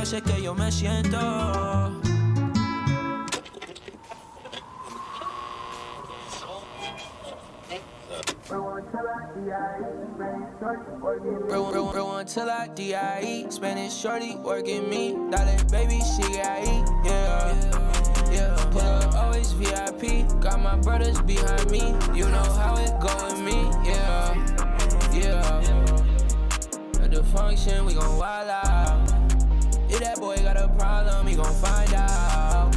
calle que yo me siento. Real one till I D.I.E. Spanish shorty working me. Dale, baby, she got eat. Yeah. Pull up, always VIP. Got my brothers behind me. You know how it go with me. Yeah. At the function, we gon' wild out. If that boy got a problem, he gon' find out.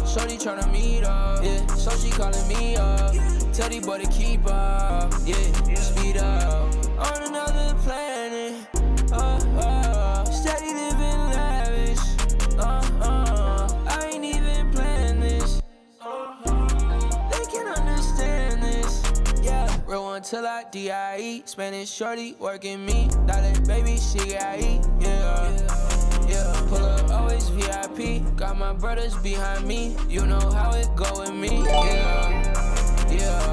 Shorty tryna meet up, yeah. So she calling me up. Tell the boy to keep up, yeah. Speed up. On another planet, steady living lavish, I ain't even planned this, they can understand this, yeah. Real one till I D.I.E. Spanish shorty working me. Dale, baby, she got eat, yeah. Pull up, always VIP. Got my brothers behind me. You know how it go with me, yeah.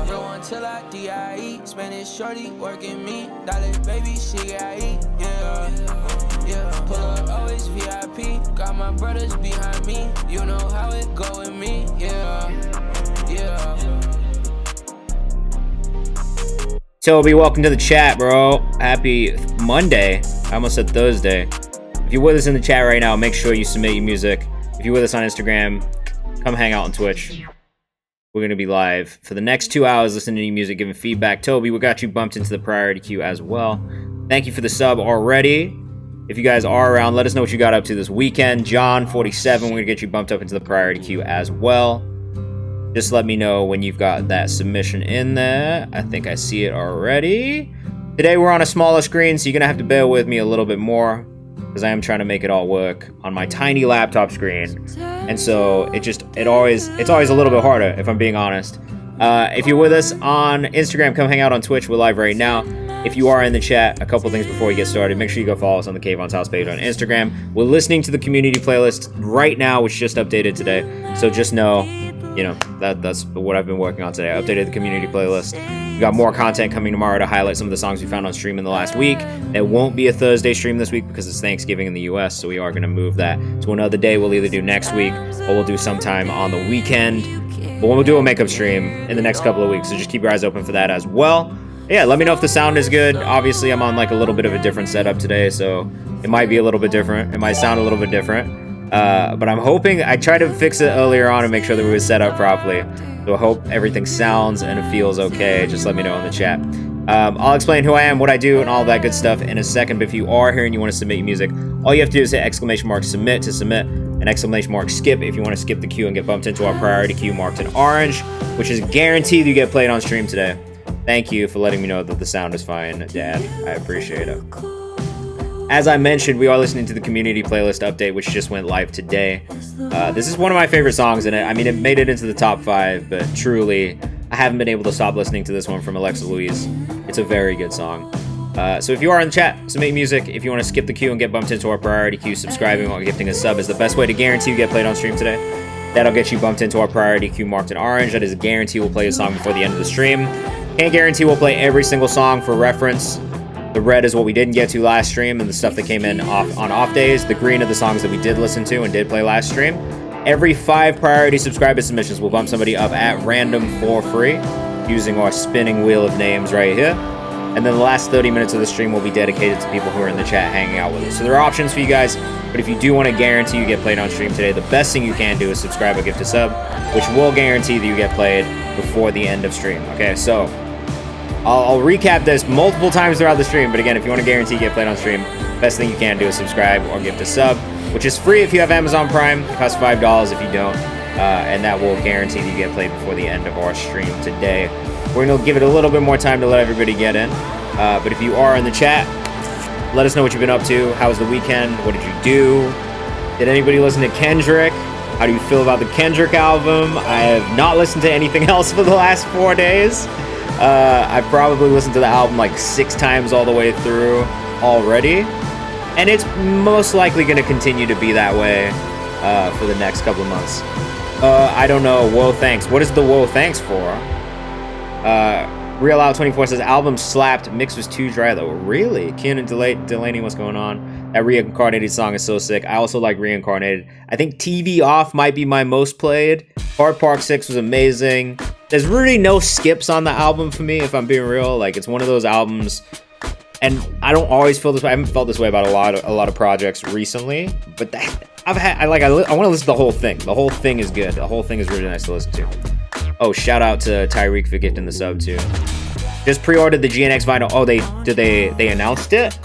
Real one till I D.I.E. Spanish shorty working me. Dale, baby, she got eat, yeah. Pull up, always VIP. Got my brothers behind me. You know how it go with me, yeah. Toby, welcome to the chat, bro. Happy Monday. I almost said Thursday. If you're with us in the chat right now, make sure you submit your music. If you're with us on Instagram, come hang out on Twitch. We're going to be live for the next 2 hours listening to your music, giving feedback. Toby, we got you bumped into the priority queue as well. Thank you for the sub already. If you guys are around, let us know what you got up to this weekend. John47, we're going to get you bumped up into the priority queue as well. Just let me know when you've got that submission in there. I think I see it already. Today we're on a smaller screen, so you're going to have to bear with me a little bit more, because I am trying to make it all work on my tiny laptop screen. And so it's always a little bit harder, if I'm being honest. If you're with us on Instagram, come hang out on Twitch. We're live right now. If you are in the chat, a couple things before we get started. Make sure you go follow us on the Kayvan's House page on Instagram. We're listening to the community playlist right now, which just updated today. So just know, that's what I've been working on today. I updated the community playlist. We got more content coming tomorrow to highlight some of the songs we found on stream in the last week. There won't be a Thursday stream this week because it's Thanksgiving in the US, so we are going to move that to another day. We'll either do next week or we'll do sometime on the weekend. But we'll do a makeup stream in the next couple of weeks, so just keep your eyes open for that as well. Yeah, let me know if the sound is good. Obviously, I'm on like a little bit of a different setup today, so it might be a little bit different. It might sound a little bit different. But I'm hoping, I tried to fix it earlier on and make sure that we were set up properly. So I hope everything sounds and it feels okay. Just let me know in the chat. I'll explain who I am, what I do, and all that good stuff in a second. But if you are here and you want to submit your music, all you have to do is hit !submit to submit, and !skip if you want to skip the queue and get bumped into our priority queue marked in orange, which is guaranteed you get played on stream today. Thank you for letting me know that the sound is fine, Dad. I appreciate it. As I mentioned, we are listening to the community playlist update, which just went live today. This is one of my favorite songs in it. I mean, it made it into the top 5, but truly, I haven't been able to stop listening to this one from Alexa Louise. It's a very good song. So if you are in the chat, submit your music. If you want to skip the queue and get bumped into our priority queue, subscribing or gifting a sub is the best way to guarantee you get played on stream today. That'll get you bumped into our priority queue marked in orange. That is a guarantee we'll play a song before the end of the stream. Can't guarantee we'll play every single song. For reference, the red is what we didn't get to last stream and the stuff that came in on off days. The green are the songs that we did listen to and did play last stream. Every 5 priority subscriber submissions will bump somebody up at random for free using our spinning wheel of names right here. And then the last 30 minutes of the stream will be dedicated to people who are in the chat hanging out with us. So there are options for you guys, but if you do want to guarantee you get played on stream today, the best thing you can do is subscribe or gift a sub, which will guarantee that you get played before the end of stream. Okay, so I'll recap this multiple times throughout the stream, but again, if you want to guarantee you get played on stream, best thing you can do is subscribe or gift a sub, which is free if you have Amazon Prime. It costs $5 if you don't, and that will guarantee that you get played before the end of our stream today. We're going to give it a little bit more time to let everybody get in, but if you are in the chat, let us know what you've been up to. How was the weekend? What did you do? Did anybody listen to Kendrick? How do you feel about the Kendrick album? I have not listened to anything else for the last 4 days. I've probably listened to the album like 6 times all the way through already, and it's most likely going to continue to be that way for the next couple of months. I don't know. Whoa, thanks. What is the whoa, thanks for? Real Out 24 says album slapped. Mix was too dry though. Really? Keenan Delaney, what's going on? That Reincarnated song is so sick. I also like Reincarnated. I think TV Off might be my most played. Hard Park 6 was amazing. There's really no skips on the album for me, if I'm being real. Like, it's one of those albums, and I don't always feel this way. I haven't felt this way about a lot of projects recently, but I want to listen to the whole thing. The whole thing is good. The whole thing is really nice to listen to. Oh, shout out to Tyreek for gifting the sub too. Just pre-ordered the GNX vinyl. Oh, they announced it?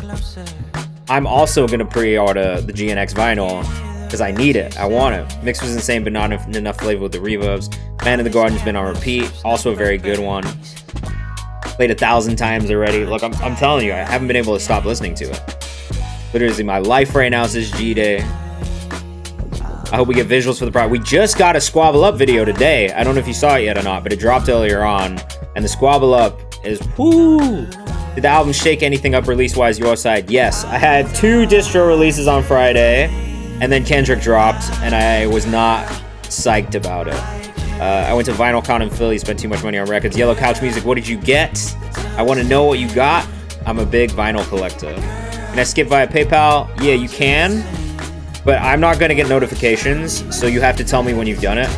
I'm also gonna pre-order the GNX vinyl because I need it. I want it. Mix was insane, but not enough flavor with the reverbs. Man in the Garden's been on repeat. Also a very good one. Played 1,000 times already. Look, I'm telling you, I haven't been able to stop listening to it. Literally, my life right now is this G-Day. I hope we get visuals for the product. We just got a Squabble Up video today. I don't know if you saw it yet or not, but it dropped earlier on. And the Squabble Up is whoo! Did the album shake anything up release-wise your side? Yes. I had 2 distro releases on Friday, and then Kendrick dropped, and I was not psyched about it. I went to VinylCon in Philly, spent too much money on records. Yellow Couch Music, what did you get? I want to know what you got. I'm a big vinyl collector. Can I skip via PayPal? Yeah, you can, but I'm not going to get notifications, so you have to tell me when you've done it,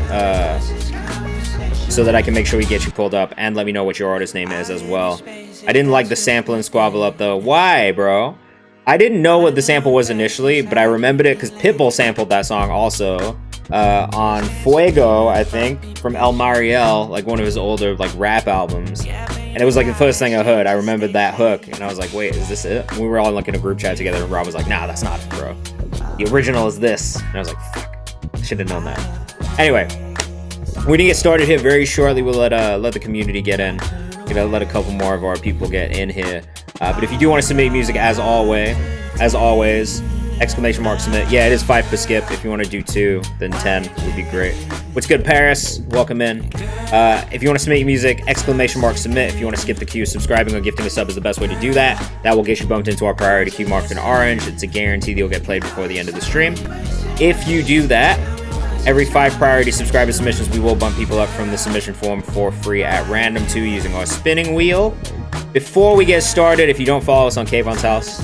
so that I can make sure we get you pulled up, and let me know what your artist name is as well. I didn't like the sample in Squabble Up, though. Why, bro? I didn't know what the sample was initially, but I remembered it because Pitbull sampled that song also on Fuego, I think, from El Mariel, like one of his older like rap albums. And it was like the first thing I heard. I remembered that hook, and I was like, wait, is this it? And we were all like in a group chat together, and Rob was like, nah, that's not it, bro. The original is this. And I was like, fuck, I should have known that. Anyway, we're gonna get started here very shortly. We'll let the community get in. Let a couple more of our people get in here. But if you do want to submit music, as always, exclamation mark submit. Yeah, it is 5 per skip. If you want to do 2, then 10 would be great. What's good, Paris? Welcome in. If you want to submit your music, exclamation mark submit. If you want to skip the queue, subscribing or gifting a sub is the best way to do that. That will get you bumped into our priority queue marked in orange. It's a guarantee that you'll get played before the end of the stream. If you do that, every 5 priority subscriber submissions, we will bump people up from the submission form for free at random too, using our spinning wheel. Before we get started, if you don't follow us on Kayvan's house,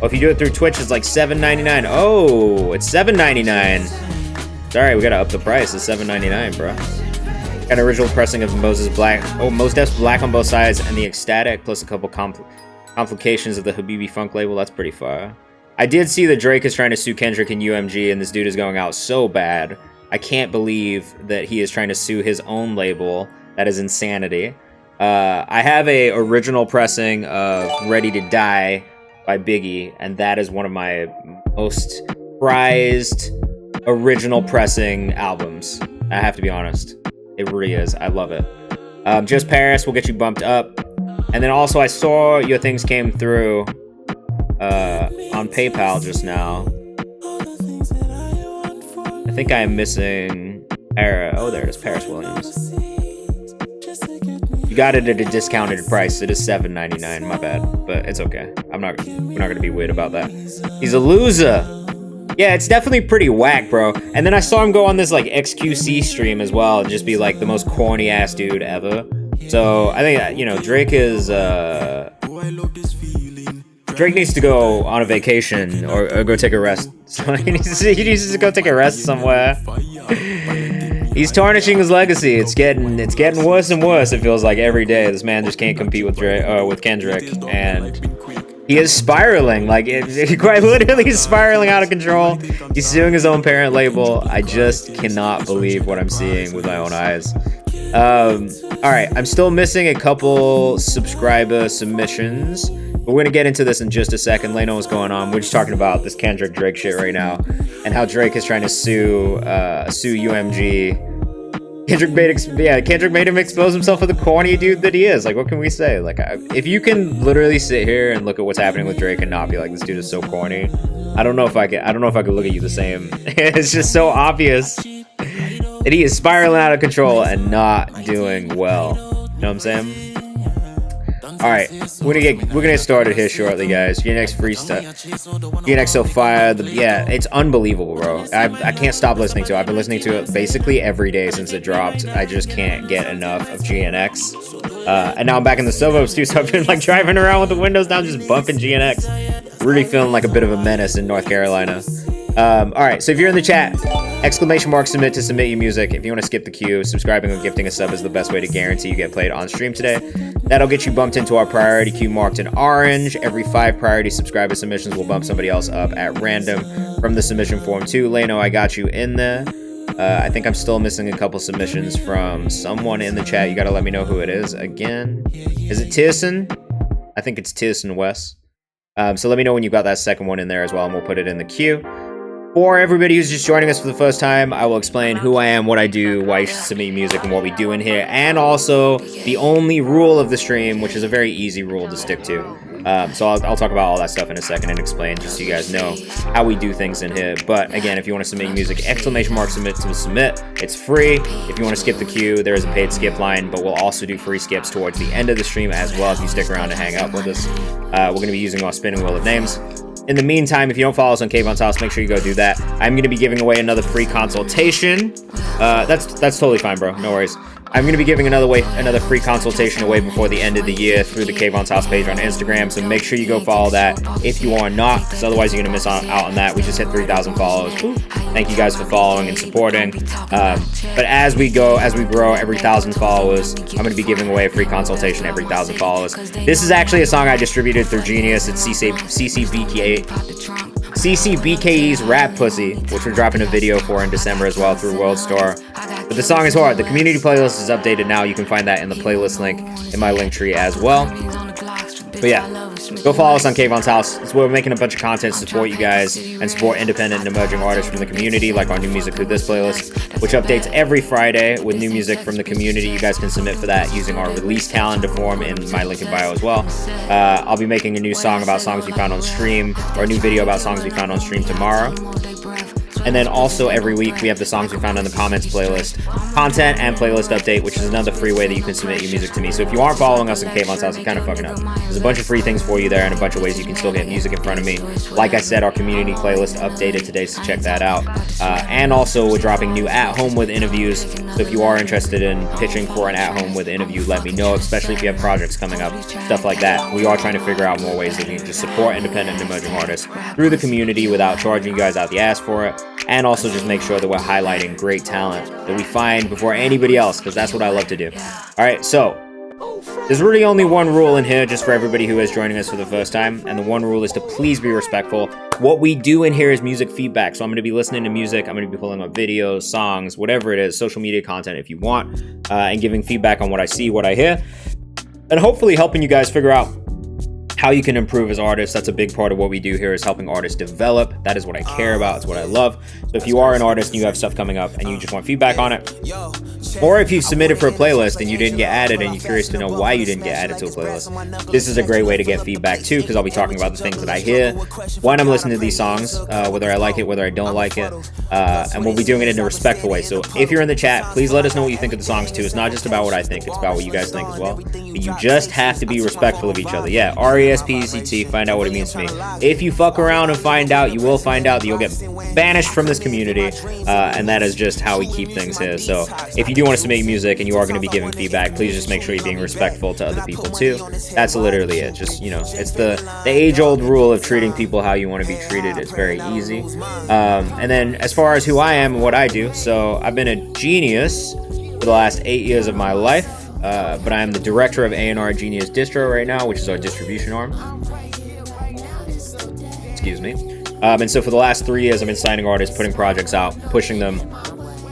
or if you do it through Twitch, it's like $7.99. Oh, it's $7.99. Sorry, we gotta up the price. It's $7.99, bro. Got an original pressing of Moses Black. Oh, Mos Def's Black on both sides, and the Ecstatic, plus a couple complications of the Habibi Funk label. That's pretty fire. I did see that Drake is trying to sue Kendrick and UMG, and this dude is going out so bad. I can't believe that he is trying to sue his own label. That is insanity. I have a original pressing of Ready to Die by Biggie, and that is one of my most prized original pressing albums. I have to be honest. It really is. I love it. Just Paris will get you bumped up. And then also I saw your things came through on PayPal just now. I think I am missing oh, there it is, Paris Williams. You got it at a discounted price. It is $7.99. My bad, but it's okay. We're not gonna be weird about that. He's a loser. Yeah, it's definitely pretty whack, bro. And then I saw him go on this like XQC stream as well and just be like the most corny ass dude ever. So I think Drake is Drake needs to go on a vacation or go take a rest. So he needs to go take a rest somewhere. He's tarnishing his legacy. It's getting worse and worse. It feels like every day. This man just can't compete with Kendrick, and he is spiraling. Like he quite literally is spiraling out of control. He's suing his own parent label. I just cannot believe what I'm seeing with my own eyes. All right, I'm still missing a couple subscriber submissions, but we're gonna get into this in just a second. Leno, what's going on? We're just talking about this Kendrick Drake shit right now, and how Drake is trying to sue UMG. Kendrick made him expose himself for the corny dude that he is. Like, what can we say? Like, if you can literally sit here and look at what's happening with Drake and not be like, this dude is so corny, I don't know if I could look at you the same. It's just so obvious that he is spiraling out of control and not doing well. You know what I'm saying? All right, we're gonna get started here shortly, guys. GNX freestyle, GNX so fire. Yeah, it's unbelievable, bro. I can't stop listening to it. I've been listening to it basically every day since it dropped. I just can't get enough of GNX. And now I'm back in the suburbs too, so I've been like driving around with the windows down, just bumping GNX. Really feeling like a bit of a menace in North Carolina. All right, so if you're in the chat, !submit to submit your music. If you want to skip the queue, subscribing or gifting a sub is the best way to guarantee you get played on stream today. That'll get you bumped into our priority queue marked in orange. Every 5 priority subscriber submissions will bump somebody else up at random from the submission form too. Leno, I got you in there. I think I'm still missing a couple submissions from someone in the chat. You got to let me know who it is again. Is it Tierson? I think it's Tierson West. So let me know when you got that second one in there as well, and we'll put it in the queue. For everybody who's just joining us for the first time, I will explain who I am, what I do, why you should submit music, and what we do in here, and also the only rule of the stream, which is a very easy rule to stick to. So I'll talk about all that stuff in a second and explain, just so you guys know how we do things in here. But again, if you want to submit music, !submit to submit. It's free. If you want to skip the queue, there is a paid skip line, but we'll also do free skips towards the end of the stream as well if you stick around to hang out with us. We're going to be using our spinning wheel of names. In the meantime, if you don't follow us on Kayvan's House, make sure you go do that. I'm going to be giving away another free consultation. That's totally fine, bro. No worries. I'm going to be giving another free consultation away before the end of the year through the Kayvan's House page on Instagram. So make sure you go follow that if you are not, because otherwise you're going to miss out on that. We just hit 3,000 followers. Thank you guys for following and supporting. But as we grow every 1,000 followers, I'm going to be giving away a free consultation every 1,000 followers. This is actually a song I distributed through Genius. It's CCBKE's Rap Pussy, which we're dropping a video for in December as well through World Store. But the song is hard. The community playlist is updated now. You can find that in the playlist link in my link tree as well. But yeah, go follow us on Kayvan's House. It's where we're making a bunch of content to support you guys and support independent and emerging artists from the community, like our new music through this playlist, which updates every Friday with new music from the community. You guys can submit for that using our release calendar form in my link in bio as well. I'll be making a new song about songs we found on stream, or a new video about songs we found on stream tomorrow. And then also every week we have the songs we found in the comments playlist, content and playlist update, which is another free way that you can submit your music to me. So if you aren't following us in Kayvan's House, you're kind of fucking up. There's a bunch of free things for you there and a bunch of ways you can still get music in front of me. Like I said, our community playlist updated today, so check that out. And also we're dropping new At Home With interviews. So if you are interested in pitching for an At Home With interview, let me know, especially if you have projects coming up, stuff like that. We are trying to figure out more ways that we can just support independent and emerging artists through the community without charging you guys out the ass for it. And also just make sure that we're highlighting great talent that we find before anybody else, because that's what I love to do. All right, so there's really only one rule in here, just for everybody who is joining us for the first time, and the one rule is to please be respectful. What we do in here is music feedback, so I'm going to be listening to music, I'm going to be pulling up videos, songs, whatever it is, social media content if you want, and giving feedback on what I see, what I hear, and hopefully helping you guys figure out how you can improve as artists. That's a big part of what we do here, is helping artists develop. That is what I care about. It's what I love. So if you are an artist and you have stuff coming up and you just want feedback on it, or if you've submitted for a playlist and you didn't get added and you're curious to know why you didn't get added to a playlist, this is a great way to get feedback too, because I'll be talking about the things that I hear when I'm listening to these songs, whether I like it, whether I don't like it, and we'll be doing it in a respectful way. So if you're in the chat, please let us know what you think of the songs too. It's not just about what I think, it's about what you guys think as well. But you just have to be respectful of each other. Yeah, RESPECT, find out what it means to me. If you fuck around and find out, you will find out that you'll get banished from this community, and that is just how we keep things here. So if you do want to submit music and you are going to be giving feedback, please just make sure you're being respectful to other people too. That's literally it. Just, you know, it's the age-old rule of treating people how you want to be treated. It's very easy. And then as far as who I am and what I do, so I've been a Genius for the last 8 years of my life, but I am the director of A&R Genius Distro right now, which is our distribution arm. Excuse me. And so for the last 3 years, I've been signing artists, putting projects out, pushing them,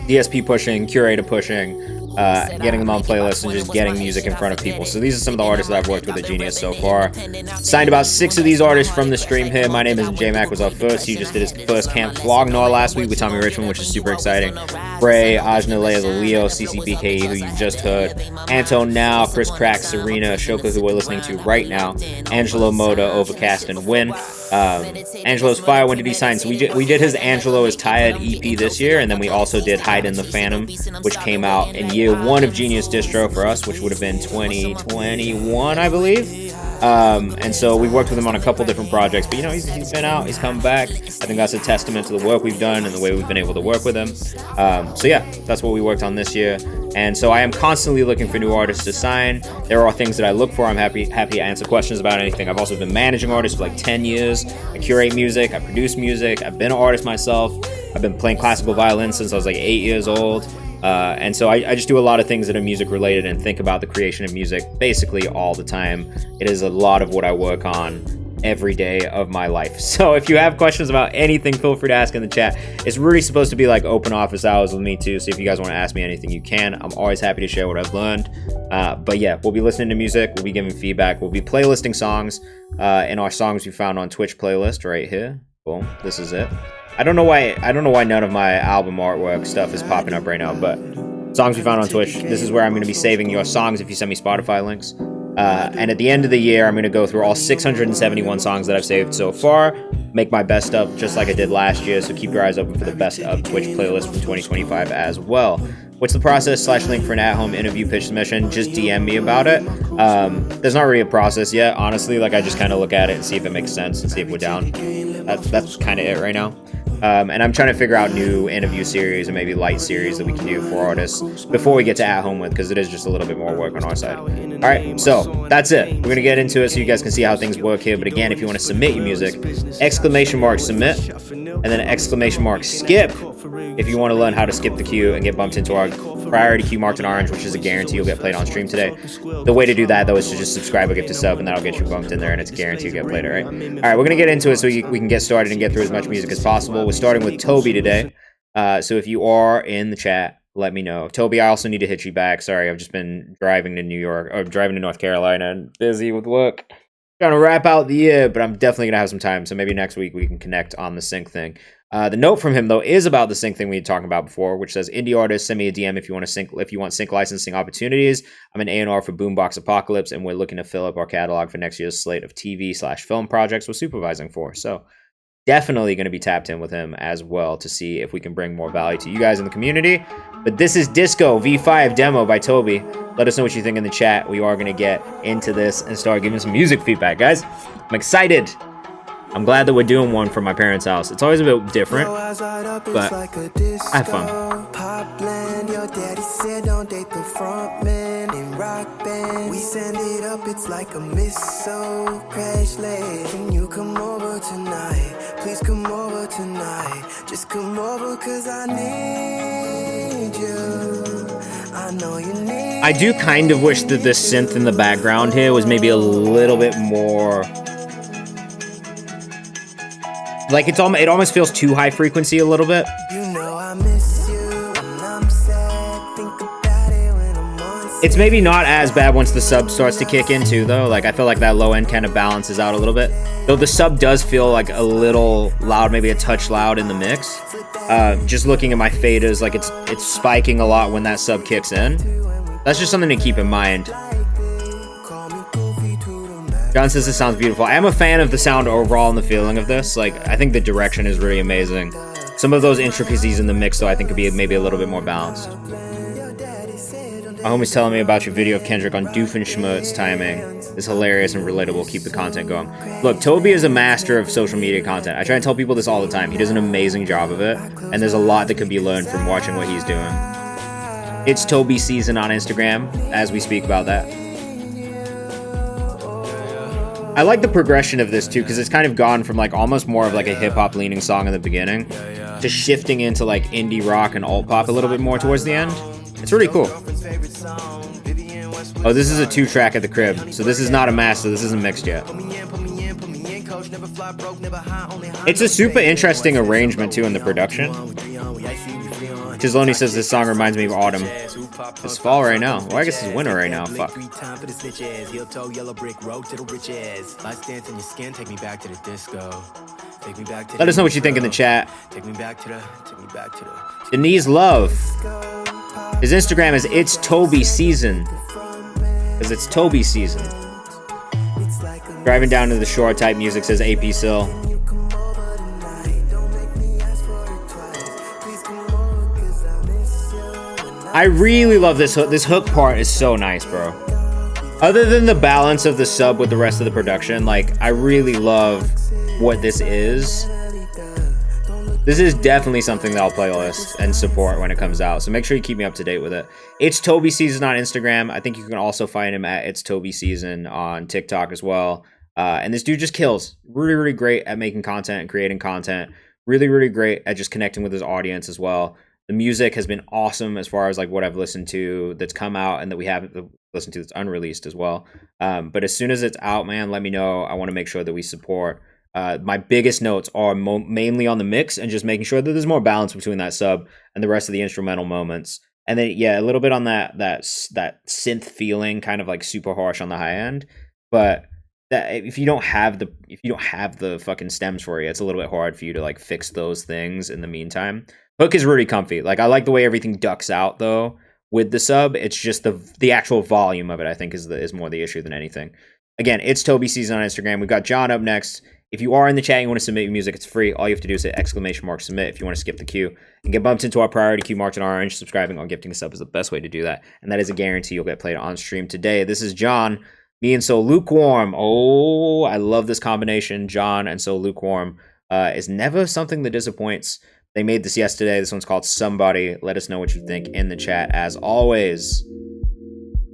DSP pushing, curator pushing, getting them on playlists, and just getting music in front of people. So these are some of the artists that I've worked with at Genius so far. Signed about 6 of these artists from the stream here. My name is J-Mac was up first. He just did his first Camp Flognaw last week with Tommy Richmond, which is super exciting. Bray, Ajna Leia, the Leo, CCBKE, who you just heard. Anto Now, Chris Crack, Serena, Ashoka, who we're listening to right now. Angelo Moda, Overcast, and Win. Angelo's Fire, when did he sign? So we did his Angelo is Tired EP this year, and then we also did Hide in the Phantom, which came out in year 1 of Genius Distro for us, which would have been 2021, I believe. And so we've worked with him on a couple different projects, but you know, he's been out, he's come back. I think that's a testament to the work we've done and the way we've been able to work with him. So yeah, that's what we worked on this year. And so I am constantly looking for new artists to sign. There are things that I look for. I'm happy to answer questions about anything. I've also been managing artists for like 10 years. I curate music, I produce music. I've been an artist myself. I've been playing classical violin since I was like 8 years old. And so I just do a lot of things that are music related and think about the creation of music basically all the time. It is a lot of what I work on every day of my life. So if you have questions about anything, feel free to ask in the chat. It's really supposed to be like open office hours with me too. So if you guys want to ask me anything, you can. I'm always happy to share what I've learned. But yeah, we'll be listening to music. We'll be giving feedback. We'll be playlisting songs in our songs we found on Twitch playlist right here. Boom. This is it. I don't know why none of my album artwork stuff is popping up right now, but songs we found on Twitch. This is where I'm going to be saving your songs if you send me Spotify links. And at the end of the year, I'm going to go through all 671 songs that I've saved so far, make my best of just like I did last year, so keep your eyes open for the best of Twitch playlist from 2025 as well. What's the process / link for an at-home interview pitch submission? Just DM me about it. There's not really a process yet, honestly. Like, I just kind of look at it and see if it makes sense and see if we're down. That's kind of it right now. And I'm trying to figure out new interview series and maybe light series that we can do for artists before we get to at home with, because it is just a little bit more work on our side. All right, so that's it. We're gonna get into it so you guys can see how things work here. But again, if you want to submit your music, !submit, and then !skip if you want to learn how to skip the queue and get bumped into our priority queue marked in orange, which is a guarantee you'll get played on stream today. The way to do that, though, is to just subscribe or gift a sub, and that'll get you bumped in there, and it's a guarantee you'll get played, all right? All right, we're going to get into it so we can get started and get through as much music as possible. We're starting with Toby today. So if you are in the chat, let me know. Toby, I also need to hit you back. Sorry, I've just been driving to North Carolina and busy with work. Trying to wrap out the year, but I'm definitely going to have some time, so maybe next week we can connect on the sync thing. The note from him, though, is about the sync thing we were talking about before, which says, indie artists, send me a DM if you want sync licensing opportunities. I'm an A&R for Boombox Apocalypse, and we're looking to fill up our catalog for next year's slate of TV / film projects we're supervising for. So definitely going to be tapped in with him as well to see if we can bring more value to you guys in the community. But this is Disco V5 Demo by Toby. Let us know what you think in the chat. We are going to get into this and start giving some music feedback, guys. I'm excited. I'm glad that we're doing one from my parents' house. It's always a bit different, but I have fun. Your daddy said don't date the front man in rock band. We send it up, it's like a missile crash land. Can you come over tonight? Please come over tonight. Just come over cause I need you. I know you need. I do kind of wish that this synth in the background here was maybe a little bit more. Like it almost feels too high frequency a little bit. You know I miss you and I'm sad. Think about it when I'm on. It's maybe not as bad once the sub starts to kick in too, though. Like I feel like that low end kind of balances out a little bit. Though the sub does feel like a little loud, maybe a touch loud in the mix. Just looking at my faders, like it's spiking a lot when that sub kicks in. That's just something to keep in mind. John says this sounds beautiful. I am a fan of the sound overall and the feeling of this. Like, I think the direction is really amazing. Some of those intricacies in the mix, though, I think could be maybe a little bit more balanced. My homie's telling me about your video of Kendrick on Doofenshmirtz timing. It's hilarious and relatable. Keep the content going. Look, Toby is a master of social media content. I try and tell people this all the time. He does an amazing job of it, and there's a lot that could be learned from watching what he's doing. It's Toby Season on Instagram, as we speak about that. I like the progression of this too, because it's kind of gone from like almost more of like a hip-hop leaning song in the beginning to shifting into like indie rock and alt pop a little bit more towards the end. It's really cool. Oh, this is a 2-track at the crib, so this is not a master. This isn't mixed yet. It's a super interesting arrangement too in the production. Chisloni says this song reminds me of autumn. It's fall right now. Well, I guess it's winter right now. Fuck. Let us know what you think in the chat. Denise Love. His Instagram is It's Toby Season. Because it's Toby season. Driving down to the shore type music, says AP Sill. I really love this hook. This hook part is so nice, bro. Other than the balance of the sub with the rest of the production, like, I really love what this is. This is definitely something that I'll playlist and support when it comes out. So make sure you keep me up to date with it. It's Toby Season on Instagram. I think you can also find him at It's Toby Season on TikTok as well. And this dude just kills. Really, really great at making content and creating content. Really, really great at just connecting with his audience as well. The music has been awesome as far as like what I've listened to that's come out and that we haven't listened to that's unreleased as well. But as soon as it's out, man, let me know. I want to make sure that we support. My biggest notes are mainly on the mix and just making sure that there's more balance between that sub and the rest of the instrumental moments. And then yeah, a little bit on that synth feeling, kind of like super harsh on the high end. But that if you don't have the fucking stems for you, it's a little bit hard for you to like fix those things in the meantime. Hook is really comfy. Like I like the way everything ducks out though with the sub. It's just the actual volume of it, I think, is more the issue than anything. Again, it's Toby Season on Instagram. We've got John up next. If you are in the chat and you want to submit your music, it's free. All you have to do is hit !submit if you want to skip the queue and get bumped into our priority queue marked in orange. Subscribing or gifting a sub is the best way to do that. And that is a guarantee you'll get played on stream today. This is John, me and So Lukewarm. Oh, I love this combination. John and So Lukewarm is never something that disappoints. They made this yesterday. This one's called Somebody. Let us know what you think in the chat as always.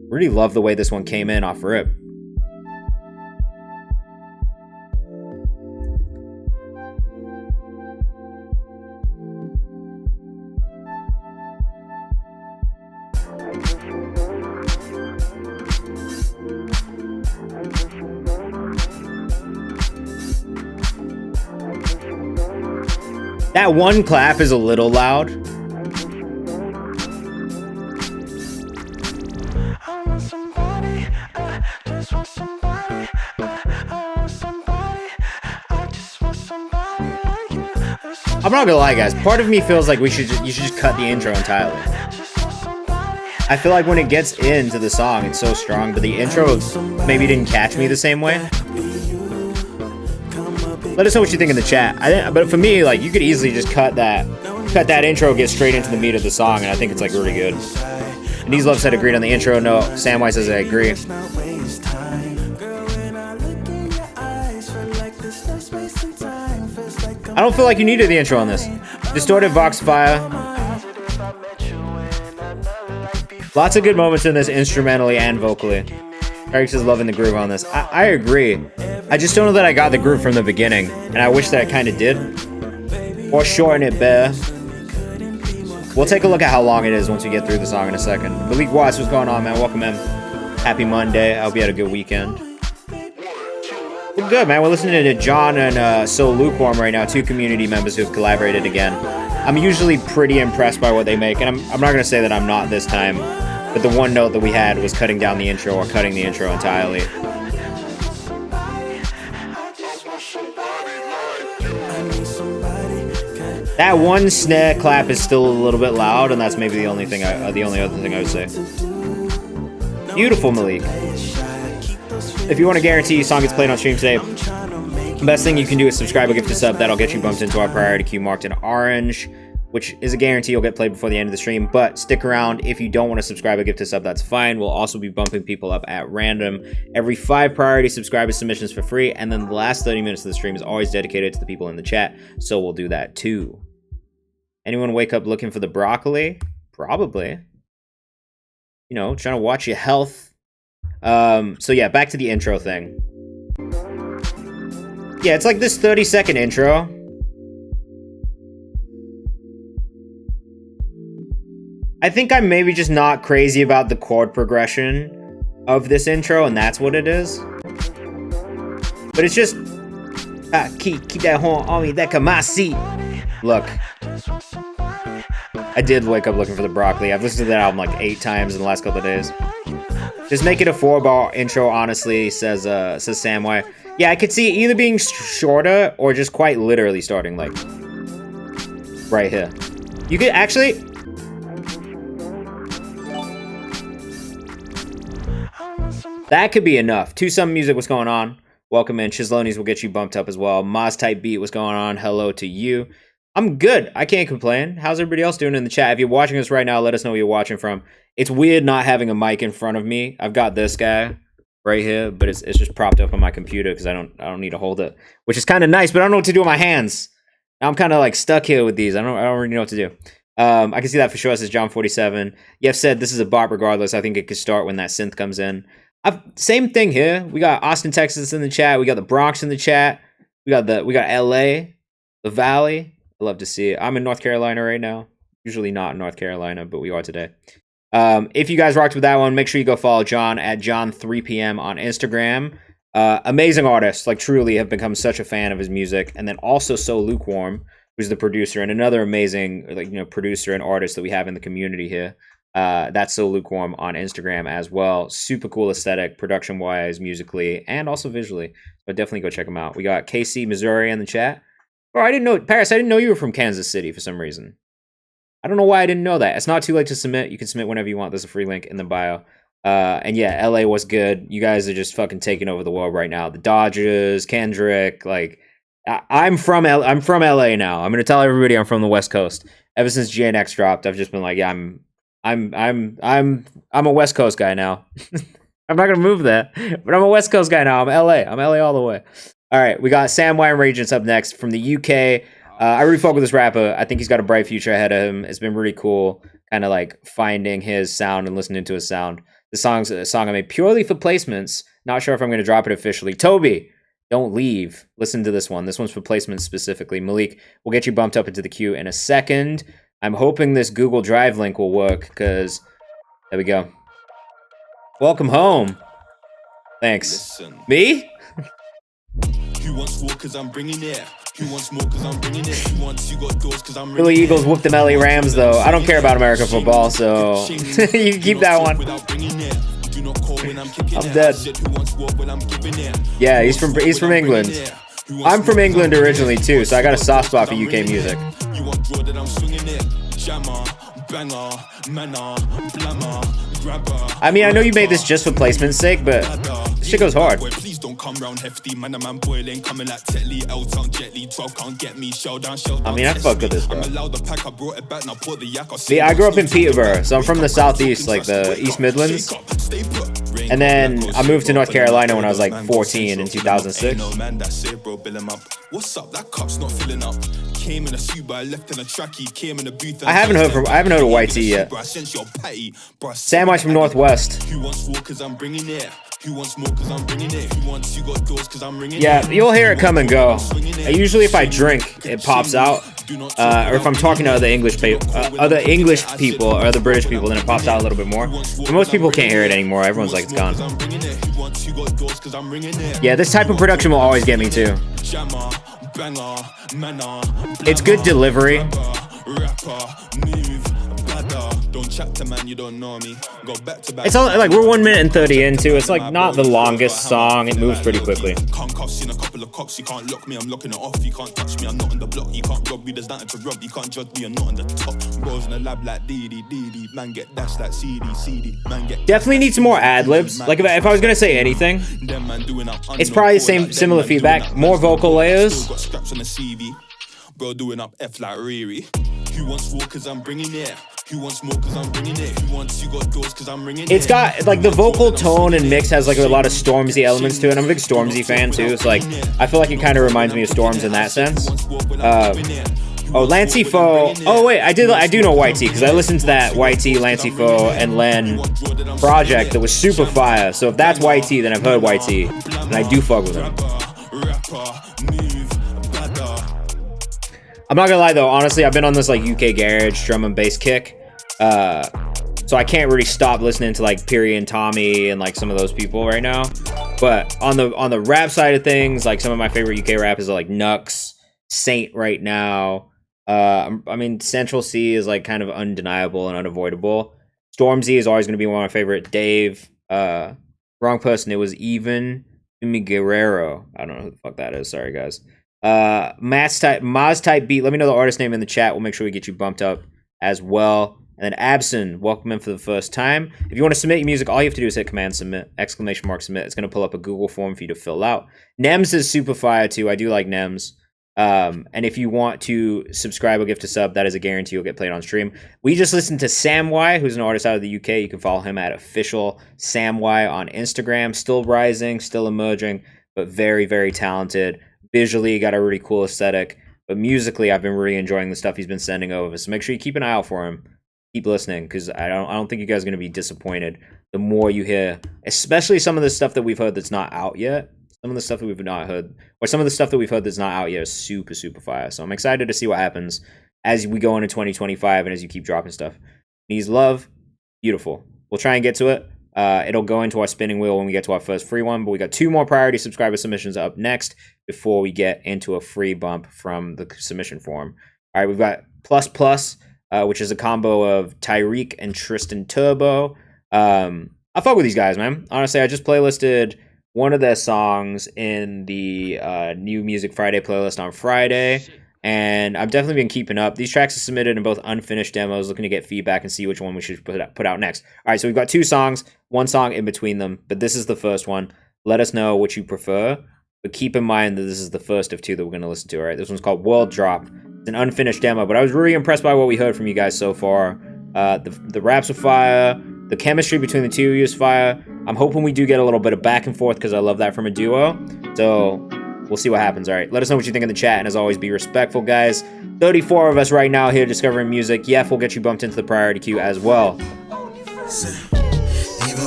Really love the way this one came in off rip. That one clap is a little loud. I'm not gonna lie, guys. Part of me feels like you should just cut the intro entirely. I feel like when it gets into the song, it's so strong, but the intro maybe didn't catch me the same way. Let us know what you think in the chat. But for me, like, you could easily just cut that intro, get straight into the meat of the song, and I think it's like really good. And These Love said agreed on the intro. No, Samwise says I agree. I don't feel like you needed the intro on this. Distorted Vox Fire. Lots of good moments in this instrumentally and vocally. Eric says loving the groove on this. I agree. I just don't know that I got the groove from the beginning, and I wish that I kind of did. Or shorten it better. We'll take a look at how long it is once we get through the song in a second. Malik Watts, what's going on, man? Welcome in. Happy Monday. I hope you had a good weekend. We're good, man. We're listening to John and So Lukewarm right now, two community members who have collaborated again. I'm usually pretty impressed by what they make, and I'm not going to say that I'm not this time, but the one note that we had was cutting down the intro or cutting the intro entirely. That one snare clap is still a little bit loud, and that's maybe the only other thing I would say. Beautiful, Malik. If you want to guarantee your song gets played on stream today, the best thing you can do is subscribe or gift a sub. That'll get you bumped into our priority queue marked in orange, which is a guarantee you'll get played before the end of the stream. But stick around. If you don't want to subscribe or gift a sub, that's fine. We'll also be bumping people up at random. Every 5 priority subscriber submissions for free, and then the last 30 minutes of the stream is always dedicated to the people in the chat, so we'll do that too. Anyone wake up looking for the broccoli? Probably. You know, trying to watch your health. So yeah, back to the intro thing. Yeah, it's like this 30-second intro. I think I'm maybe just not crazy about the chord progression of this intro, and that's what it is. But it's just keep that horn on me, that can my seat. Look, I did wake up looking for the broccoli. I've listened to that album like 8 times in the last couple of days. Just make it a 4-bar intro, honestly, says Samwise. Yeah, I could see it either being shorter or just quite literally starting like right here. You could actually. That could be enough. To Some Music, what's going on? Welcome in. Chislonies will get you bumped up as well. Moz Type Beat, what's going on? Hello to you. I'm good. I can't complain. How's everybody else doing in the chat? If you're watching us right now, let us know where you're watching from. It's weird not having a mic in front of me. I've got this guy right here, but it's just propped up on my computer because I don't need to hold it, which is kind of nice, but I don't know what to do with my hands. I'm kind of like stuck here with these. I don't really know what to do. I can see that for sure. This is John 47. Yef said this is a bot regardless. I think it could start when that synth comes in. Same thing here. We got Austin, Texas in the chat. We got the Bronx in the chat. We got LA, the Valley. I love to see it. I'm in North Carolina right now. Usually not in North Carolina, but we are today. If you guys rocked with that one, make sure you go follow John at John3PM on Instagram. Amazing artist, like truly have become such a fan of his music. And then also So Lukewarm, who's the producer and another amazing producer and artist that we have in the community here. That's So Lukewarm on Instagram as well. Super cool aesthetic, production wise, musically, and also visually. But definitely go check them out. We got KC, Missouri in the chat. Bro, I didn't know, Paris, I didn't know you were from Kansas City for some reason. I don't know why I didn't know that. It's not too late to submit. You can submit whenever you want. There's a free link in the bio. And yeah, LA was good. You guys are just fucking taking over the world right now. The Dodgers, Kendrick, like I'm from LA now. I'm gonna tell everybody I'm from the West Coast. Ever since GNX dropped, I've just been like, yeah, I'm a West Coast guy now. I'm not gonna move there, but I'm a West Coast guy now. I'm LA all the way. All right, we got Sam Y and Regents up next from the UK. I really fuck with this rapper. I think he's got a bright future ahead of him. It's been really cool, kind of like finding his sound and listening to his sound. The song's a song I made purely for placements. Not sure if I'm going to drop it officially. Toby, don't leave. Listen to this one. This one's for placements specifically. Malik, we'll get you bumped up into the queue in a second. I'm hoping this Google Drive link will work because there we go. Welcome home. Thanks. Listen. Me? Who wants war cause I'm bringing it? Who wants more cause I'm bringing it? Who wants you got doors cause I'm Philly Eagles whooped the LA Rams though. I don't care about American football, so you can keep that one. I'm dead. Yeah, he's from England. I'm from England originally too, so I got a soft spot for UK music. You want draw that I'm swinging it? Jammer, banger, manner, blammer, grabber. I mean, I know you made this just for placement's sake, but this shit goes hard. Please don't come round hefty, man. A man boiling, coming like Tetley, L-Town, Jetly, 12 can't get me, shell down. I mean, I fuck with this, bro. I'm allowed the pack, I brought it back, now pour the yak. See, I grew up in Peterborough, so I'm from the southeast, like the East Midlands. And then I moved to North Carolina when I was like 14 in 2006. What's up? That cup's not filling up. Came in a suit, but I left in a trackie. Came in a booth. I haven't heard of YT yet. Sam White's from Northwest. Who wants war cause I'm bringing it? Who wants more cause I'm bringing it? Who wants you got doors cause I'm ringing it? Yeah, you'll hear it come and go. Usually if I drink, it pops out. Or if I'm talking to other English people or other British people, then it pops out a little bit more. But most people can't hear it anymore. Everyone's like, it's gone. Yeah, this type of production will always get me too. It's good delivery. It's all like we're 1 minute and 30 into. It's like not the longest song. It moves pretty quickly. You can't lock me, I'm locking it off. You can't touch me, I'm not on the block. You can't rob me, there's nothing to rob. You can't judge me, I'm not on the top. Bros in the lab like DD. Man get dashed like CD. Man get definitely need some more ad libs. Like if I was gonna say anything, it's probably the similar feedback. More vocal layers. Got scraps on the CV. Bro doing up F like Riri. Who wants war cause I'm bringing it? Who wants more cause I'm bringing it? Who wants you got doors cause I'm ringing it? It's got like the vocal tone and mix has like a lot of Stormzy elements to it. I'm a big Stormzy fan too. It's like I feel like it kind of reminds me of Storms in that sense. Lancey Foe. Oh wait, I do know YT because I listened to that YT, Lancey Foe, and Len project that was super fire. So if that's YT, then I've heard YT, and I do fuck with him. I'm not gonna lie though, honestly, I've been on this like UK garage drum and bass kick, so I can't really stop listening to like Piri and Tommy and like some of those people right now. But on the rap side of things, like some of my favorite UK rappers are like Nux, Saint right now. I mean, Central C is like kind of undeniable and unavoidable. Stormzy is always gonna be one of my favorite. Dave, wrong person. It was even Umi Guerrero. I don't know who the fuck that is. Sorry guys. Maz type beat. Let me know the artist name in the chat. We'll make sure we get you bumped up as well. And then Abson, welcome in for the first time. If you want to submit your music, all you have to do is hit command submit, !submit. It's going to pull up a Google form for you to fill out. Nems is super fire too. I do like Nems. And if you want to subscribe or gift a sub, that is a guarantee you'll get played on stream. We just listened to Sam Y, who's an artist out of the UK. You can follow him at official Sam Y on Instagram. Still rising, still emerging, but very, very talented. Visually got a really cool aesthetic. but musically, I've been really enjoying the stuff he's been sending over. So make sure you keep an eye out for him. Keep listening, because I don't think you guys are gonna be disappointed the more you hear, especially some of the stuff that we've heard that's not out yet. Some of the stuff that we've not heard, or some of the stuff that we've heard that's not out yet, is super, super fire. So I'm excited to see what happens as we go into 2025 and as you keep dropping stuff. Needs love, beautiful. We'll try and get to it. It'll go into our spinning wheel when we get to our first free one, but we got 2 more priority subscriber submissions up next before we get into a free bump from the submission form. All right, we've got Plus Plus, which is a combo of Tyreek and Tristan Turbo. I fuck with these guys, man. Honestly, I just playlisted one of their songs in the New Music Friday playlist on Friday, and I've definitely been keeping up. These tracks are submitted in both unfinished demos, looking to get feedback and see which one we should put out next. All right, so we've got 2 songs, 1 song in between them, but this is the first one. Let us know what you prefer, but keep in mind that this is the first of 2 that we're going to listen to, all right? This one's called World Drop. It's an unfinished demo, but I was really impressed by what we heard from you guys so far. The raps are fire. The chemistry between the two of you is fire. I'm hoping we do get a little bit of back and forth because I love that from a duo. So we'll see what happens. All right, let us know what you think in the chat, and as always, be respectful, guys. 34 of us right now here discovering music. Yef will get you bumped into the priority queue as well. Even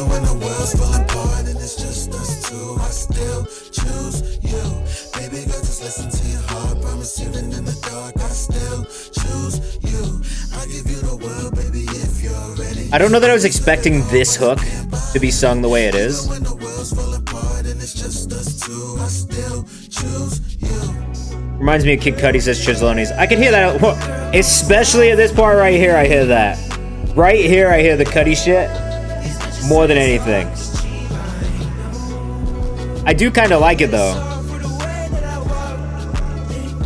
when the world's falling apart and it's just us two, I still choose you. Baby girl, just listen to your heart. Promise even in the dark, I still choose you. I give you the world, baby, if you're ready. I don't know that I was expecting this hook to be sung the way it is. When the world's falling apart and it's just us two, I still choose you. Reminds me of Kid Cudi says Chiseloni's. I can hear that, especially at this part right here. I hear that. Right here, I hear the Cudi shit more than anything. I do kind of like it though.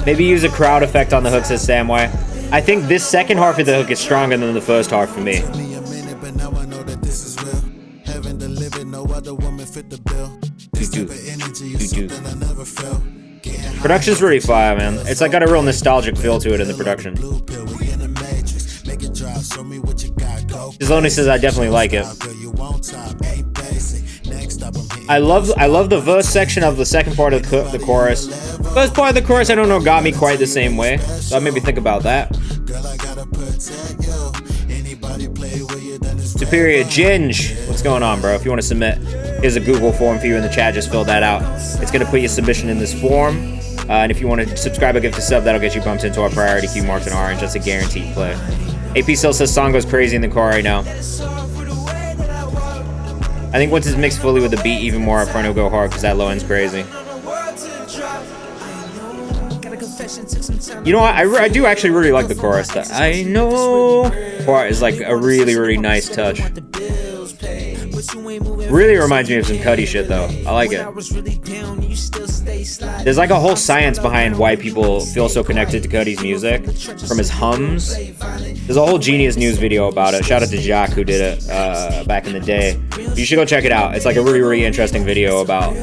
Maybe use a crowd effect on the hook, says Samway. I think this second half of the hook is stronger than the first half for me. Production's really fire, man. It's like got a real nostalgic feel to it in the production. Chiseloni says I definitely like it. I love the verse section of the second part of the chorus. First part of the chorus, I don't know, got me quite the same way. So I made me think about that. Superior Ginge, what's going on, bro? If you want to submit, here's a Google form for you in the chat. Just fill that out. It's going to put your submission in this form. And if you want to subscribe or gift a sub, that'll get you bumped into our priority queue marked in orange. That's a guaranteed play. AP still says song goes crazy in the car right now. I think once it's mixed fully with the beat, even more upfront, it'll go hard because that low end's crazy. You know what? I do actually really like the chorus. That I know part is like a really, really nice touch. Really reminds me of some Cudi shit though. I like it. There's like a whole science behind why people feel so connected to Cudi's music, from his hums. There's a whole Genius News video about it. Shout out to Jacques who did it back in the day. You should go check it out. It's like a really, really interesting video about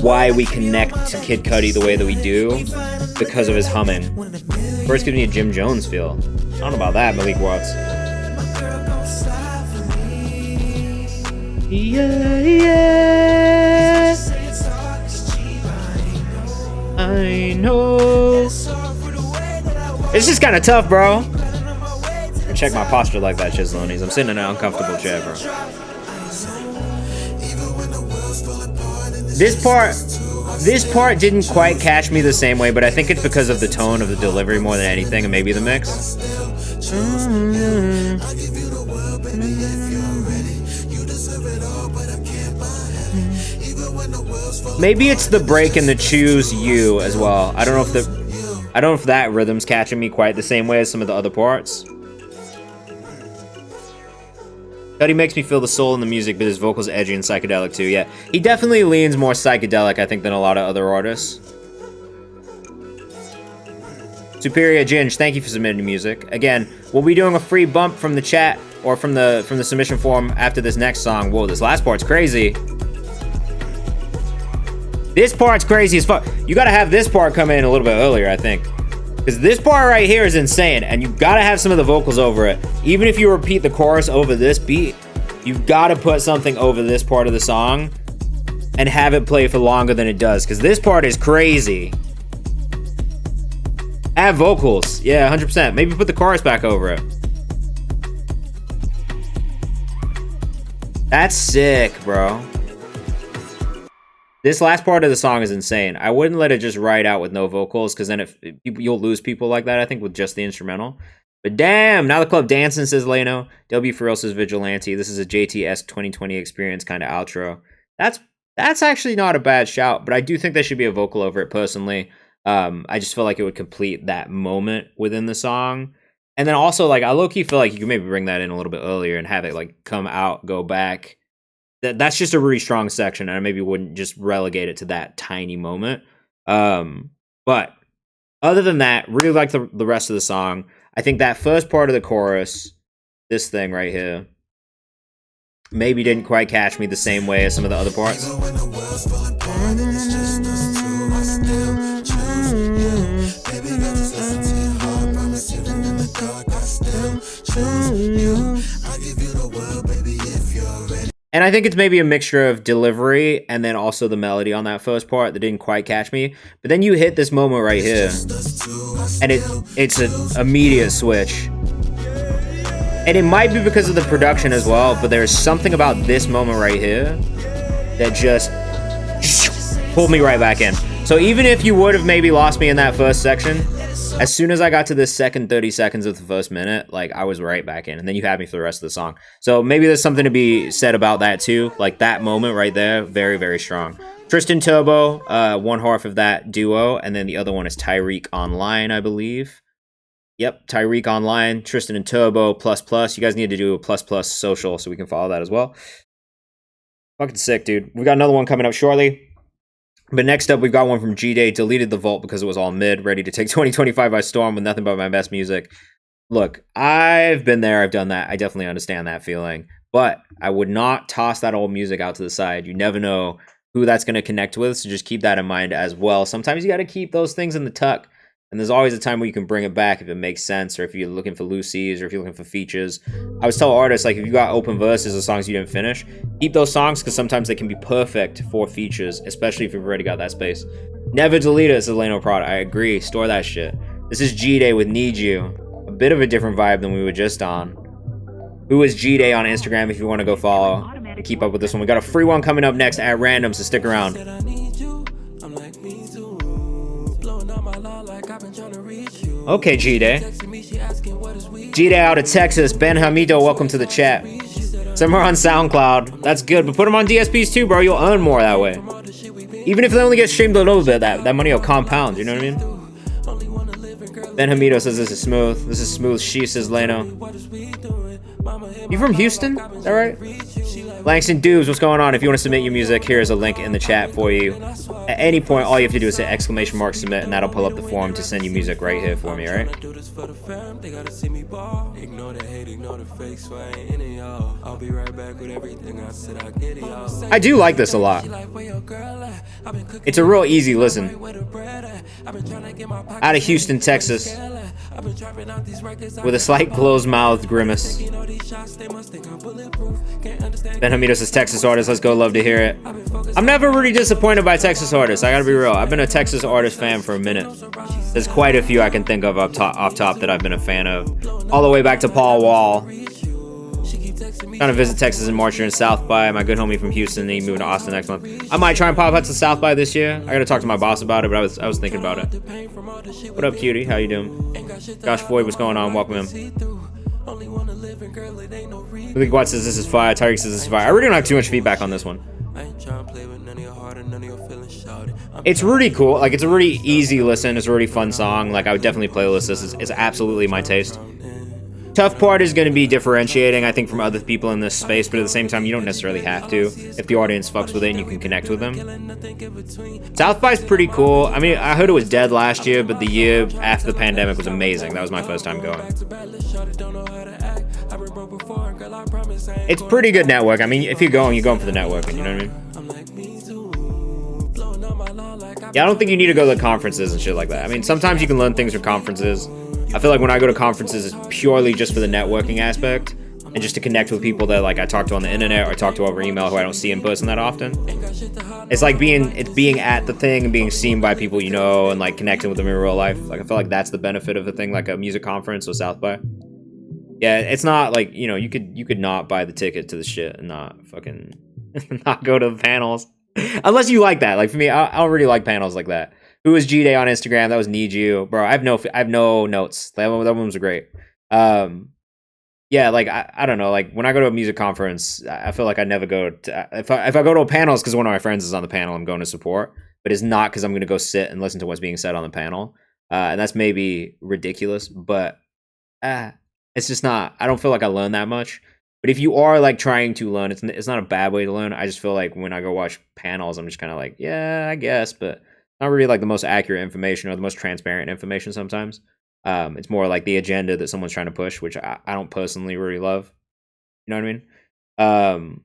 why we connect to Kid Cudi the way that we do because of his humming. First gives me a Jim Jones feel. I don't know about that, Malik Watts. Yeah, yeah. I know. It's just kind of tough, bro. Check my posture like that, Chiseloni's. I'm sitting in an uncomfortable chair, bro. This part didn't quite catch me the same way, but I think it's because of the tone of the delivery more than anything, and maybe the mix. Maybe it's the break and the choose you as well. I don't know if that rhythm's catching me quite the same way as some of the other parts. Cudi makes me feel the soul in the music, but his vocals edgy and psychedelic too. Yeah, he definitely leans more psychedelic, I think, than a lot of other artists. Superior Ginge, thank you for submitting music. Again, we'll be doing a free bump from the chat or from the submission form after this next song. Whoa, this last part's crazy. This part's crazy as fuck. You gotta have this part come in a little bit earlier, I think. Because this part right here is insane, and you gotta have some of the vocals over it. Even if you repeat the chorus over this beat, you've gotta put something over this part of the song and have it play for longer than it does, because this part is crazy. Add vocals. Yeah, 100%. Maybe put the chorus back over it. That's sick, bro. This last part of the song is insane. I wouldn't let it just ride out with no vocals, because then you'll lose people like that, I think, with just the instrumental. But damn, now the club dancing, says Leno. W for real, says Vigilante. This is a JTS 2020 experience kind of outro. That's actually not a bad shout, but I do think there should be a vocal over it personally. I just feel like it would complete that moment within the song. And then also, like, I low-key feel like you could maybe bring that in a little bit earlier and have it, like, come out, go back. That's just a really strong section, and I maybe wouldn't just relegate it to that tiny moment. But other than that, really like the rest of the song. I think that first part of the chorus, this thing right here, maybe didn't quite catch me the same way as some of the other parts. And I think it's maybe a mixture of delivery and then also the melody on that first part that didn't quite catch me. But then you hit this moment right here, and it's an immediate switch. And it might be because of the production as well, but there's something about this moment right here that just pulled me right back in. So even if you would have maybe lost me in that first section, as soon as I got to this second 30 seconds of the first minute, like, I was right back in, and then you had me for the rest of the song. So maybe there's something to be said about that too. Like, that moment right there, very, very strong. Tristan Turbo, one half of that duo, and then the other one is Tyreek Online, I believe. Yep, Tyreek Online, Tristan and Turbo, ++. You guys need to do a ++ social so we can follow that as well. Fucking sick, dude. We got another one coming up shortly. But next up, we've got one from G-Day. Deleted the vault because it was all mid. Ready to take 2025 by storm with nothing but my best music. Look, I've been there. I've done that. I definitely understand that feeling. But I would not toss that old music out to the side. You never know who that's going to connect with. So just keep that in mind as well. Sometimes you got to keep those things in the tuck. And there's always a time where you can bring it back if it makes sense, or if you're looking for loosies, or if you're looking for features. I always tell artists, like, if you got open verses or songs you didn't finish, keep those songs, because sometimes they can be perfect for features, especially if you've already got that space. Never delete it, says Leno Prod. I agree. Store that shit. This is G-Day with Need You. A bit of a different vibe than we were just on. Who is G-Day on Instagram if you want to go follow and keep up with this one. We got a free one coming up next at random, so stick around. Okay, G-Day. G-Day out of Texas. Ben Hamito, welcome to the chat. Somewhere on SoundCloud. That's good, but put them on DSPs too, bro. You'll earn more that way. Even if they only get streamed a little bit, that money will compound, you know what I mean? Ben Hamito says this is smooth. This is smooth. She says Leno. You from Houston? Is that right? Langston Dubes, what's going on? If you want to submit your music, here's a link in the chat for you. At any point, all you have to do is hit !submit, and that'll pull up the form to send you music right here for me, alright? I do like this a lot. It's a real easy listen. Out of Houston, Texas. With a slight closed-mouthed grimace. Ben Hamito says Texas artist, let's go, love to hear it. I'm never really disappointed by Texas artists, I gotta be real. I've been a Texas artist fan for a minute. There's quite a few I can think of off top that I've been a fan of. All the way back to Paul Wall. Trying to visit Texas in March during South by. My good homie from Houston, he moved to Austin next month. I might try and pop out to South by this year. I gotta talk to my boss about it, but I was thinking about it. What up, cutie? How you doing? Josh Floyd, what's going on? Welcome in. What says this is fire. Tyreek says this is fire. I really don't have too much feedback on this one. It's really cool. Like, it's a really easy listen. It's a really fun song. Like, I would definitely playlist this. It's absolutely my taste. Tough part is going to be differentiating, I think, from other people in this space, but at the same time, you don't necessarily have to. If the audience fucks with it and you can connect with them. South by's pretty cool. I mean, I heard it was dead last year, but the year after the pandemic was amazing. That was my first time going. It's pretty good network. I mean, if you're going for the networking, you know what I mean? Yeah, I don't think you need to go to the conferences and shit like that. I mean, sometimes you can learn things from conferences. I feel like when I go to conferences, it's purely just for the networking aspect. and just to connect with people that like I talk to on the internet or talk to over email who I don't see in person that often. It's like being at the thing and being seen by people you know and like connecting with them in real life. Like I feel like that's the benefit of the thing, like a music conference or South by. Yeah, it's not like, you know, you could not buy the ticket to the shit and not fucking not go to the panels. Unless you like that. Like for me, I don't really like panels like that. Who was G Day on Instagram? That was Need You, bro. I have no notes. That one was great. Yeah, like I don't know. Like when I go to a music conference, I feel like I never go to. If I go to a panel, it's because one of my friends is on the panel. I'm going to support, but it's not because I'm going to go sit and listen to what's being said on the panel. And that's maybe ridiculous, but it's just not. I don't feel like I learn that much. But if you are like trying to learn, it's not a bad way to learn. I just feel like when I go watch panels, I'm just kind of like, yeah, I guess, but not really like the most accurate information or the most transparent information sometimes. It's more like the agenda that someone's trying to push, which I don't personally really love. You know what I mean?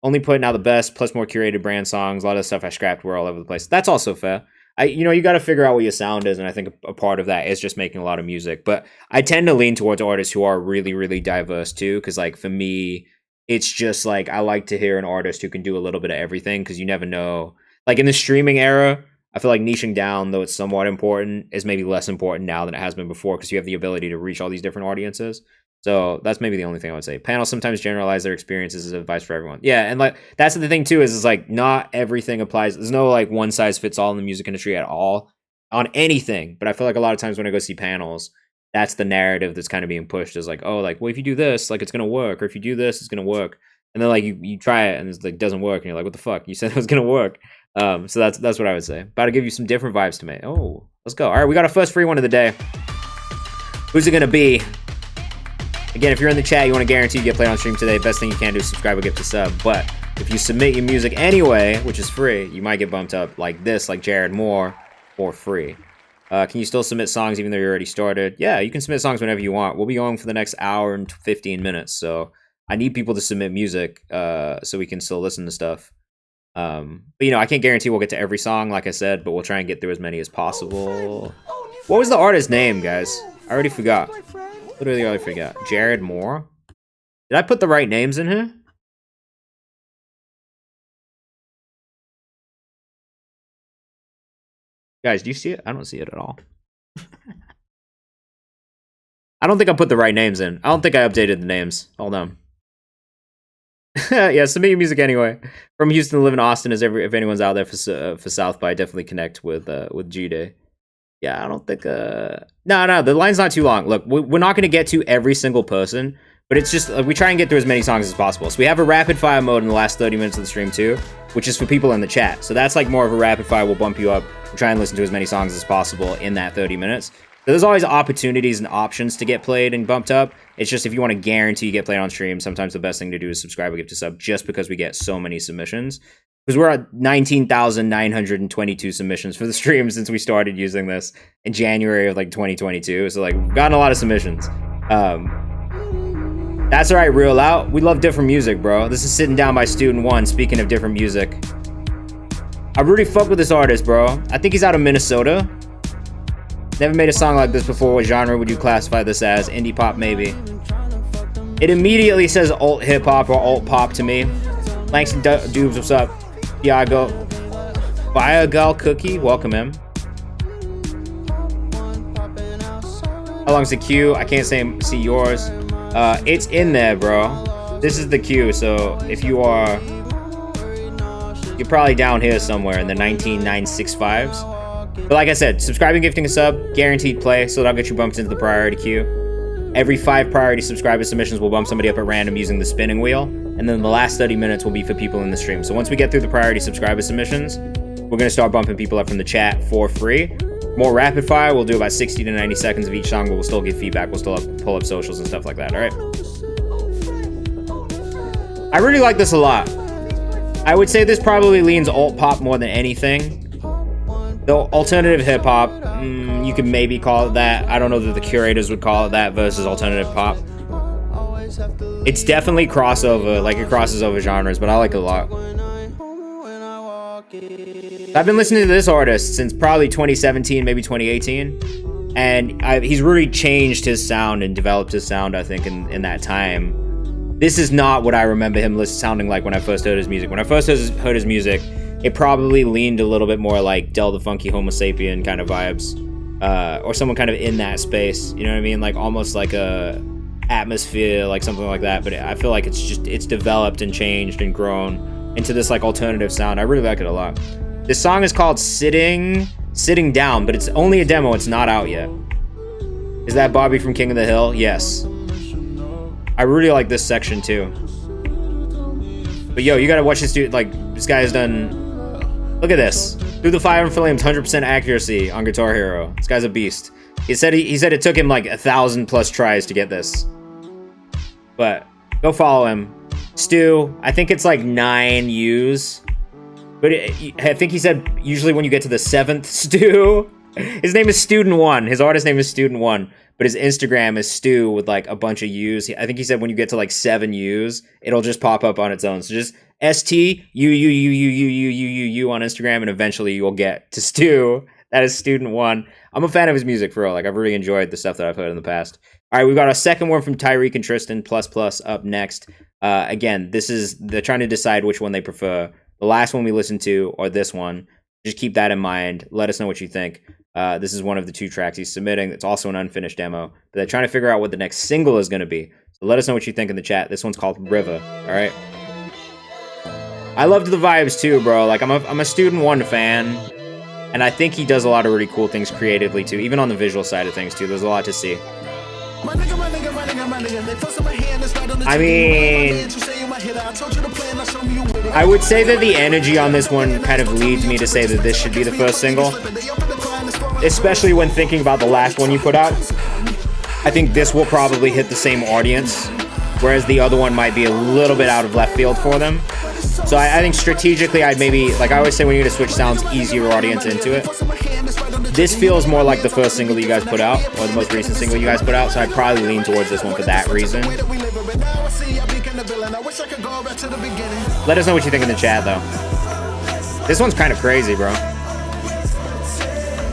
Only putting out the best plus more curated brand songs. A lot of the stuff I scrapped were all over the place. That's also fair. You got to figure out what your sound is, and I think a part of that is just making a lot of music. But I tend to lean towards artists who are really, really diverse too, because like for me, it's just like I like to hear an artist who can do a little bit of everything, because you never know. Like in the streaming era, I feel like niching down, though it's somewhat important, is maybe less important now than it has been before, because you have the ability to reach all these different audiences. So that's maybe the only thing I would say. Panels sometimes generalize their experiences as advice for everyone. Yeah, and like that's the thing too, is like not everything applies. There's no like one size fits all in the music industry at all on anything. But I feel like a lot of times when I go see panels, that's the narrative that's kind of being pushed, is like, oh, like, well, if you do this, like it's gonna work, or if you do this, it's gonna work. And then like you try it and it's like doesn't work, and you're like, what the fuck? You said it was gonna work. So that's what I would say. About to give you some different vibes to me. Oh, let's go. All right, we got our first free one of the day. Who's it gonna be? Again, if you're in the chat, you want to guarantee you get played on stream today, best thing you can do is subscribe or gift a sub. But if you submit your music anyway, which is free, you might get bumped up like this, like Jared Moore, for free. Can you still submit songs even though you already started? Yeah, you can submit songs whenever you want. We'll be going for the next hour and 15 minutes, so I need people to submit music so we can still listen to stuff. But I can't guarantee we'll get to every song, like I said, but we'll try and get through as many as possible. What was the artist's name, guys? I already forgot. Literally already forgot. Jared Moore? Did I put the right names in here? Guys, do you see it? I don't see it at all. I don't think I put the right names in. I don't think I updated the names. Hold on. Yeah, submit your music anyway. From Houston to live in Austin, if anyone's out there for South by, definitely connect with G Day. Yeah, I don't think no, the line's not too long. Look, we're not going to get to every single person, but it's just we try and get through as many songs as possible. So we have a rapid fire mode in the last 30 minutes of the stream too, which is for people in the chat. So that's like more of a rapid fire. We'll bump you up. We'll try and listen to as many songs as possible in that 30 minutes. So there's always opportunities and options to get played and bumped up. It's just if you want to guarantee you get played on stream, sometimes the best thing to do is subscribe or gift a sub, just because we get so many submissions. Because we're at 19,922 submissions for the stream since we started using this in January of like 2022. So like we've gotten a lot of submissions. That's all right, Real Out. We love different music, bro. This is Sitting Down by Student One. Speaking of different music, I really fuck with this artist, bro. I think he's out of Minnesota. Never made a song like this before. What genre would you classify this as? Indie pop, maybe. It immediately says alt hip hop or alt pop to me. Langston Dubes, what's up? Iago Viagal Cookie, welcome him. How long's the queue? I can't see yours. It's in there, bro. This is the queue, so if you're probably down here somewhere in the 19965s. But like I said, subscribing, gifting a sub, guaranteed play, so that'll get you bumped into the priority queue. Every 5 priority subscriber submissions will bump somebody up at random using the spinning wheel. And then the last 30 minutes will be for people in the stream. So once we get through the priority subscriber submissions, we're going to start bumping people up from the chat for free. More rapid fire, we'll do about 60 to 90 seconds of each song, but we'll still give feedback. We'll still pull up socials and stuff like that, all right? I really like this a lot. I would say this probably leans alt pop more than anything. Though alternative hip hop, you could maybe call it that. I don't know that the curators would call it that versus alternative pop. It's definitely crossover, like it crosses over genres, but I like it a lot. I've been listening to this artist since probably 2017, maybe 2018, and he's really changed his sound and developed his sound, I think, in that time. This is not what I remember him sounding like when I first heard his music. When I first heard his music, it probably leaned a little bit more like Del the Funky Homo Sapien kind of vibes. Or someone kind of in that space, you know what I mean? Like almost like a atmosphere, like something like that. But I feel like it's developed and changed and grown into this like alternative sound. I really like it a lot. This song is called Sitting Down, but it's only a demo. It's not out yet. Is that Bobby from King of the Hill? Yes. I really like this section too. But yo, you gotta watch this dude. Like, this guy has done... Look at this. Through the Fire and Flames, 100% accuracy on Guitar Hero. This guy's a beast. He said it took him like 1,000+ tries to get this. But go follow him. Stu, I think it's like 9 U's. But I think he said usually when you get to the 7th Stu... His name is Student1. His artist name is Student1. But his Instagram is Stu with like a bunch of U's. I think he said when you get to like 7 U's, it'll just pop up on its own. So just STUUUUUUUUU on Instagram, and eventually you'll get to Stu. That is Student1. I'm a fan of his music for real. Like, I've really enjoyed the stuff that I've heard in the past. All right, we've got a second one from Tyreek and Tristan ++ up next. Again, they're trying to decide which one they prefer. The last one we listened to or this one. Just keep that in mind. Let us know what you think. This is one of the 2 tracks he's submitting. It's also an unfinished demo. But they're trying to figure out what the next single is going to be. So let us know what you think in the chat. This one's called River. All right. I loved the vibes too, bro. Like, I'm a Student1 fan. And I think he does a lot of really cool things creatively too. Even on the visual side of things too. There's a lot to see. I mean, I would say that the energy on this one kind of leads me to say that this should be the first single. Especially when thinking about the last one you put out. I think this will probably hit the same audience, whereas the other one might be a little bit out of left field for them. So I think strategically I'd maybe, like I always say when you're going to switch sounds, ease your audience into it. This feels more like the first single that you guys put out, or the most recent single you guys put out, so I'd probably lean towards this one for that reason. Let us know what you think in the chat, though. This one's kind of crazy, bro.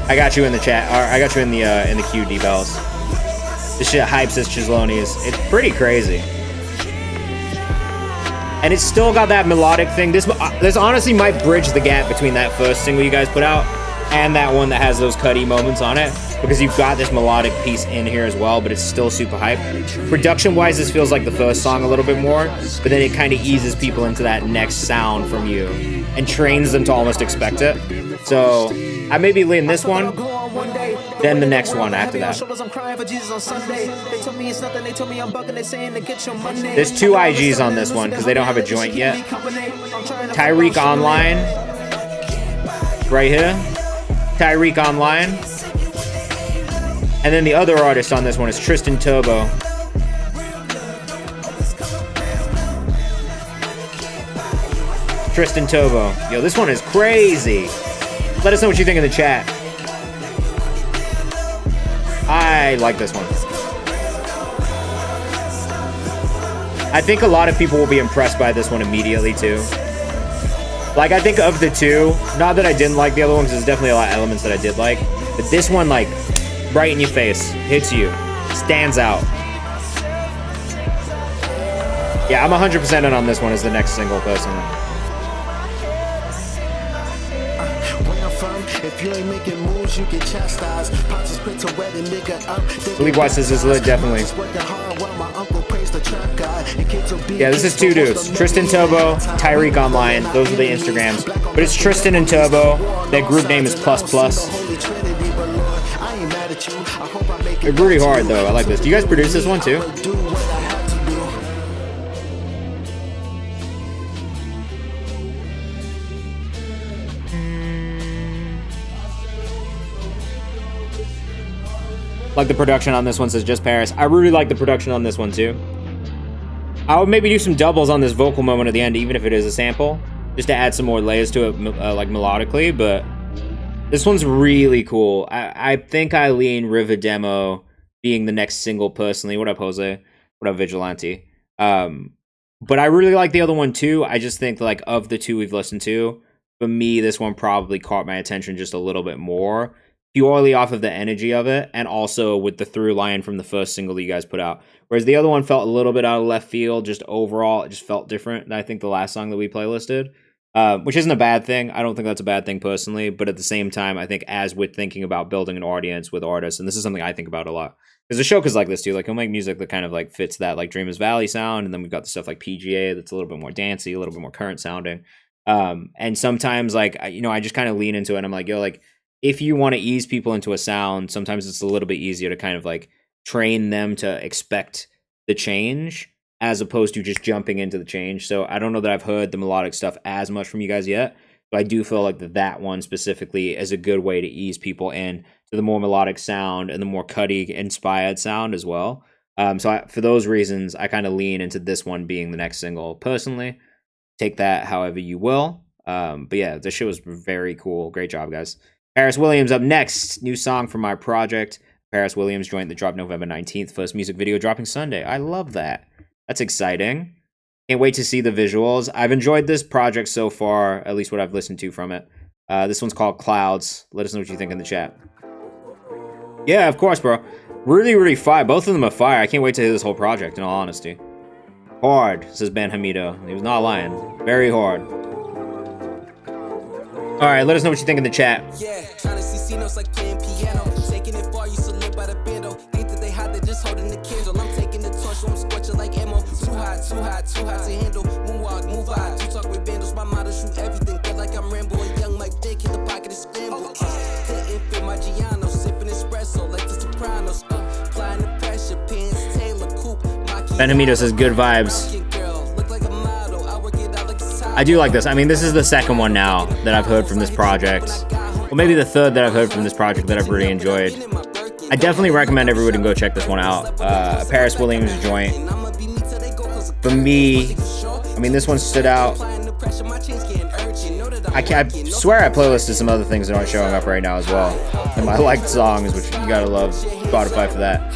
I got you in the chat, or I got you in the QD bells. This shit hypes as Chislonies. It's pretty crazy. And it's still got that melodic thing. This honestly might bridge the gap between that first single you guys put out and that one that has those cutty moments on it, because you've got this melodic piece in here as well, but it's still super hype. Production-wise, this feels like the first song a little bit more, but then it kind of eases people into that next sound from you and trains them to almost expect it. So I maybe lean this one, then the next one after that. There's 2 IGs on this one because they don't have a joint yet. Tyreek Online, right here. Tyreek Online. And then the other artist on this one is Tristan Turbo. Tristan Turbo. Yo, this one is crazy. Let us know what you think in the chat. I like this one. I think a lot of people will be impressed by this one immediately too. Like, I think of the 2, not that I didn't like the other one, because there's definitely a lot of elements that I did like, but this one, like, right in your face, hits you, stands out. Yeah, I'm 100% in on this one as the next single, personally. Believe Watch this is lit, definitely. Yeah, this is 2 dudes. Tristan Turbo, Tyreek Online. Those are the Instagrams. But it's Tristan and Turbo. Their group name is ++. They're really hard, though. I like this. Do you guys produce this one, too? Like the production on this one, says Just Paris. I really like the production on this one too. I would maybe do some doubles on this vocal moment at the end, even if it is a sample, just to add some more layers to it, like melodically. But this one's really cool. I think I lean River Demo being the next single personally. What up, Jose? What up, Vigilante? But I really like the other one too. I just think like of the 2 we've listened to, for me, this one probably caught my attention just a little bit more. purely off of the energy of it, and also with the through line from the first single that you guys put out. Whereas the other one felt a little bit out of left field, just overall, it just felt different than I think the last song that we playlisted, which isn't a bad thing. I don't think that's a bad thing personally, but at the same time, I think as with thinking about building an audience with artists, and this is something I think about a lot, because the show is like this too, like he'll make music that kind of like fits that like Dreamers Valley sound, and then we've got the stuff like PGA that's a little bit more dancey, a little bit more current sounding. And sometimes like, I just kind of lean into it and I'm like, yo, like, if you want to ease people into a sound, sometimes it's a little bit easier to kind of like train them to expect the change as opposed to just jumping into the change. So I don't know that I've heard the melodic stuff as much from you guys yet, but I do feel like that one specifically is a good way to ease people in to the more melodic sound and the more Cuddy inspired sound as well. For those reasons, I kind of lean into this one being the next single personally. Take that however you will. But yeah, the show was very cool. Great job, guys. Paris Williams up next. New song from my project. Paris Williams joint that dropped November 19th. First music video dropping Sunday. I love that. That's exciting. Can't wait to see the visuals. I've enjoyed this project so far, at least what I've listened to from it. This one's called Clouds. Let us know what you think in the chat. Yeah, of course, bro. Really, really fire. Both of them are fire. I can't wait to hear this whole project, in all honesty. Hard, says Ben Hamido. He was not lying. Very hard. Alright, let us know what you think in the chat. Yeah, trying to see C-notes like playing piano. Taking it far, used to live by the bando. Think that they hot, they just holding the candle. I'm taking the torch, so I'm scorching like ammo. Too hot, too hot, too hot to handle. Moonwalk, move out, to talk with vandals. My motto, shoot everything, feel like I'm Rambo. And young Mike Dick, hit the pocket and scramble. Couldn't fit my Giano, sipping espresso like the Sopranos. Applying the pressure, pins, Taylor, coupe. Ben Hamido says good vibes. I do like this. I mean, this is the second one now that I've heard from this project. Well, maybe the third that I've heard from this project that I've really enjoyed. I definitely recommend everybody go check this one out. Paris Williams joint. For me, I mean, this one stood out. I swear I playlisted some other things that aren't showing up right now as well. And my liked songs, which you gotta love Spotify for that.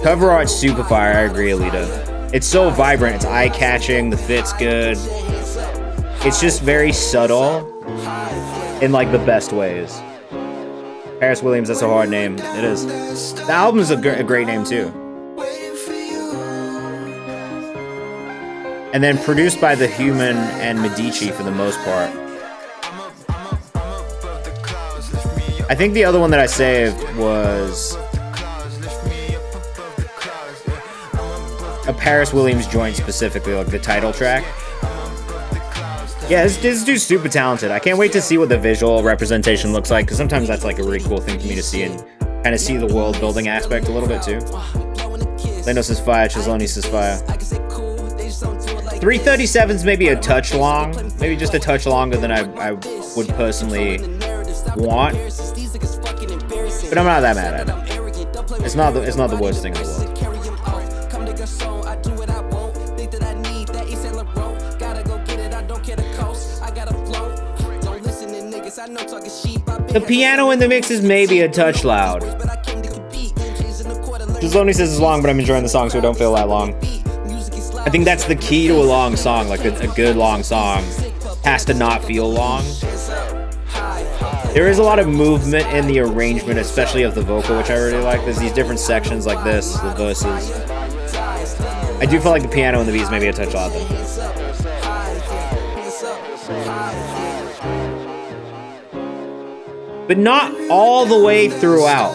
Cover art's super fire. I agree, Alita. It's so vibrant. It's eye-catching. The fit's good. It's just very subtle in like the best ways. Paris Williams, that's a hard name. It is. The album is a great name too. And then produced by The Human and Medici for the most part. I think the other one that I saved was a Paris Williams joint specifically, like the title track. Yeah, this dude's super talented. I can't wait to see what the visual representation looks like, because sometimes that's like a really cool thing for me to see and kind of see the world building aspect a little bit too. Leno says fire, Chisloni says fire. 337's maybe a touch long, maybe just a touch longer than I would personally want, but I'm not that mad at it. It's not the worst thing in the world. The piano in the mix is maybe a touch loud. Chisloni says it's long, but I'm enjoying the song, so it don't feel that long. I think that's the key to a long song. Like a good long song has to not feel long. There is a lot of movement in the arrangement, especially of the vocal, which I really like. There's these different sections like this, the verses. I do feel like the piano and the beat is maybe a touch loud though. But not all the way throughout.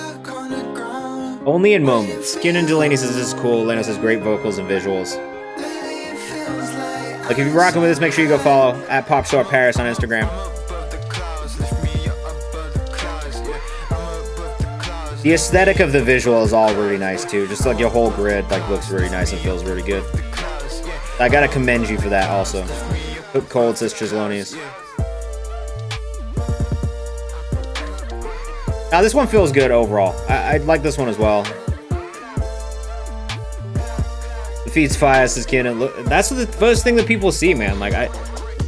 Only in moments. Skin and Delaney says this is cool. Leno says great vocals and visuals. Like, if you're rocking with this, make sure you go follow at PopStarParis on Instagram. The aesthetic of the visual is all really nice too. Just like your whole grid like looks really nice and feels really good. I gotta commend you for that also. Hook Cold says Chisloni's. Now this one feels good overall. I like this one as well. The feed's fire, says Kenan. That's the first thing that people see, man. Like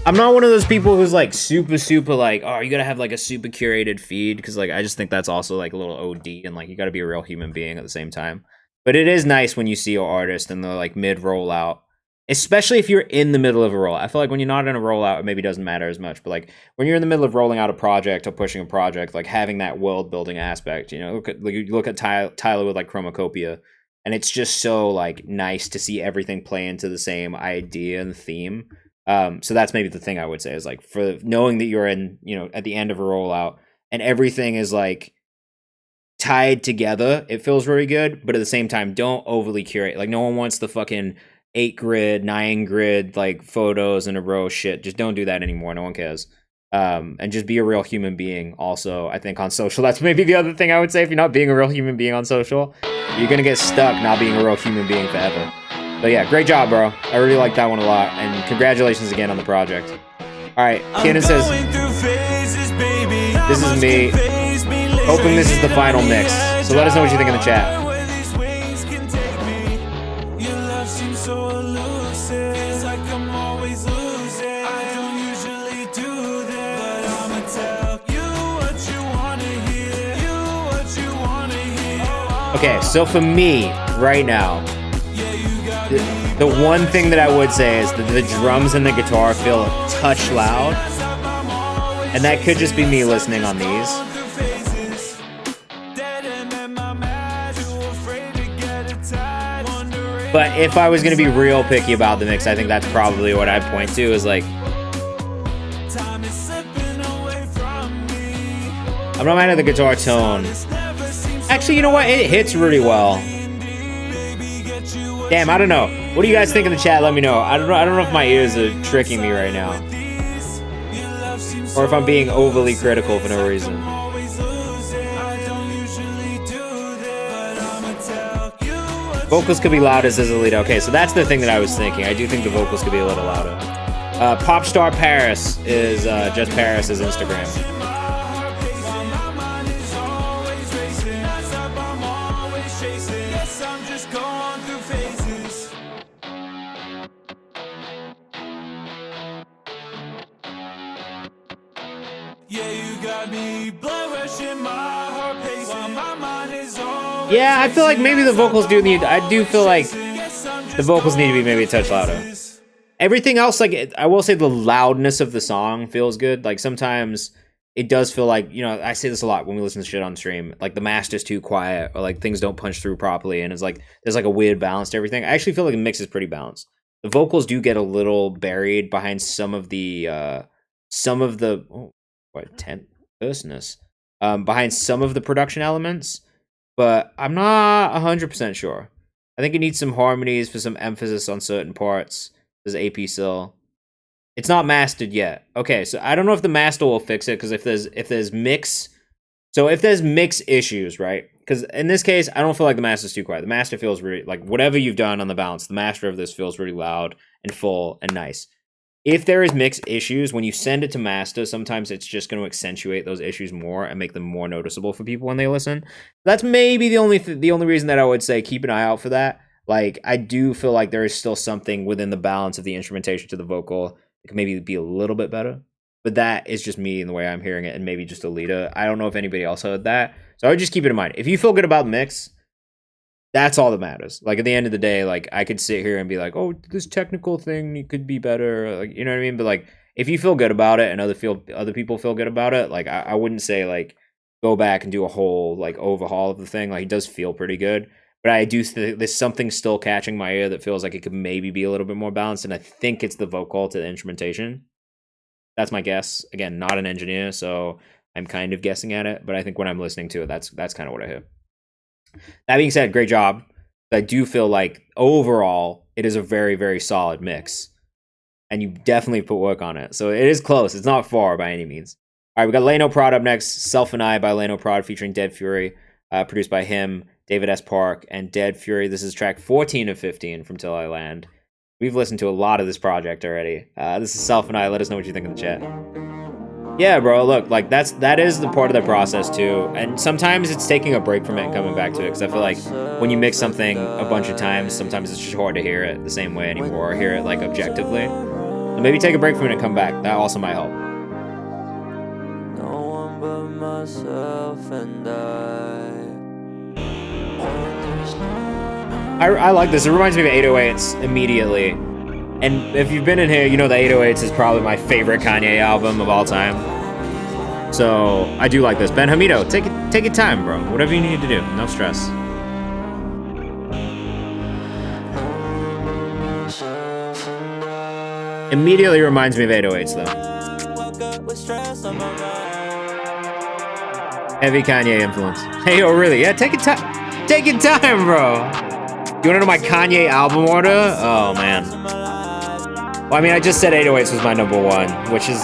I'm not one of those people who's like super like, oh, you gotta have like a super curated feed, because like I just think that's also like a little OD, and like you gotta be a real human being at the same time. But it is nice when you see your artist and they're like mid rollout especially if you're in the middle of a rollout. I feel like when you're not in a rollout, it maybe doesn't matter as much. But like when you're in the middle of rolling out a project or pushing a project, like having that world building aspect, you know, you look at Tyler with like Chromacopia, and it's just so like nice to see everything play into the same idea and theme. So that's maybe the thing I would say is like for knowing that you're in, you know, at the end of a rollout and everything is like tied together, it feels really good. But at the same time, don't overly curate. Like no one wants the fucking 8 grid, 9 grid, like photos in a row shit. Just don't do that anymore. No one cares. And just be a real human being. Also, I think on social, that's maybe the other thing I would say. If you're not being a real human being on social, you're gonna get stuck not being a real human being forever. But yeah, great job, bro. I really like that one a lot. And congratulations again on the project. All right, Kenan says, this is me. Hoping this is the final mix. So let us know what you think in the chat. Okay, so for me, right now, the one thing that I would say is that the drums and the guitar feel a touch loud. And that could just be me listening on these. But if I was going to be real picky about the mix, I think that's probably what I'd point to is like, I'm not mad at the guitar tone. Actually, you know what? It hits really well. Damn, I don't know. What do you guys think in the chat? Let me know. I don't know if my ears are tricking me right now. Or if I'm being overly critical for no reason. Vocals could be loud as Alita. Okay, so that's the thing that I was thinking. I do think the vocals could be a little louder. Popstar Paris is just Paris's Instagram. Yeah, I feel like maybe the vocals do need. I do feel like the vocals need to be maybe a touch louder. Everything else, like I will say, the loudness of the song feels good. Like sometimes it does feel like, you know, I say this a lot when we listen to shit on stream. Like the master's too quiet, or like things don't punch through properly, and it's like there's like a weird balance to everything. I actually feel like the mix is pretty balanced. The vocals do get a little buried behind some of the behind some of the production elements. But I'm not 100% sure. I think it needs some harmonies for some emphasis on certain parts. There's AP Sill. It's not mastered yet. Okay, so I don't know if the master will fix it, because if there's mix issues, right? Because in this case, I don't feel like the master's too quiet. The master feels really, like whatever you've done on the balance, the master of this feels really loud and full and nice. If there is mix issues, when you send it to master, sometimes it's just going to accentuate those issues more and make them more noticeable for people when they listen. That's maybe the only reason that I would say keep an eye out for that. Like, I do feel like there is still something within the balance of the instrumentation to the vocal that could maybe be a little bit better. But that is just me and the way I'm hearing it, and maybe just Alita. I don't know if anybody else heard that. So I would just keep it in mind. If you feel good about the mix, that's all that matters. Like at the end of the day, like I could sit here and be like, oh, this technical thing could be better. Like, you know what I mean? But like, if you feel good about it and other people feel good about it, like I wouldn't say like go back and do a whole like overhaul of the thing. Like it does feel pretty good, but I do there's something still catching my ear that feels like it could maybe be a little bit more balanced. And I think it's the vocal to the instrumentation. That's my guess. Again, not an engineer, so I'm kind of guessing at it. But I think when I'm listening to it, that's kind of what I hear. That being said, great job. I do feel like overall it is a very, very solid mix, and you definitely put work on it. So it is close. It's not far by any means. All right, we got Leno Prod up next. Self and I by Leno Prod featuring Dead Fury, produced by him, David S. Park, and Dead Fury. This is track 14 of 15 from Till I Land. We've listened to a lot of this project already. This is Self and I. Let us know what you think in the chat. Yeah, bro, look, like that is the part of the process too. And sometimes it's taking a break from it and coming back to it, because I feel like when you mix something a bunch of times, sometimes it's just hard to hear it the same way anymore, or hear it like objectively. So maybe take a break from it and come back. That also might help. No one but myself and I like this. It reminds me of 808s immediately. And if you've been in here, you know the 808s is probably my favorite Kanye album of all time. So I do like this. Ben Hamido, take your time, bro. Whatever you need to do, no stress. Immediately reminds me of 808s though. Heavy Kanye influence. Hey, oh really? Yeah, take your time. Take your time, bro. You wanna know my Kanye album order? Oh man. Well, I mean, I just said 808s was my number one, which is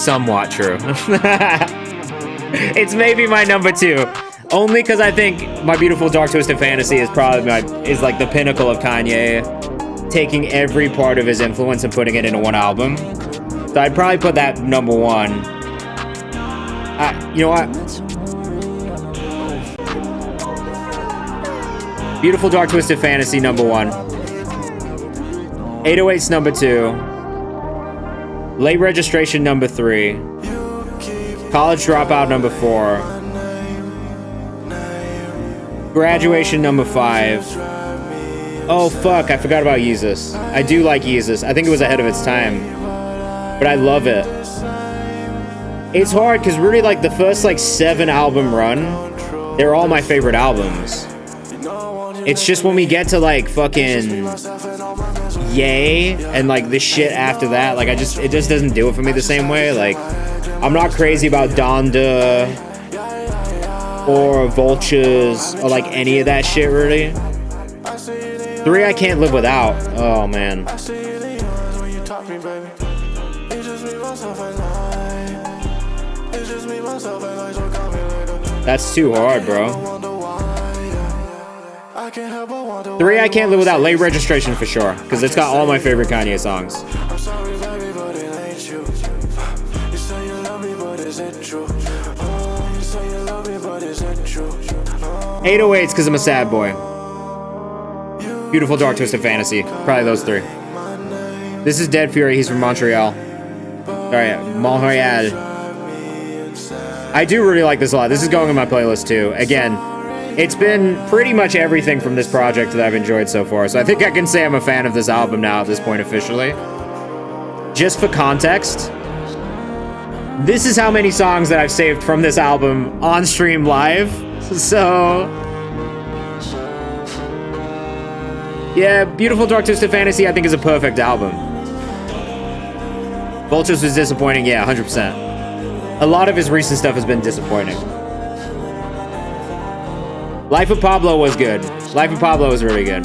somewhat true. It's maybe my number two, only because I think My Beautiful Dark Twisted Fantasy is probably like the pinnacle of Kanye, taking every part of his influence and putting it into one album. So I'd probably put that number one. You know what? Beautiful Dark Twisted Fantasy, number one. 808's number two. Late Registration, number three. College Dropout, number four. Graduation, number five. Oh, fuck, I forgot about Yeezus. I do like Yeezus. I think it was ahead of its time. But I love it. It's hard, because really, like, the first, like, 7 album run, they're all my favorite albums. It's just when we get to, like, fucking Yay, and, like, the shit after that, like, it just doesn't do it for me the same way. Like, I'm not crazy about Donda, or Vultures, or, like, any of that shit, really. 3 I can't live without. Oh, man. That's too hard, bro. 3 I can't live without. Late Registration for sure, because it's got all my favorite Kanye songs. 808s because I'm a sad boy. Beautiful Dark Twisted Fantasy. Probably those 3. This is Dead Fury. He's from Montreal. Sorry, Montreal. I do really like this a lot. This is going in my playlist too. Again, it's been pretty much everything from this project that I've enjoyed so far. So I think I can say I'm a fan of this album now at this point officially. Just for context, this is how many songs that I've saved from this album on stream live. So yeah, Beautiful Dark Twisted Fantasy I think is a perfect album. Vultures was disappointing, yeah, 100%. A lot of his recent stuff has been disappointing. Life of Pablo was good. Life of Pablo was really good.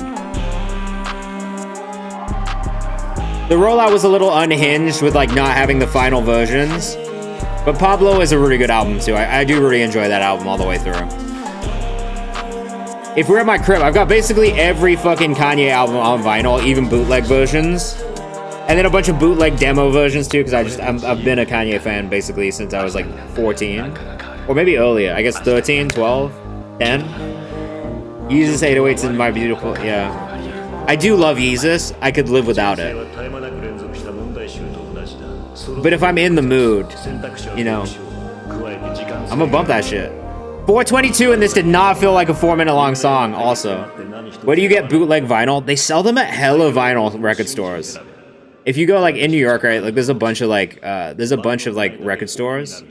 The rollout was a little unhinged with like not having the final versions. But Pablo is a really good album too. I do really enjoy that album all the way through. If we're at my crib, I've got basically every fucking Kanye album on vinyl, even bootleg versions. And then a bunch of bootleg demo versions too, because I've been a Kanye fan basically since I was like 14. Or maybe earlier, I guess 13, 12, 10. Yeezus 808's in My Beautiful, yeah. I do love Yeezus, I could live without it. But if I'm in the mood, you know, I'm gonna bump that shit. 422 and this did not feel like a 4-minute long song also. Where do you get bootleg vinyl? They sell them at hella vinyl record stores. If you go like in New York, right, like there's a bunch of like record stores.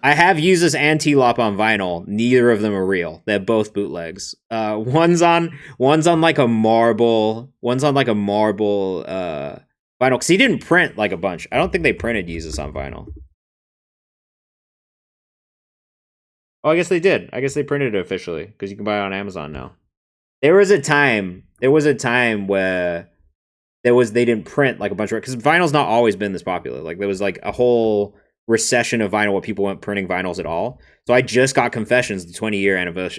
I have Yeezus and T-Lop on vinyl. Neither of them are real. They're both bootlegs. One's on like a marble vinyl, because he didn't print like a bunch. I don't think they printed Yeezus on vinyl. Oh, I guess they did. I guess they printed it officially because you can buy it on Amazon now. There was a time where they didn't print like a bunch of, because vinyl's not always been this popular. Like there was like a whole recession of vinyl where people weren't printing vinyls at all. So I just got Confessions, the 20-year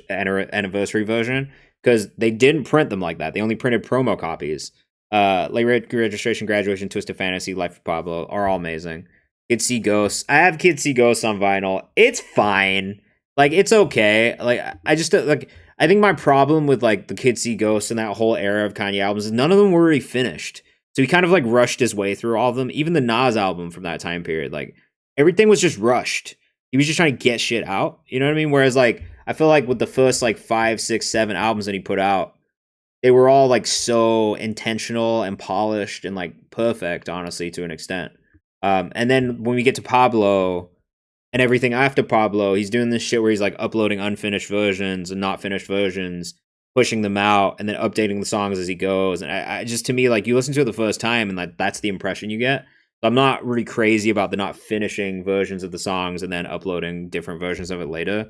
anniversary version, because they didn't print them like that. They only printed promo copies. Late Registration, Graduation, Twisted Fantasy, Life of Pablo are all amazing. Kids See Ghosts. I have Kids See Ghosts on vinyl. It's fine. Like it's okay. Like I just like. I think my problem with like the Kids See Ghosts and that whole era of Kanye albums is none of them were really finished. So he kind of like rushed his way through all of them. Even the Nas album from that time period, like everything was just rushed. He was just trying to get shit out. You know what I mean? Whereas like I feel like with the first like 5, 6, 7 albums that he put out, they were all like so intentional and polished and like perfect, honestly, to an extent. And then when we get to Pablo and everything after Pablo, he's doing this shit where he's like uploading unfinished versions and not finished versions, pushing them out, and then updating the songs as he goes. And I just, to me, like, you listen to it the first time and like that's the impression you get. So I'm not really crazy about the not finishing versions of the songs and then uploading different versions of it later.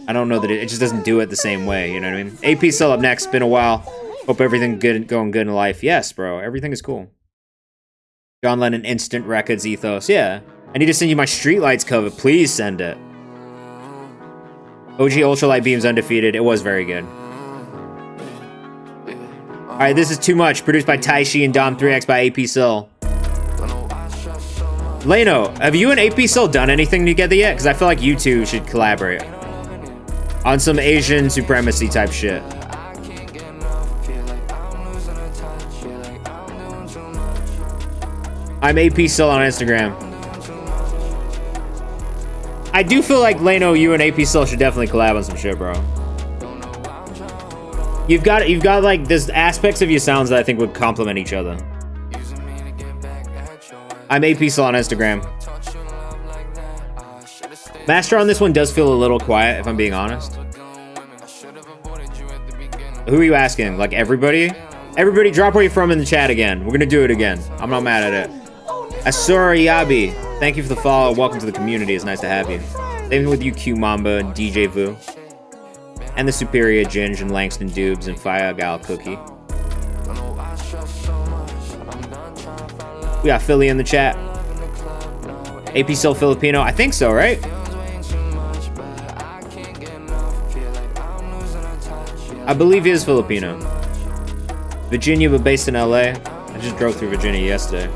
I don't know that it just doesn't do it the same way, you know what I mean? AP still up next, been a while. Hope everything going good in life. Yes, bro, everything is cool. John Lennon Instant Records ethos. Yeah, I need to send you my Streetlights cover. Please send it. OG Ultralight Beam's undefeated. It was very good. Alright, this is Too Much, produced by Taishi and Dom3X by AP Sil. Leno, have you and AP Sil done anything together yet? Because I feel like you two should collaborate on some Asian supremacy type shit. I'm AP Sil on Instagram. I do feel like, Leno, you and AP Sil should definitely collab on some shit, bro. You've got like, there's aspects of your sounds that I think would complement each other. I'm AP Sil on Instagram. Master on this one does feel a little quiet, if I'm being honest. Who are you asking? Like everybody? Everybody drop where you're from in the chat again. We're gonna do it again. I'm not mad at it. Asura Yabi, thank you for the follow. Welcome to the community. It's nice to have you. Same with you, Q Mamba and DJ Vu. And the Superior Ginge and Langston Dubes and Fire Gal Cookie. We got Philly in the chat. AP Sil Filipino. I think so, right? I believe he is Filipino. Virginia, but based in LA. I just drove through Virginia yesterday.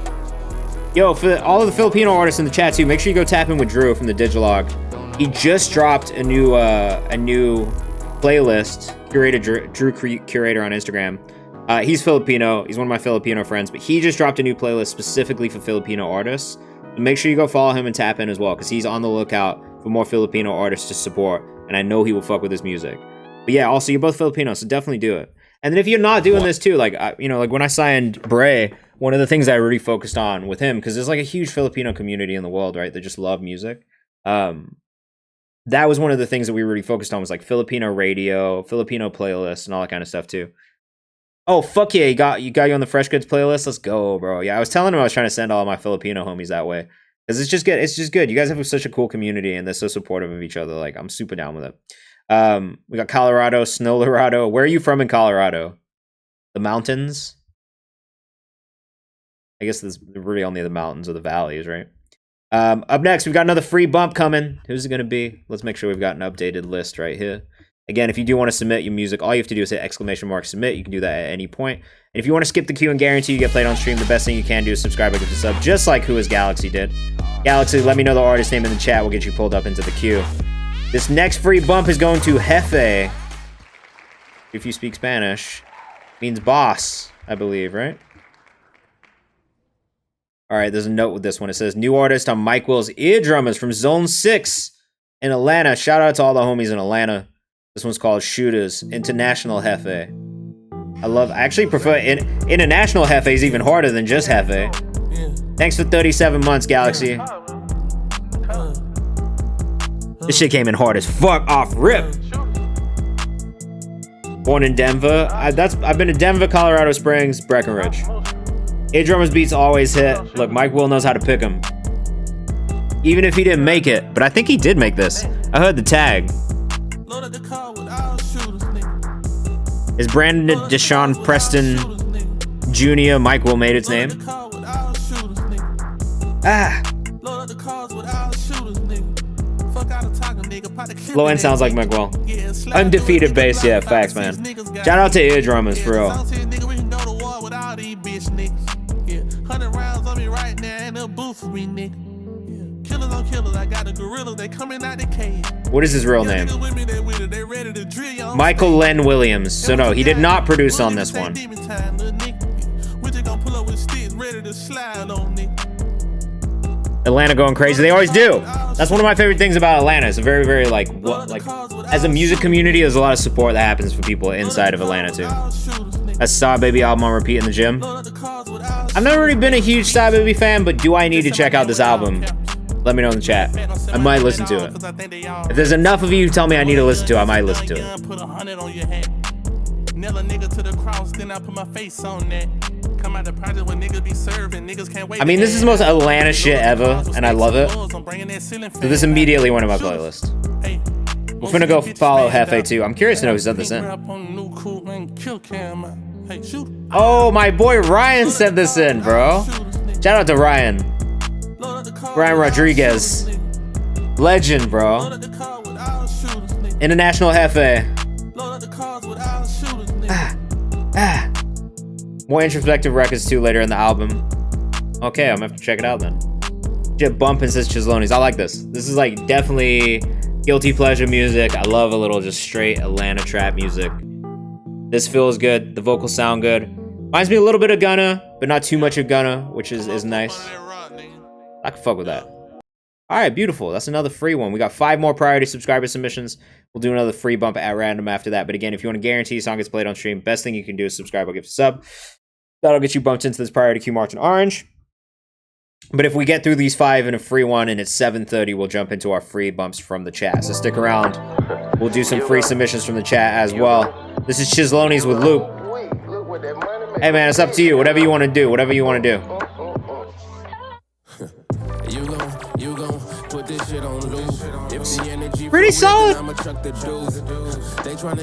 Yo, for all of the Filipino artists in the chat too, make sure you go tap in with Drew from the Digilog. He just dropped a new playlist. Drew Curator on Instagram. He's Filipino. He's one of my Filipino friends, but he just dropped a new playlist specifically for Filipino artists. So make sure you go follow him and tap in as well, because he's on the lookout for more Filipino artists to support, and I know he will fuck with his music. But yeah, also, you're both Filipino, so definitely do it. And then if you're not doing this too, like, like when I signed Bray, one of the things I really focused on with him, because there's like a huge Filipino community in the world, right? They just love music. That was one of the things that we really focused on, was like Filipino radio, Filipino playlists, and all that kind of stuff too. Oh, fuck yeah, you got you on the Fresh Goods playlist? Let's go, bro. Yeah, I was telling him I was trying to send all my Filipino homies that way. Because it's just good. It's just good. You guys have such a cool community, and they're so supportive of each other. Like, I'm super down with it. We got Colorado, Snowlerado. Where are you from in Colorado? The mountains? I guess there's really only the mountains or the valleys, right? Up next, we've got another free bump coming. Who's it going to be? Let's make sure we've got an updated list right here. Again, if you do want to submit your music, all you have to do is hit !submit. You can do that at any point. And if you want to skip the queue and guarantee you get played on stream, the best thing you can do is subscribe and give a sub, just like Who Is Galaxy did. Galaxy, let me know the artist name in the chat. We'll get you pulled up into the queue. This next free bump is going to Jefe. If you speak Spanish. Means boss, I believe, right? Alright, there's a note with this one. It says, new artist on Mike Will's Eardrummers from Zone 6 in Atlanta. Shout out to all the homies in Atlanta. This one's called Shooters. International Jefe. I actually prefer... International Jefe is even harder than just Jefe. Thanks for 37 months, Galaxy. This shit came in hard as fuck off rip. Born in Denver. I've been to Denver, Colorado Springs, Breckenridge. Eardrummers beats always hit. Look, Mike Will knows how to pick them. Even if he didn't make it. But I think he did make this. I heard the tag. Is Brandon Deshaun Preston Jr. Mike Will made its name? Low end sounds like Mike Will. Undefeated bass, yeah, facts, man. Shout out to Eardrummers, for real. What is his real name? Michael Len Williams. So no, he did not produce on this one. Atlanta going crazy. They always do. That's one of my favorite things about Atlanta. It's a very, very like as a music community, there's a lot of support that happens for people inside of Atlanta too. That's Star Baby album on repeat in the gym. I've never really been a huge Star Baby fan, but do I need to check out this album? Let me know in the chat. I might listen to it. If there's enough of you who tell me I need to listen to it, I might listen to it. I mean, this is the most Atlanta shit ever, and I love it. So this immediately went in my playlist. We're finna go follow Hefe too. I'm curious to know who sent this in. Oh, my boy Ryan sent this in, bro. Shout out to Ryan. Ryan Rodriguez. Legend, bro. International Hefe. More introspective records too later in the album. Okay, I'm gonna have to check it out then. Jet bumping says Chislonis. I like this. This is like definitely guilty pleasure music. I love a little just straight Atlanta trap music. This feels good. The vocals sound good. Reminds me a little bit of Gunna, but not too much of Gunna, which is nice. I can fuck with that. All right, beautiful. That's another free one. We got 5 more priority subscriber submissions. We'll do another free bump at random after that. But again, if you want to guarantee a song gets played on stream, best thing you can do is subscribe or give a sub. That'll get you bumped into this priority queue marked in orange. But if we get through these 5 in a free one and it's 7:30, we'll jump into our free bumps from the chat. So stick around. We'll do some free submissions from the chat as well. This is Chislonis with Loop. Hey man, it's up to you. Whatever you want to do. Whatever you want to do. Pretty solid.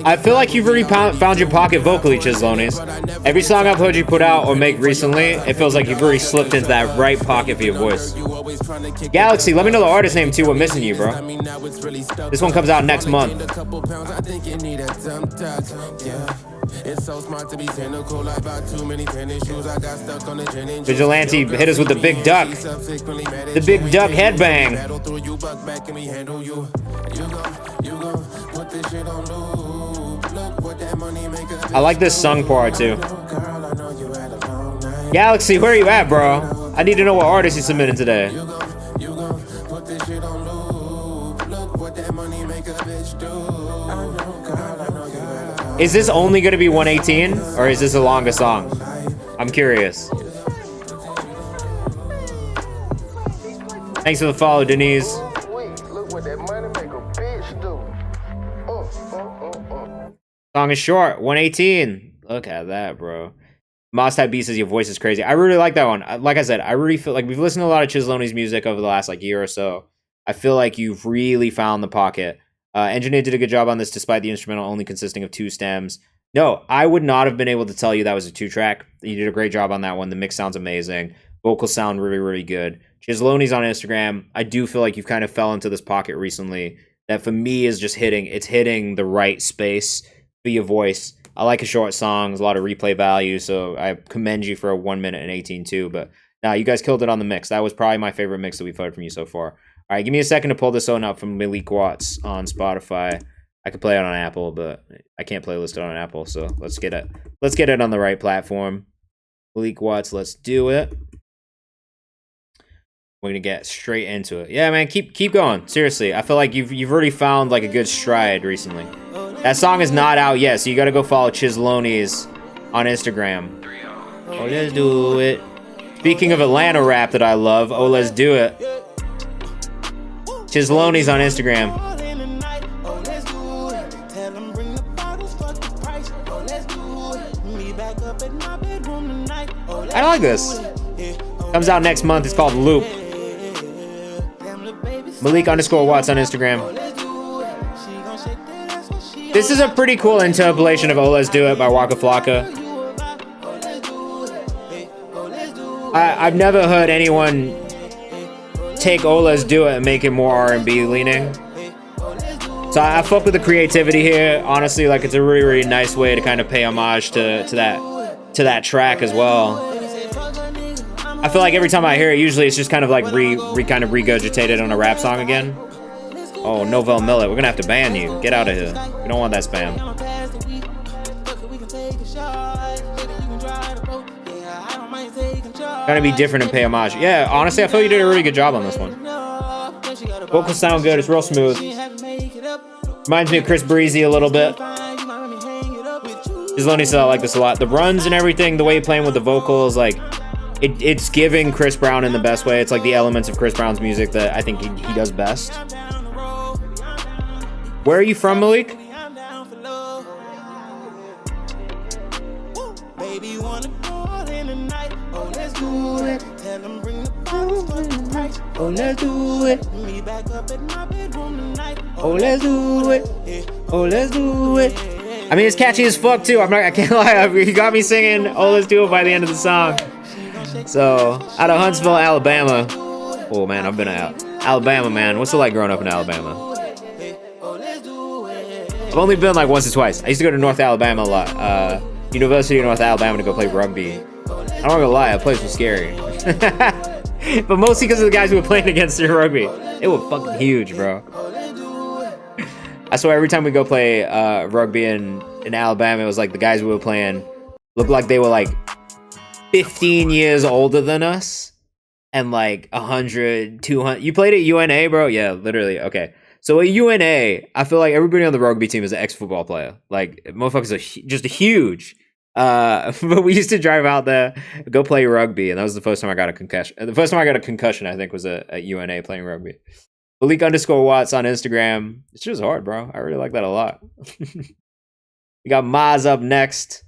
I feel like you've already found your pocket vocally, Chislonis. Every song I've heard you put out or make recently, it feels like you've already slipped into that right pocket for your voice. Galaxy, let me know the artist name too. We're missing you, bro. This one comes out next month. It's so smart to be cynical about too many tennis shoes. I got stuck on the Vigilante hit us with the big duck. The big duck headbang. I like this sung part too. Galaxy, where are you at, bro? I need to know what artist you submitted today. Is this only going to be 118, or is this a longer song? I'm curious. Thanks for the follow, Denise. Song is short, 118. Look at that, bro. Moss Type B says your voice is crazy. I really like that one. Like I said, I really feel like we've listened to a lot of Chislonis music over the last year or so. I feel like you've really found the pocket. Engineer did a good job on this despite the instrumental only consisting of 2 stems. No, I would not have been able to tell you that was a 2-track. You did a great job on that one. The mix sounds amazing. Vocals sound really, really good. Chislonis on Instagram. I do feel like you've kind of fell into this pocket recently that for me is just hitting the right space for your voice. I like a short song. There's a lot of replay value, so I commend you for a 1 minute and 18 too. But now you guys killed it on the mix. That was probably my favorite mix that we've heard from you so far. All right, give me a second to pull this one up from Malik Watts on Spotify. I could play it on Apple, but I can't playlist it on Apple, so let's get it on the right platform. Malik Watts, let's do it. We're gonna get straight into it. Yeah, man, keep going. Seriously, I feel like you've already found a good stride recently. That song is not out yet, so you gotta go follow Chislonis on Instagram. Oh, let's do it. Speaking of Atlanta rap that I love, oh, let's do it. Chislonis on Instagram. I like this. Comes out next month. It's called Loop. Malik_Watts on Instagram. This is a pretty cool interpolation of Oh Let's Do It by Waka Flocka. I've never heard anyone take Oh Let's Do It and make it more R&B leaning. So I fuck with the creativity here. Honestly, it's a really, really nice way to kind of pay homage to that track as well. I feel like every time I hear it, usually it's just kind of regurgitated on a rap song again. Oh, Novell Millet, we're gonna have to ban you. Get out of here. We don't want that spam. Gotta be different and pay homage. Yeah, honestly, I feel you did a really good job on this one. Vocals sound good. It's real smooth. Reminds me of Chris Breezy a little bit. His Lonely Cell, I like this a lot. The runs and everything, the way he playing with the vocals, like, it's giving Chris Brown in the best way. It's like the elements of Chris Brown's music that I think he does best. Where are you from, Malik? Oh, let's do it. Oh, let's do it. Oh, let's do it. I mean, it's catchy as fuck too. I can't lie. He got me singing "Oh, Let's Do It" by the end of the song. So, out of Huntsville, Alabama. Oh man, I've been to Alabama, man. What's it like growing up in Alabama? I've only been like once or twice. I used to go to North Alabama a lot. University of North Alabama to go play rugby. I'm not gonna lie, that place was scary. But mostly because of the guys who were playing against in rugby. They were fucking huge, bro. I swear every time we go play rugby in Alabama, it was like the guys we were playing looked like they were like 15 years older than us. And like 100, 200. You played at UNA, bro? Yeah, literally. Okay. So at UNA, I feel like everybody on the rugby team is an ex-football player. Like, motherfuckers are just huge. But we used to drive out there, go play rugby, and that was the first time I got a concussion. The first time I got a concussion, I think, was at UNA playing rugby. Malik_Watts on Instagram. It's just hard, bro. I really like that a lot. We got Maz up next.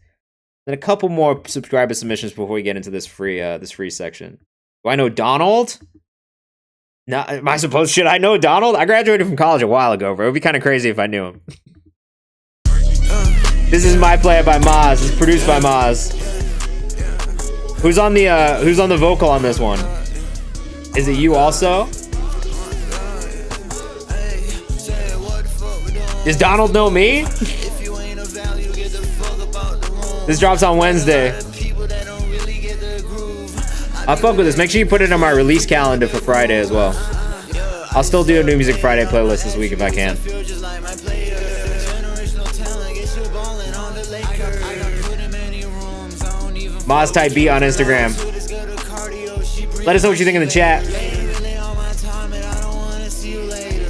Then a couple more subscriber submissions before we get into this free section. Do I know Donald? No, am I supposed? Should I know Donald? I graduated from college a while ago, bro. It'd be kind of crazy if I knew him. This is My Player by Maz. It's produced by Maz. Who's on the vocal on this one? Is it you also? Does Donald know me? This drops on Wednesday. I'll fuck with this. Make sure you put it on my release calendar for Friday as well. I'll still do a New Music Friday playlist this week if I can. Moz Type Beat on Instagram. Let us know what you think in the chat.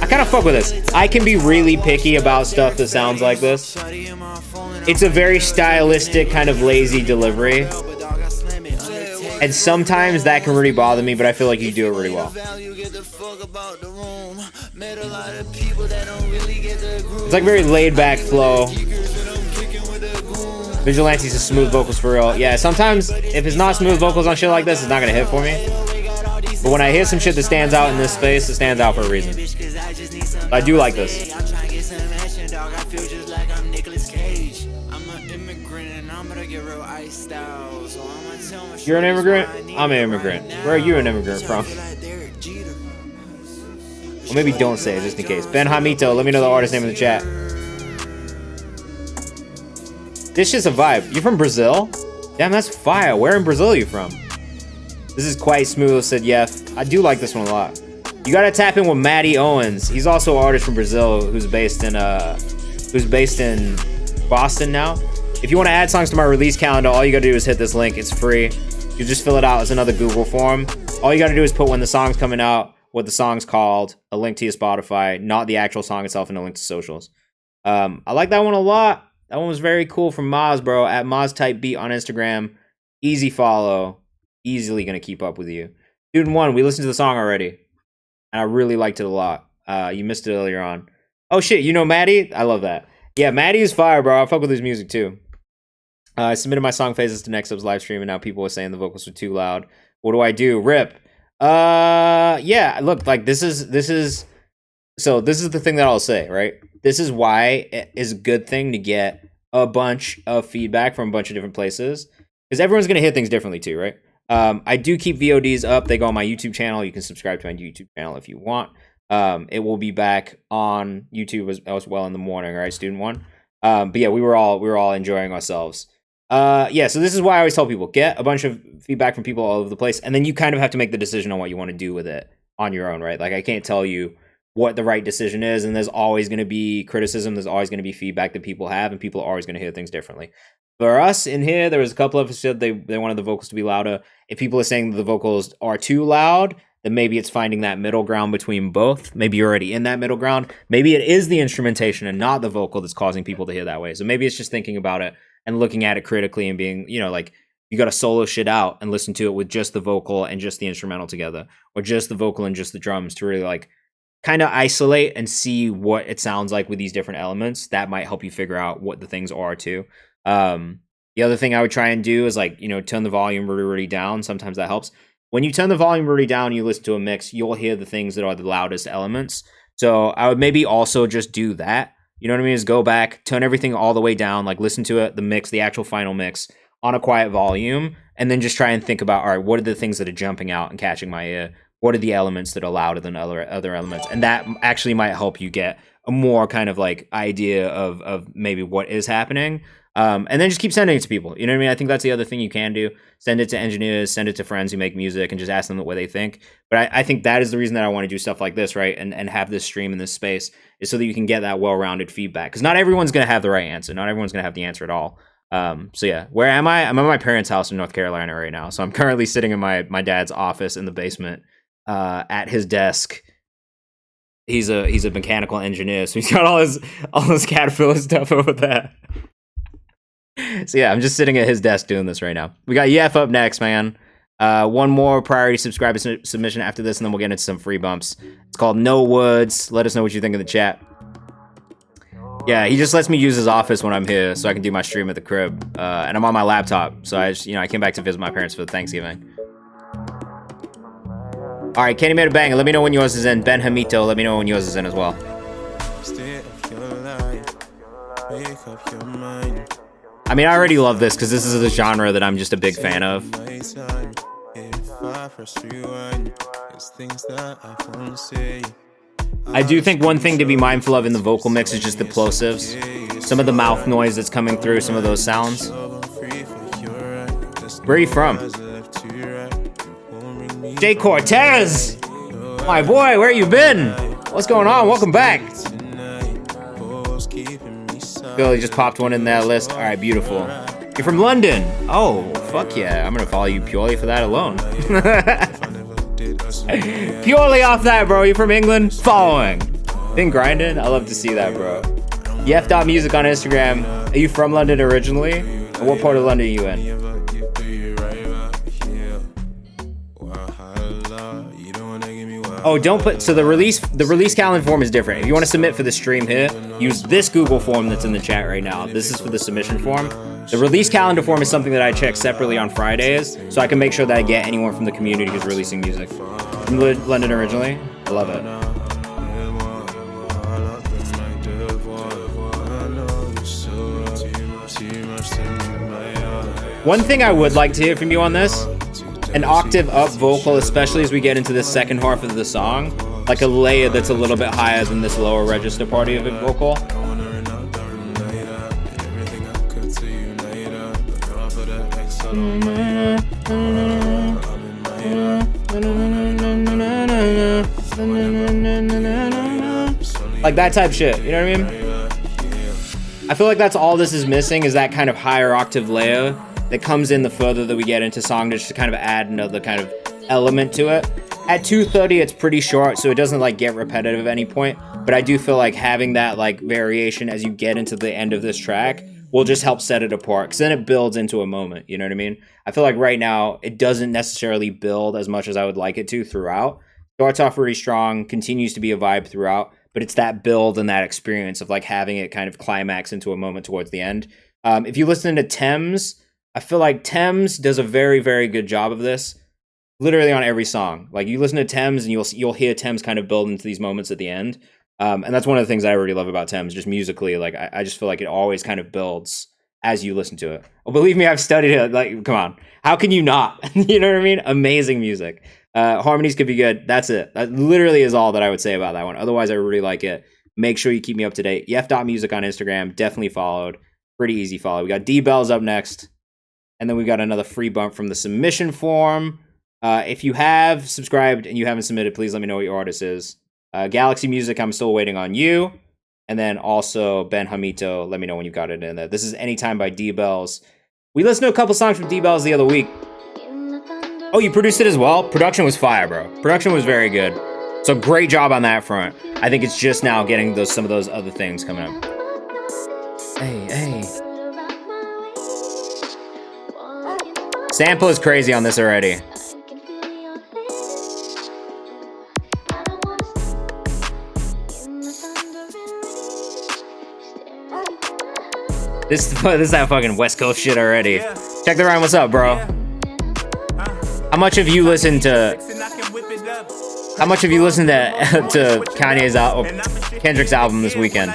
I kind of fuck with this. I can be really picky about stuff that sounds like this. It's a very stylistic, kind of lazy delivery. And sometimes that can really bother me, but I feel like you do it really well. It's like very laid back flow. Vigilante's a smooth vocals for real. Yeah, sometimes if it's not smooth vocals on shit like this, it's not gonna hit for me. But when I hear some shit that stands out in this space, it stands out for a reason. I do like this. You're an immigrant? I'm an immigrant. Where are you an immigrant from? Well, maybe don't say it just in case. Ben Hamito, let me know the artist name in the chat. This shit's a vibe. You're from Brazil? Damn, that's fire. Where in Brazil are you from? This is quite smooth, said Yef. I do like this one a lot. You gotta tap in with Matty Owens. He's also an artist from Brazil who's based in Boston now. If you want to add songs to my release calendar, all you gotta do is hit this link. It's free. You just fill it out as another Google form. All you gotta do is put when the song's coming out, what the song's called, a link to your Spotify, not the actual song itself, and a link to socials. I like that one a lot. That one was very cool from Maz, bro. At Maz Type Beat on Instagram. Easy follow. Easily gonna keep up with you. Student 1, we listened to the song already. And I really liked it a lot. You missed it earlier on. Oh shit, you know Maddie? I love that. Yeah, Maddie is fire, bro. I fuck with his music too. I submitted my song Phases to Next Up's live stream, and now people are saying the vocals were too loud. What do I do? Rip. Yeah, look, like this is the thing that I'll say, right? This is why it is a good thing to get a bunch of feedback from a bunch of different places, because everyone's gonna hear things differently too, right? I do keep VODs up. They go on my YouTube channel. You can subscribe to my YouTube channel if you want. It will be back on YouTube as well in the morning, right, Student 1? But yeah, we were all enjoying ourselves. Yeah, so this is why I always tell people, get a bunch of feedback from people all over the place, and then you kind of have to make the decision on what you want to do with it on your own, right? Like, I can't tell you what the right decision is, and there's always going to be criticism, there's always going to be feedback that people have, and people are always going to hear things differently. For us in here, there was a couple of us said they wanted the vocals to be louder. If people are saying that the vocals are too loud, then maybe it's finding that middle ground between both. Maybe you're already in that middle ground. Maybe it is the instrumentation and not the vocal that's causing people to hear that way. So maybe it's just thinking about it and looking at it critically and being, like, you got to solo shit out and listen to it with just the vocal and just the instrumental together, or just the vocal and just the drums, to really like kind of isolate and see what it sounds like with these different elements. That might help you figure out what the things are too. The other thing I would try and do is like, turn the volume really, really down. Sometimes that helps. When you turn the volume really down and you listen to a mix, you'll hear the things that are the loudest elements. So I would maybe also just do that. You know what I mean? Is go back, turn everything all the way down, like listen to it, the mix, the actual final mix on a quiet volume, and then just try and think about, all right, what are the things that are jumping out and catching my ear? What are the elements that are louder than other elements? And that actually might help you get a more kind of like idea of maybe what is happening. And then just keep sending it to people. You know what I mean? I think that's the other thing you can do. Send it to engineers, send it to friends who make music, and just ask them what they think. But I think that is the reason that I want to do stuff like this, right? And have this stream in this space, is so that you can get that well-rounded feedback. Because not everyone's going to have the right answer. Not everyone's going to have the answer at all. So yeah, where am I? I'm at my parents' house in North Carolina right now. So I'm currently sitting in my dad's office in the basement, at his desk. He's a mechanical engineer, so he's got all his Caterpillar stuff over there. So yeah, I'm just sitting at his desk doing this right now. We got Yef up next, man. One more priority subscriber submission after this, and then we'll get into some free bumps. It's called No Woods. Let us know what you think in the chat. Yeah, he just lets me use his office when I'm here, so I can do my stream at the crib. And I'm on my laptop, so I came back to visit my parents for Thanksgiving. All right, Kenny made a bang. Let me know when yours is in. Ben Hamito, let me know when yours is in as well. I mean, I already love this because this is the genre that I'm just a big fan of. I do think one thing to be mindful of in the vocal mix is just the plosives. Some of the mouth noise that's coming through, some of those sounds. Where are you from? Jay Cortez! My boy, where you been? What's going on? Welcome back. Billy just popped one in that list. All right, beautiful. You're from London. Oh, fuck yeah. I'm gonna follow you purely for that alone. Purely off that, bro. You're from England? Following. Been grinding? I love to see that, bro. Yef.music on Instagram. Are you from London originally? Or what part of London are you in? Oh, don't put, so the release calendar form is different. If you want to submit for the stream here, use this Google form that's in the chat right now. This is for the submission form. The release calendar form is something that I check separately on Fridays, so I can make sure that I get anyone from the community who's releasing music. From London originally? I love it. One thing I would like to hear from you on this, an octave up vocal, especially as we get into the second half of the song, like a layer that's a little bit higher than this lower register part of it vocal. Like that type shit, you know what I mean? I feel like that's all this is missing, is that kind of higher octave layer that comes in the further that we get into song, just to kind of add another kind of element to it. At 2:30, it's pretty short, so it doesn't like get repetitive at any point, but I do feel like having that like variation as you get into the end of this track will just help set it apart, because then it builds into a moment, you know what I mean? I feel like right now, it doesn't necessarily build as much as I would like it to throughout. Starts off really strong, continues to be a vibe throughout, but it's that build and that experience of like having it kind of climax into a moment towards the end. If you listen to Thames, I feel like Thames does a very, very good job of this, literally on every song. Like you listen to Thames and you'll hear Thames kind of build into these moments at the end. And that's one of the things I really love about Thames, just musically. Like I just feel like it always kind of builds as you listen to it. Oh, believe me, I've studied it. Like, come on, how can you not? You know what I mean? Amazing music. Harmonies could be good. That's it. That literally is all that I would say about that one. Otherwise, I really like it. Make sure you keep me up to date. Yef.music on Instagram, definitely followed. Pretty easy follow. We got D-Bells up next. And then we got another free bump from the submission form. If you have subscribed and you haven't submitted, please let me know what your artist is. Galaxy Music, I'm still waiting on you. And then also Ben Hamito, let me know when you got it in there. This is Anytime by D-Bells. We listened to a couple songs from D-Bells the other week. Oh, you produced it as well? Production was fire, bro. Production was very good. So great job on that front. I think it's just now getting some of those other things coming up. Hey. Sample is crazy on this already. This is that fucking West Coast shit already. Check the rhyme. What's up, bro? How much have you listened to? How much have you listened to Kanye's album, Kendrick's album this weekend?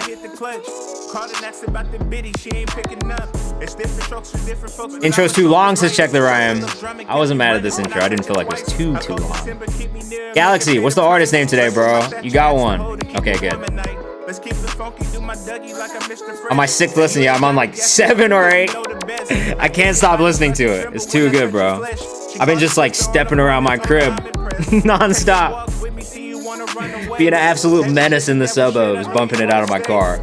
Intro's too long, says Check the Rhyme. I wasn't mad at this intro. I didn't feel like it was too long. Galaxy, what's the artist name today, bro? You got one. Okay, good. On my 6th listen, yeah, I'm on like 7 or 8. I can't stop listening to it. It's too good, bro. I've been just like stepping around my crib non-stop. Being an absolute menace in the suburbs, bumping it out of my car.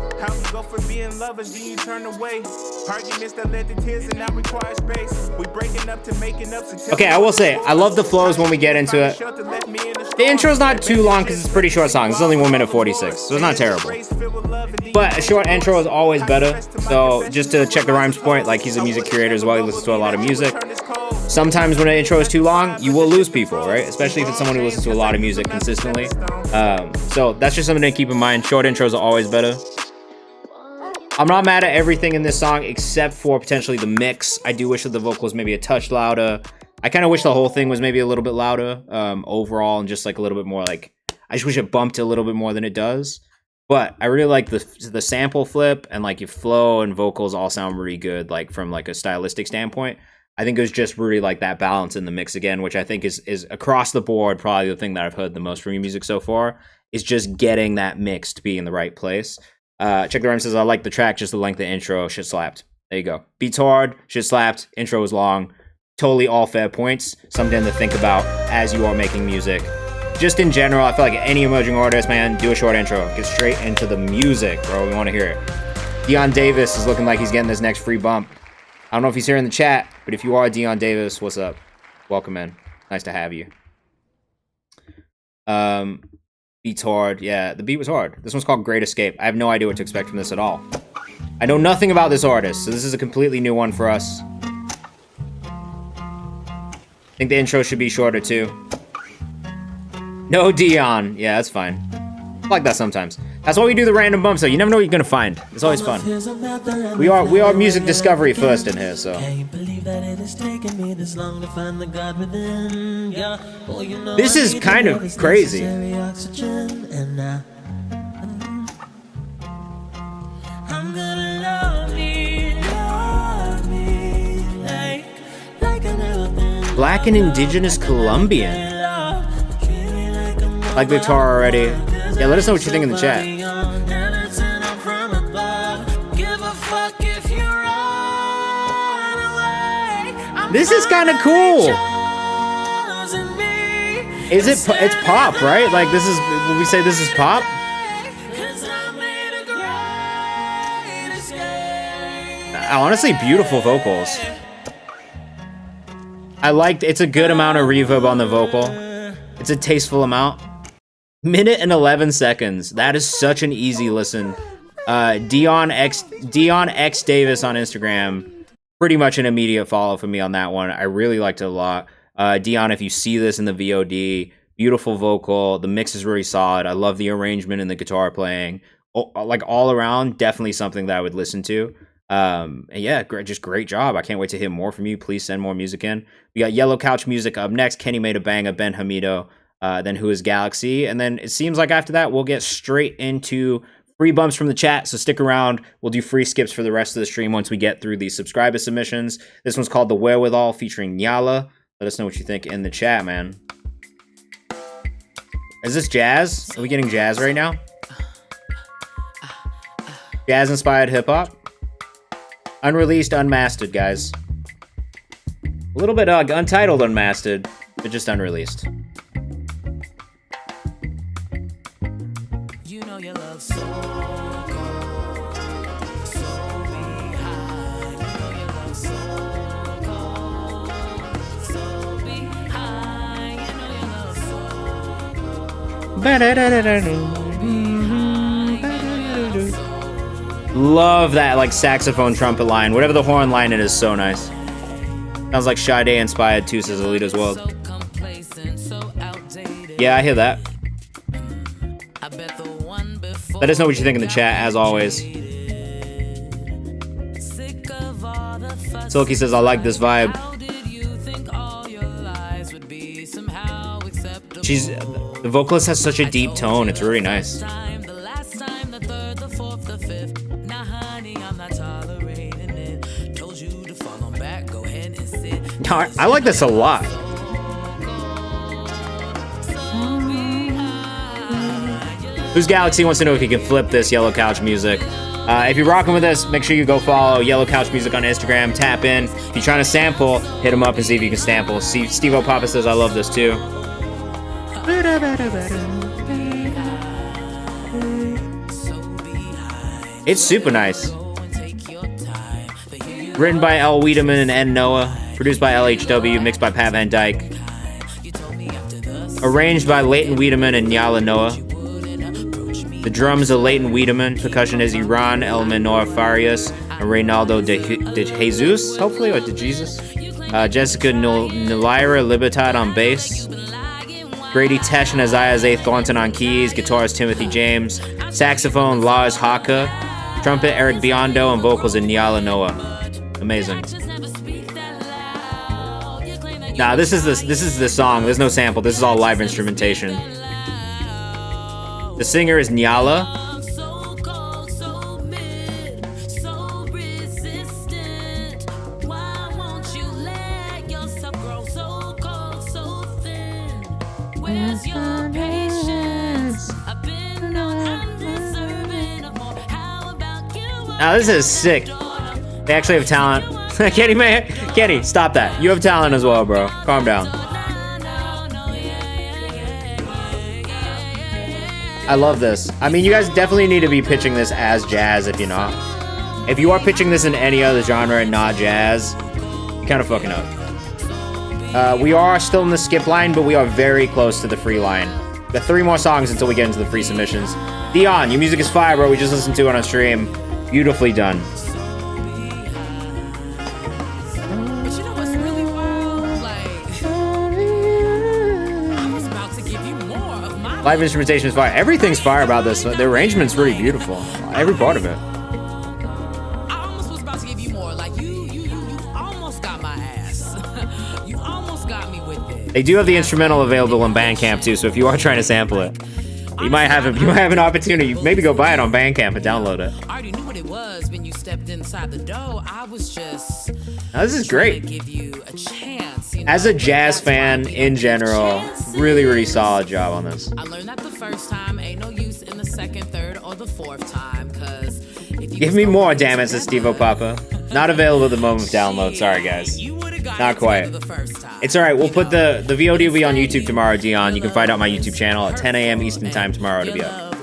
Okay, I will say, I love the flows when we get into it. The intro's not too long because it's a pretty short song. It's only 1 minute 46, so it's not terrible. But a short intro is always better. So just to check the rhymes point, like he's a music curator as well. He listens to a lot of music. Sometimes when an intro is too long, you will lose people, right? Especially if it's someone who listens to a lot of music consistently. So that's just something to keep in mind. Short intros are always better. I'm not mad at everything in this song except for potentially the mix. I do wish that the vocal was maybe a touch louder. I kind of wish the whole thing was maybe a little bit louder overall, and just like a little bit more like, I just wish it bumped a little bit more than it does. But I really like the sample flip, and like your flow and vocals all sound really good, like from like a stylistic standpoint. I think it was just really like that balance in the mix again, which I think is across the board probably the thing that I've heard the most from your music so far, is just getting that mix to be in the right place. Check the Rhyme says, I like the track, just the length of the intro, shit slapped. There you go. Beats hard, shit slapped, intro was long. Totally all fair points. Something to think about as you are making music. Just in general, I feel like any emerging artist, man, do a short intro. Get straight into the music, bro. We want to hear it. Dion Davis is looking like he's getting this next free bump. I don't know if he's here in the chat, but if you are Dion Davis, what's up? Welcome in. Nice to have you. Beats hard. Yeah, the beat was hard. This one's called Great Escape. I have no idea what to expect from this at all. I know nothing about this artist, so this is a completely new one for us. I think the intro should be shorter too. No Dion. Yeah, that's fine. I like that sometimes. That's why we do the random bumps, though. You never know what you're gonna find. It's always fun. We are music discovery first in here, so. This is kind of crazy. Black and Indigenous Colombian. Like the guitar already. Yeah, let us know what you think in the chat. This is kind of cool. Is it? It's pop, right? Like this is. Would we say this is pop? Honestly, beautiful vocals. I liked. It's a good amount of reverb on the vocal. It's a tasteful amount. Minute and 11 seconds. That is such an easy listen. Dion X Davis on Instagram. Pretty much an immediate follow for me on that one. I really liked it a lot. Dion, if you see this in the VOD, beautiful vocal. The mix is really solid. I love the arrangement and the guitar playing. Like all around, definitely something that I would listen to. And yeah, just great job. I can't wait to hear more from you. Please send more music in. We got Yellow Couch Music up next. Kenny Made a Banger, Ben Hamido. Then Who is Galaxy? And then it seems like after that, we'll get straight into free bumps from the chat. So stick around. We'll do free skips for the rest of the stream once we get through these subscriber submissions. This one's called The Wherewithal featuring Nyala. Let us know what you think in the chat, man. Is this jazz? Are we getting jazz right now? Jazz-inspired hip-hop? Unreleased, unmastered, guys. A little bit untitled unmastered, but just unreleased. You know you love so cold, so behind. You know you love so cold, so behind. Love that like saxophone trumpet line. Whatever the horn line it is, so nice. Sounds like Sade inspired too, says Alita's World. Yeah, I hear that. Let us know what you think in the chat, as always. Silky says, I like this vibe. The vocalist has such a deep tone, it's really nice. I like this a lot. Who's Galaxy wants to know if you can flip this Yellow Couch music. If you're rocking with us, make sure you go follow Yellow Couch Music on Instagram. Tap in. If you're trying to sample, hit him up and see if you can sample. Steve O'Papa says, I love this too. It's super nice. Written by L. Wiedemann and N. Noah. Produced by LHW. Mixed by Pat Van Dyke. Arranged by Leighton Wiedemann and Nyala Noah. The drums are Leighton Wiedemann. Percussion is Iran El Menor Farias and Reynaldo de Jesus, hopefully, or de Jesus. Jessica Nilira Libertad on bass. Grady Tesh and Isaiah Zay Thornton on keys. Guitarist Timothy James. Saxophone Lars Haka. Trumpet Eric Biondo and vocals in Nyala Noah. Amazing. Nah, this is the song. There's no sample. This is all live instrumentation. The singer is Nyala. Now this is sick. They actually have talent. Kenny, stop that. You have talent as well, bro. Calm down. I love this. I mean, you guys definitely need to be pitching this as jazz if you're not. If you are pitching this in any other genre and not jazz, you're kind of fucking up. We are still in the skip line, but we are very close to the free line. Got 3 more songs until we get into the free submissions. Dion, your music is fire, bro. We just listened to it on stream. Beautifully done. Live instrumentation is fire. Everything's fire about this. The arrangement's really beautiful. Every part of it. I almost was about to give you more. Like you almost got my ass. You almost got me with it. They do have the instrumental available in Bandcamp too, so if you are trying to sample it, you might have an opportunity. Maybe go buy it on Bandcamp and download it. I already knew what it was when you stepped inside the door. I was just. Now, this is great. To give you a chance. As a jazz fan in general, really solid job on this. I learned that the first time, ain't no use in the second, third, or the fourth time, cause if you give me more, damn it, says Steve O'Papa. Not available at the moment of download. Sorry, guys. Not quite. It's alright, we'll put the VOD will be on YouTube tomorrow, Dion. You can find out my YouTube channel at 10 a.m. Eastern time tomorrow to be up.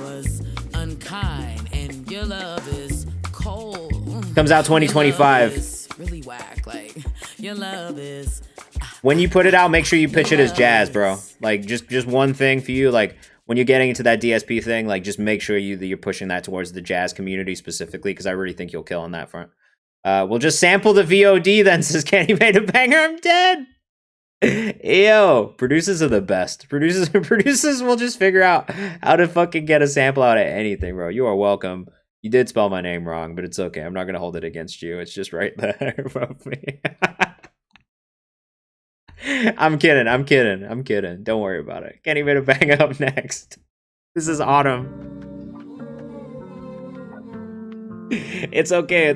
Comes out 2025. Really whack, like your love is. When you put it out, make sure you pitch it as jazz, bro. Like just one thing for you, like when you're getting into that DSP thing, like just make sure that you're pushing that towards the jazz community specifically, because I really think you'll kill on that front. We'll just sample the VOD then, says Kenny made a banger, I'm dead. Yo, producers are the best. Producers will just figure out how to fucking get a sample out of anything, bro. You are welcome. You did spell my name wrong, but it's okay. I'm not going to hold it against you. It's just right there above me. I'm kidding. Don't worry about it. Can't even bang up next. This is Autumn. It's okay.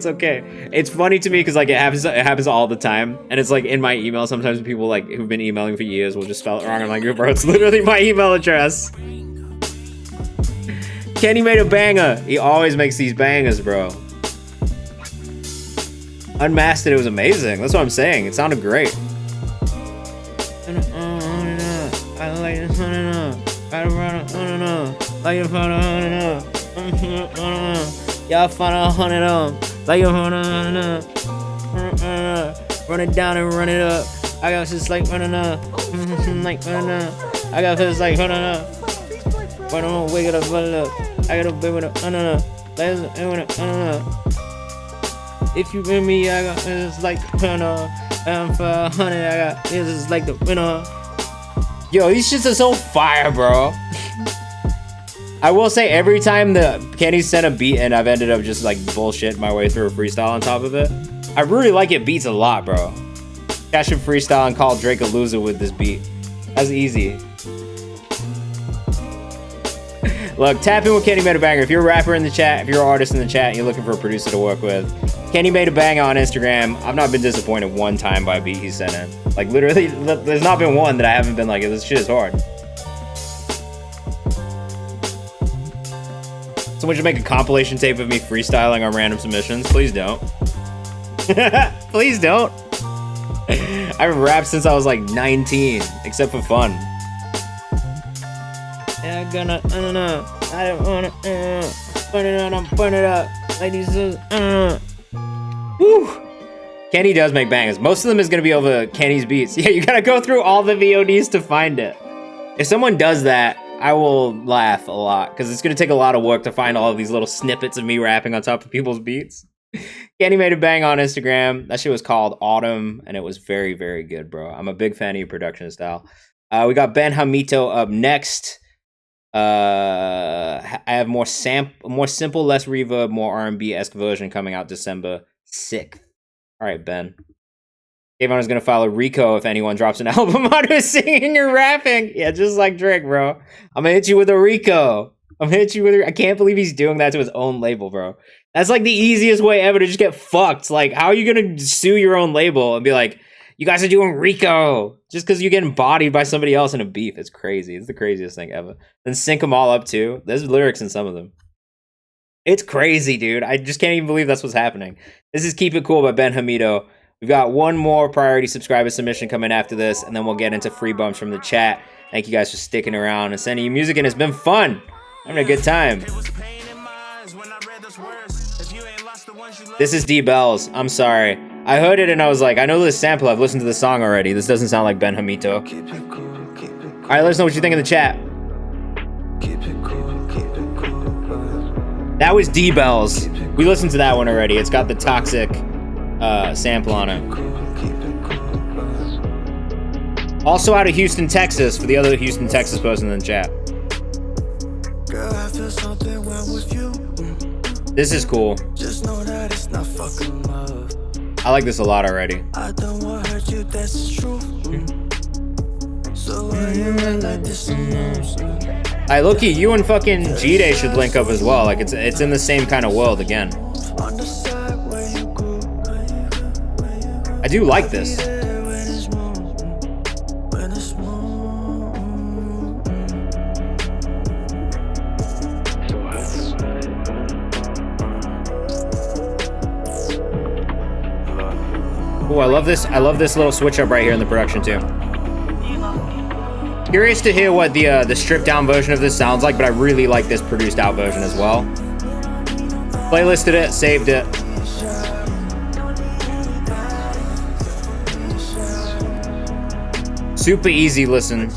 It's funny to me because like it happens all the time, and it's like in my email. Sometimes people like who've been emailing for years will just spell it wrong. I'm like, bro, it's literally my email address. Kenny made a banger. He always makes these bangers, bro. Unmasked it was amazing. That's what I'm saying. It sounded great. I like this y'all find 100 like run it down and run it up. I got just like running up, like running up. I got just like running up. Why don't I wake it up? I gotta be with a if you with me, I got it's like the winner. I'm for 100. I got this is like the winner. Yo, these shits are so fire, bro. I will say every time the Kenny sent a beat and I've ended up just like bullshit my way through a freestyle on top of it. I really like it beats a lot, bro. I should freestyle and call Drake a loser with this beat. That's easy. Look, tap in with Kenny Made a Banger. If you're a rapper in the chat, if you're an artist in the chat, and you're looking for a producer to work with, Kenny Made a Banger on Instagram. I've not been disappointed one time by a beat he sent in. Like, literally, there's not been one that I haven't been like, this shit is hard. Someone should make a compilation tape of me freestyling on random submissions. Please don't. Please don't. I've rapped since I was like 19, except for fun. Yeah, I don't wanna, burn it up. Ladies, woo. Kenny does make bangers. Most of them is gonna be over Kenny's beats. Yeah, you gotta go through all the VODs to find it. If someone does that, I will laugh a lot, because it's gonna take a lot of work to find all of these little snippets of me rapping on top of people's beats. Kenny Made a Bang on Instagram. That shit was called Autumn, and it was very, very good, bro. I'm a big fan of your production style. We got Ben Hamito up next. I have more simple, less reverb, more R&B-esque version coming out December 6th. All right, Ben. Kayvan is gonna follow Rico if anyone drops an album on her singing or rapping. Yeah, just like Drake, bro. I'm gonna hit you with a Rico. I can't believe he's doing that to his own label, bro. That's like the easiest way ever to just get fucked. Like, how are you gonna sue your own label and be like, you guys are doing Rico just because you're getting bodied by somebody else in a beef? It's crazy. It's the craziest thing ever. Then sync them all up too. There's lyrics in some of them. It's crazy, dude. I just can't even believe that's what's happening. This is Keep It Cool by Ben Hamido. We've got one more priority subscriber submission coming after this, and then we'll get into free bumps from the chat. Thank you guys for sticking around and sending you music, and it's been fun. I'm having a good time. This is D Bells. I'm sorry. I heard it and I was like, I know this sample. I've listened to the song already. This doesn't sound like Ben Hamito. All right, let us know what you think in the chat. That was D Bells. We listened to that one already. It's got the toxic sample on it. Also out of Houston, Texas, for the other Houston, Texas person in the chat. Girl, I feel something wrong with you. This is cool. Just know that it's not fucking love. I like this a lot already. I don't want to hurt you, that's true. So why you act like this? Hey, Loki, you and fucking G-Day should link up as well. Like, it's in the same kind of world again. I do like this. Oh, I love this. I love this little switch up right here in the production too. Curious to hear what the stripped down version of this sounds like, but I really like this produced out version as well. Playlisted it, saved it. Super easy listen.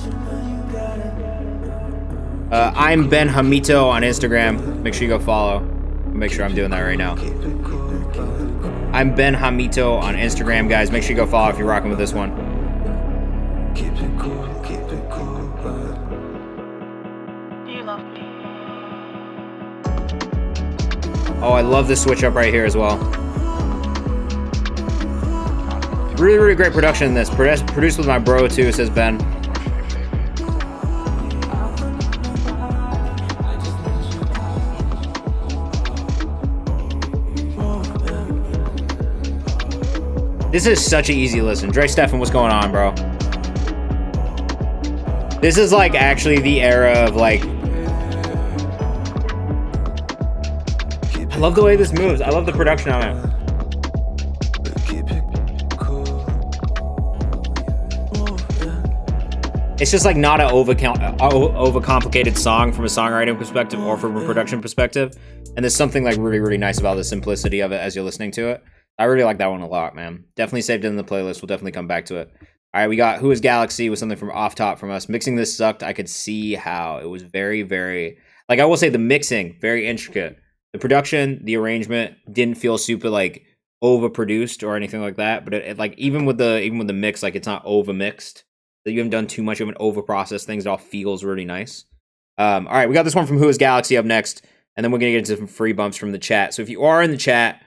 I'm Ben Hamito on Instagram. Make sure you go follow. Make sure I'm doing that right now. I'm Ben Hamito on Instagram, guys. Make sure you go follow if you're rocking with this one. Oh, I love this switch up right here as well. Really, really great production in this. Produced with my bro too, says Ben. This is such an easy listen. Dre Stefan, what's going on, bro? This is like actually the era of like... I love the way this moves. I love the production on it. It's just like not an overcomplicated song from a songwriting perspective or from a production perspective. And there's something like really, really nice about the simplicity of it as you're listening to it. I really like that one a lot, man. Definitely saved it in the playlist. We'll definitely come back to it. All right, we got Who is Galaxy with something from Off Top from us. Mixing this sucked. I could see how. It was very, very... Like, I will say the mixing, very intricate. The production, the arrangement didn't feel super, like, overproduced or anything like that. But, it like, even with the mix, like, it's not overmixed. That you haven't done too much of an overprocessed things. It all feels really nice. All right, we got this one from Who is Galaxy up next. And then we're going to get into some free bumps from the chat. So if you are in the chat,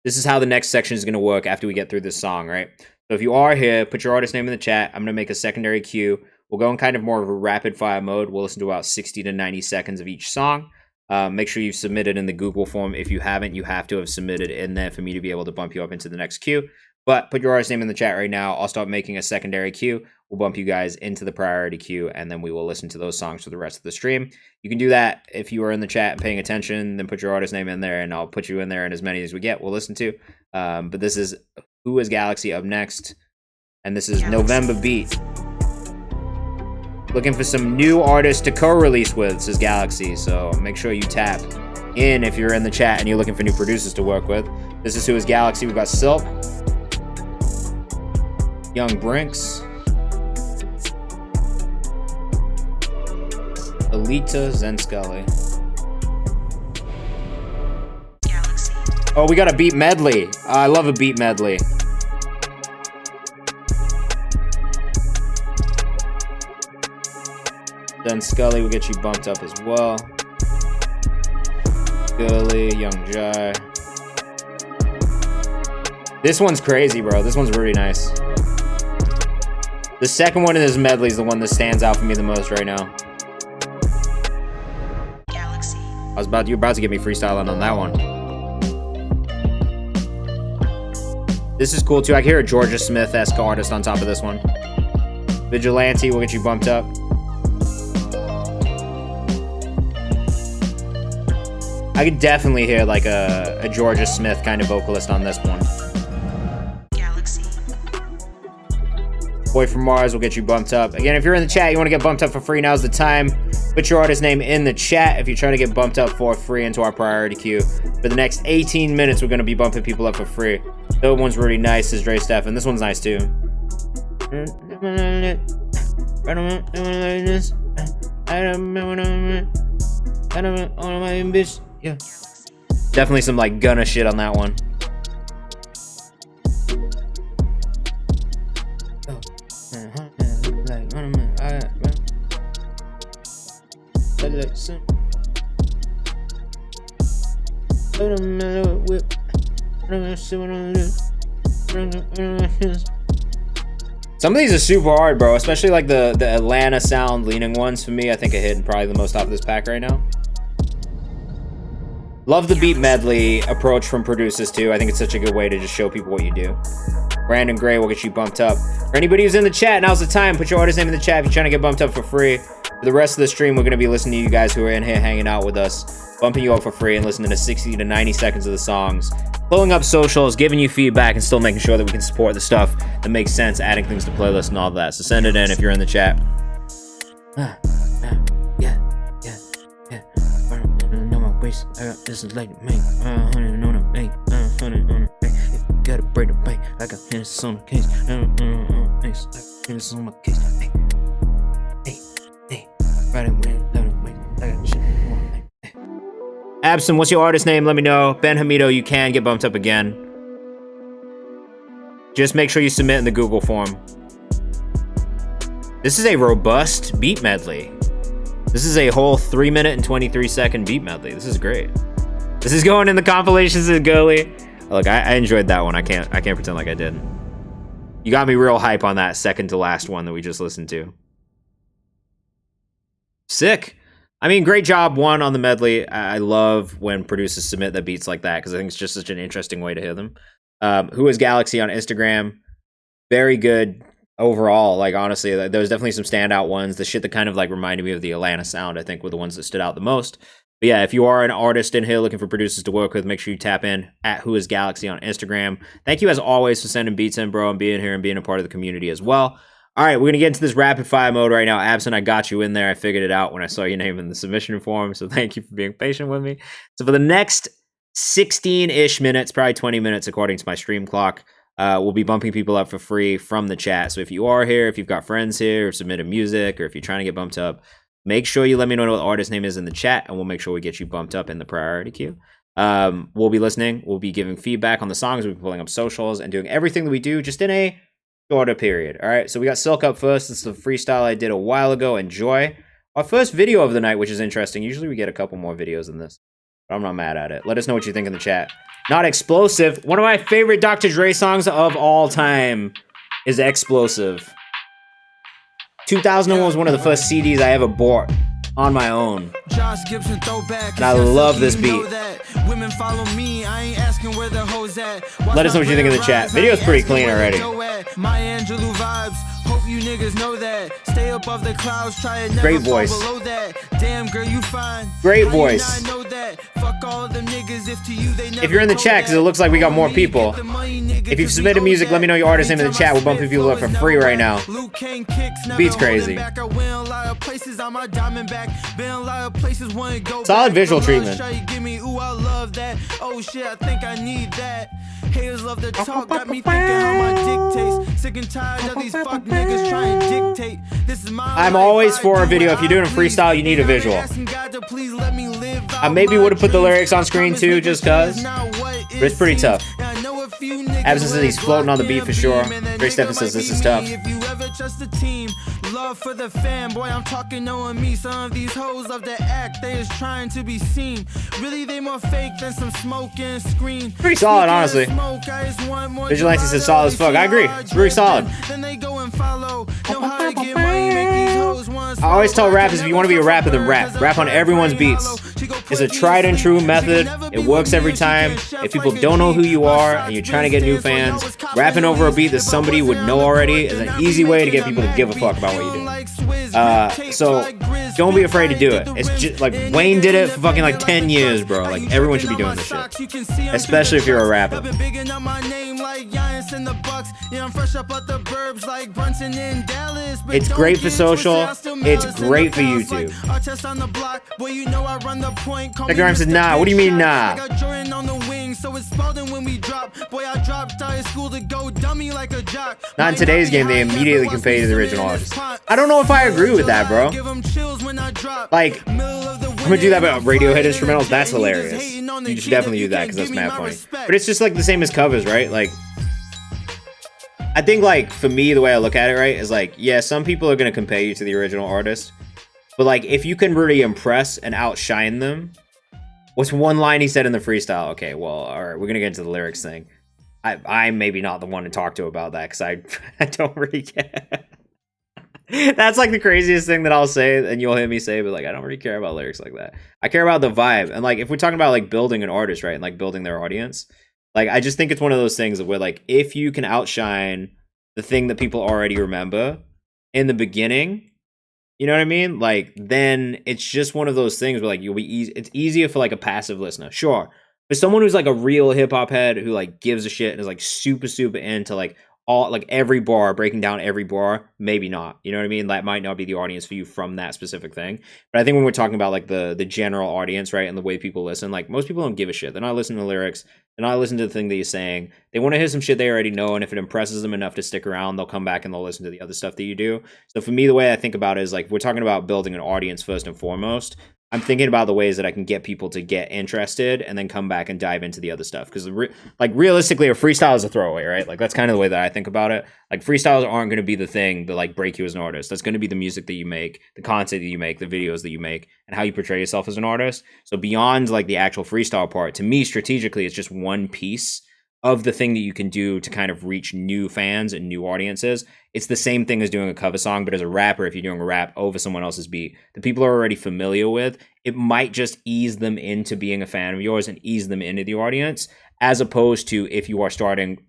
this is how the next section is going to work after we get through this song, right? So if you are here, put your artist name in the chat. I'm going to make a secondary cue. We'll go in kind of more of a rapid fire mode. We'll listen to about 60 to 90 seconds of each song. Make sure you've submitted in the Google form. If you haven't, you have to have submitted in there for me to be able to bump you up into the next queue. But put your artist name in the chat right now. I'll start making a secondary queue. We'll bump you guys into the priority queue, and then we will listen to those songs for the rest of the stream. You can do that if you are in the chat and paying attention. Then put your artist name in there, and I'll put you in there, and as many as we get, we'll listen to. But this is Who is Galaxy up next. And this is November Beat. Looking for some new artists to co-release with. This is Galaxy, so make sure you tap in if you're in the chat and you're looking for new producers to work with. This is Who is Galaxy. We've got Silk, Young Brinks, Alita, Zen Scully. Oh, we got a beat medley. I love a beat medley. Then Scully will get you bumped up as well. Gully, Young Jai. This one's crazy, bro. This one's really nice. The second one in this medley is the one that stands out for me the most right now. Galaxy. You're about to get me freestyling on that one. This is cool too. I can hear a Georgia Smith-esque artist on top of this one. Vigilante will get you bumped up. I could definitely hear like a Georgia Smith kind of vocalist on this one. Galaxy. Boy from Mars will get you bumped up. Again, if you're in the chat, you want to get bumped up for free, now's the time. Put your artist name in the chat if you're trying to get bumped up for free into our priority queue. For the next 18 minutes, we're going to be bumping people up for free. That one's really nice, says Dre Stephan. This one's nice too. Yeah. Definitely some like Gunna shit on that one. Some of these are super hard, bro. Especially like the Atlanta sound leaning ones for me. I think I hit probably the most off of this pack right now. Love the beat medley approach from producers too. I think it's such a good way to just show people what you do. Brandon Gray will get you bumped up. For anybody who's in the chat, now's the time. Put your artist name in the chat if you're trying to get bumped up for free. For the rest of the stream, we're going to be listening to you guys who are in here hanging out with us, bumping you up for free and listening to 60 to 90 seconds of the songs, pulling up socials, giving you feedback, and still making sure that we can support the stuff that makes sense, adding things to playlists and all that. So send it in if you're in the chat. I got this is like me. 100 on a bank. 100 on a bank. If you gotta break the bank, I got Hennessy on the case. Hennessy on my case. Hey. Right away, let it wait. I got shit. Abson, what's your artist name? Let me know. Ben Hamido, you can get bumped up again. Just make sure you submit in the Google form. This is a robust beat medley. This is a whole 3-minute and 23-second beat medley. This is great. This is going in the compilations of Gully. Look, I enjoyed that one. I can't pretend like I didn't. You got me real hype on that second to last one that we just listened to. Sick. I mean, great job, one, on the medley. I love when producers submit the beats like that because I think it's just such an interesting way to hear them. Who is Galaxy on Instagram? Very good. Overall, like honestly, there was definitely some standout ones. The shit that kind of like reminded me of the Atlanta sound, I think, were the ones that stood out the most. But yeah, if you are an artist in here looking for producers to work with, make sure you tap in at Who is Galaxy on Instagram. Thank you as always for sending beats in, bro, and being here and being a part of the community as well. All right, we're gonna get into this rapid fire mode right now. Absent, I got you in there. I figured it out when I saw your name in the submission form. So thank you for being patient with me. So for the next 16-ish minutes, probably 20 minutes according to my stream clock. we'll be bumping people up for free from the chat. So if you are here, if you've got friends here, or submitted music, or if you're trying to get bumped up, make sure you let me know what the artist name is in the chat, and we'll make sure we get you bumped up in the priority queue. We'll be listening. We'll be giving feedback on the songs. We'll be pulling up socials and doing everything that we do just in a shorter period. All right, so we got Silk up first. It's the freestyle I did a while ago. Enjoy. Our first video of the night, which is interesting. Usually we get a couple more videos than this, but I'm not mad at it. Let us know what you think in the chat. Not Explosive. One of my favorite Dr. Dre songs of all time is Explosive. 2001 was one of the first CDs I ever bought on my own. And I love this beat. Women follow me, I ain't asking where the hoes at. Let us know what you think in the chat. Video's pretty clean already. My Angelou vibes, hope you niggas know that. Stay above the clouds, try it never Great fall voice. below that. Damn girl, you fine. Great How you voice. not know that? Fuck all of them niggas if to you they never If you're in the go chat, because it that. looks like we got more Only people. get the money, nigga, If you've 'cause submitted we music, owe let me know your that. artist name in the chat. We're bumping people up for free right now. Luke Kane kicks, never Beat's holding crazy. back. I went a lot of places on my diamond back. Been a lot of places, wanna go Solid back. visual The love treatment. shot you give me, ooh, I love that. Oh shit, I think I need that. Haters love to talk, got me thinking how my dick tastes. Sick and tired of these fuck niggas trying to dictate. This is my I'm life, always I for a do video. what If you're doing a I please. freestyle, you need a visual. Asking God to please let me live I out maybe my would have put the dreams. lyrics on screen Promise too, niggas just shit is cause. not what it But it's pretty seems. tough. I know a few niggas Absence of with these a floating on the Glock beat and for a sure. beam, and that Ray nigga Stephen says might this be is tough. me. If you ever trust the team, love for the fan, boy, I'm talking knowing me. Some of these hoes love to act, they is trying to be seen. Really, they more fake than some smoke and screen. Pretty solid, Speaking of honestly. smoke, I just want more Vigilante says gelato. solid as They fuck. I agree. feel It's really solid. Then they go and follow. Know how to get money, make these hoes want I always tell swallow. rappers, if you want to be a rapper, then rap. Rap on everyone's beats. It's a tried and true method. It works every time. If people don't know who you are and you're trying to get new fans, rapping over a beat that somebody would know already is an easy way to get people to give a fuck about what you do. So don't be afraid to do it. It's just like Wayne did it for fucking like 10 years, bro. Like everyone should be doing this shit, especially if you're a rapper. It's great for social. It's great for YouTube. Second Rhyme says, nah. What do you mean, nah? Not in today's game, they immediately compare you to the original artist. I don't know if I agree with that, bro. Like, I'm gonna do that about Radiohead instrumentals. That's hilarious. You should definitely do that because that's mad funny. But it's just like the same as covers, right? Like, I think like for me, the way I look at it, right, is like, yeah, some people are gonna compare you to the original artist, but like if you can really impress and outshine them, what's one line he said in the freestyle? Okay, well, all right, we're gonna get into the lyrics thing. I'm maybe not the one to talk to about that because I don't really care. That's like the craziest thing that I'll say, and you'll hear me say, but like I don't really care about lyrics like that. I care about the vibe, and like if we're talking about like building an artist, right, and like building their audience, like I just think it's one of those things where like if you can outshine the thing that people already remember in the beginning, you know what I mean? Like then it's just one of those things where like you'll be easy. It's easier for like a passive listener, sure. But someone who's like a real hip hop head who like gives a shit and is like super into like all like every bar, breaking down every bar, maybe not. You know what I mean? That might not be the audience for you from that specific thing. But I think when we're talking about like the general audience, right, and the way people listen, like most people don't give a shit. They're not listening to the lyrics. They're not listening to the thing that you're saying. They want to hear some shit they already know, and if it impresses them enough to stick around, they'll come back and they'll listen to the other stuff that you do. So for me, the way I think about it is like we're talking about building an audience first and foremost. I'm thinking about the ways that I can get people to get interested and then come back and dive into the other stuff. Because like realistically, a freestyle is a throwaway, right? Like that's kind of the way that I think about it. Like freestyles aren't going to be the thing that like break you as an artist. That's going to be the music that you make, the content that you make, the videos that you make, and how you portray yourself as an artist. So beyond like the actual freestyle part, to me, strategically, it's just one piece of the thing that you can do to kind of reach new fans and new audiences. It's the same thing as doing a cover song, but as a rapper, if you're doing a rap over someone else's beat that people are already familiar with, it might just ease them into being a fan of yours and ease them into the audience, as opposed to if you are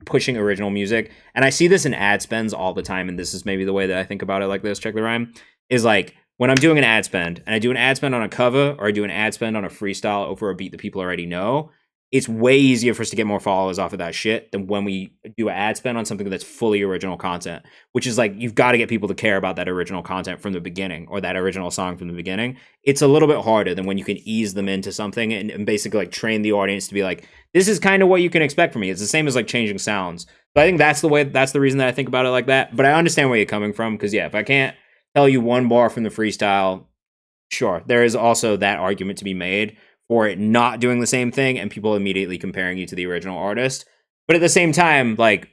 pushing original music. And I see this in ad spends all the time, and this is maybe the way that I think about it like this, check the rhyme, is like when I'm doing an ad spend, and I do an ad spend on a cover, or I do an ad spend on a freestyle over a beat that people already know, it's way easier for us to get more followers off of that shit than when we do an ad spend on something that's fully original content, which is like, you've got to get people to care about that original content from the beginning, or that original song from the beginning. It's a little bit harder than when you can ease them into something and basically like train the audience to be like, this is kind of what you can expect from me. It's the same as like changing sounds. So I think that's the reason that I think about it like that. But I understand where you're coming from, because yeah, if I can't tell you one bar from the freestyle, sure, there is also that argument to be made for it not doing the same thing and people immediately comparing you to the original artist. But at the same time, like,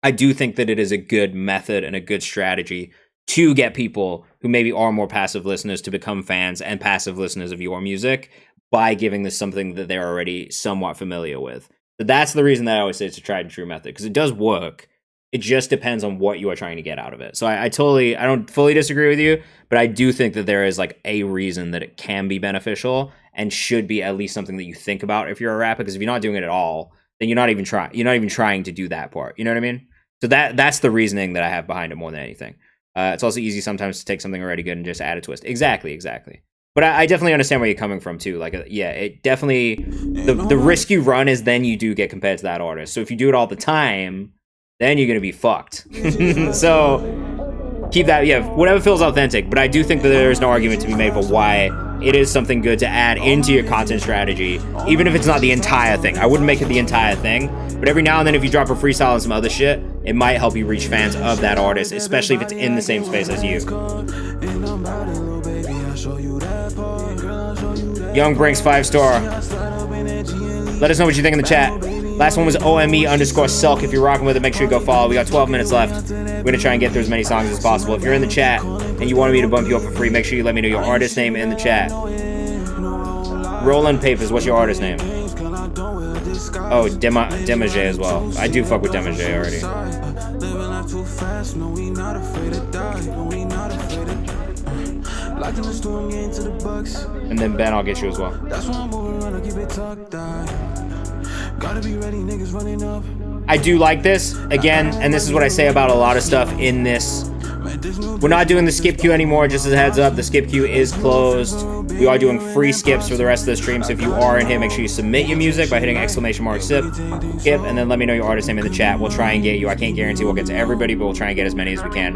I do think that it is a good method and a good strategy to get people who maybe are more passive listeners to become fans and passive listeners of your music by giving this something that they're already somewhat familiar with. So that's the reason that I always say it's a tried and true method, because it does work. It just depends on what you are trying to get out of it. So I don't fully disagree with you, but I do think that there is like a reason that it can be beneficial and should be at least something that you think about if you're a rapper. Because if you're not doing it at all, then you're not even trying to do that part. You know what I mean? So that's the reasoning that I have behind it more than anything. It's also easy sometimes to take something already good and just add a twist. Exactly. But I definitely understand where you're coming from too. Like, yeah, it definitely, the risk you run is then you do get compared to that artist. So if you do it all the time, then you're going to be fucked. So keep that, yeah, whatever feels authentic. But I do think that there's no argument to be made for why it is something good to add into your content strategy, even if it's not the entire thing. I wouldn't make it the entire thing, but every now and then if you drop a freestyle and some other shit, it might help you reach fans of that artist, especially if it's in the same space as you. Young Brinks 5-star. Let us know what you think in the chat. Last one was OME_Silk. If you're rocking with it, make sure you go follow. We got 12 minutes left. We're going to try and get through as many songs as possible. If you're in the chat and you wanted me to bump you up for free, make sure you let me know your artist name in the chat. Roland Papers, what's your artist name? Oh, Demage as well. I do fuck with Demage already. And then Ben, I'll get you as well. I do like this, again, and this is what I say about a lot of stuff in this. We're not doing the skip queue anymore, just as a heads up. The skip queue is closed. We are doing free skips for the rest of the stream, so if you are in here, make sure you submit your music by hitting *skip, and then let me know your artist name in the chat. We'll try and get you. I can't guarantee we'll get to everybody, but we'll try and get as many as we can.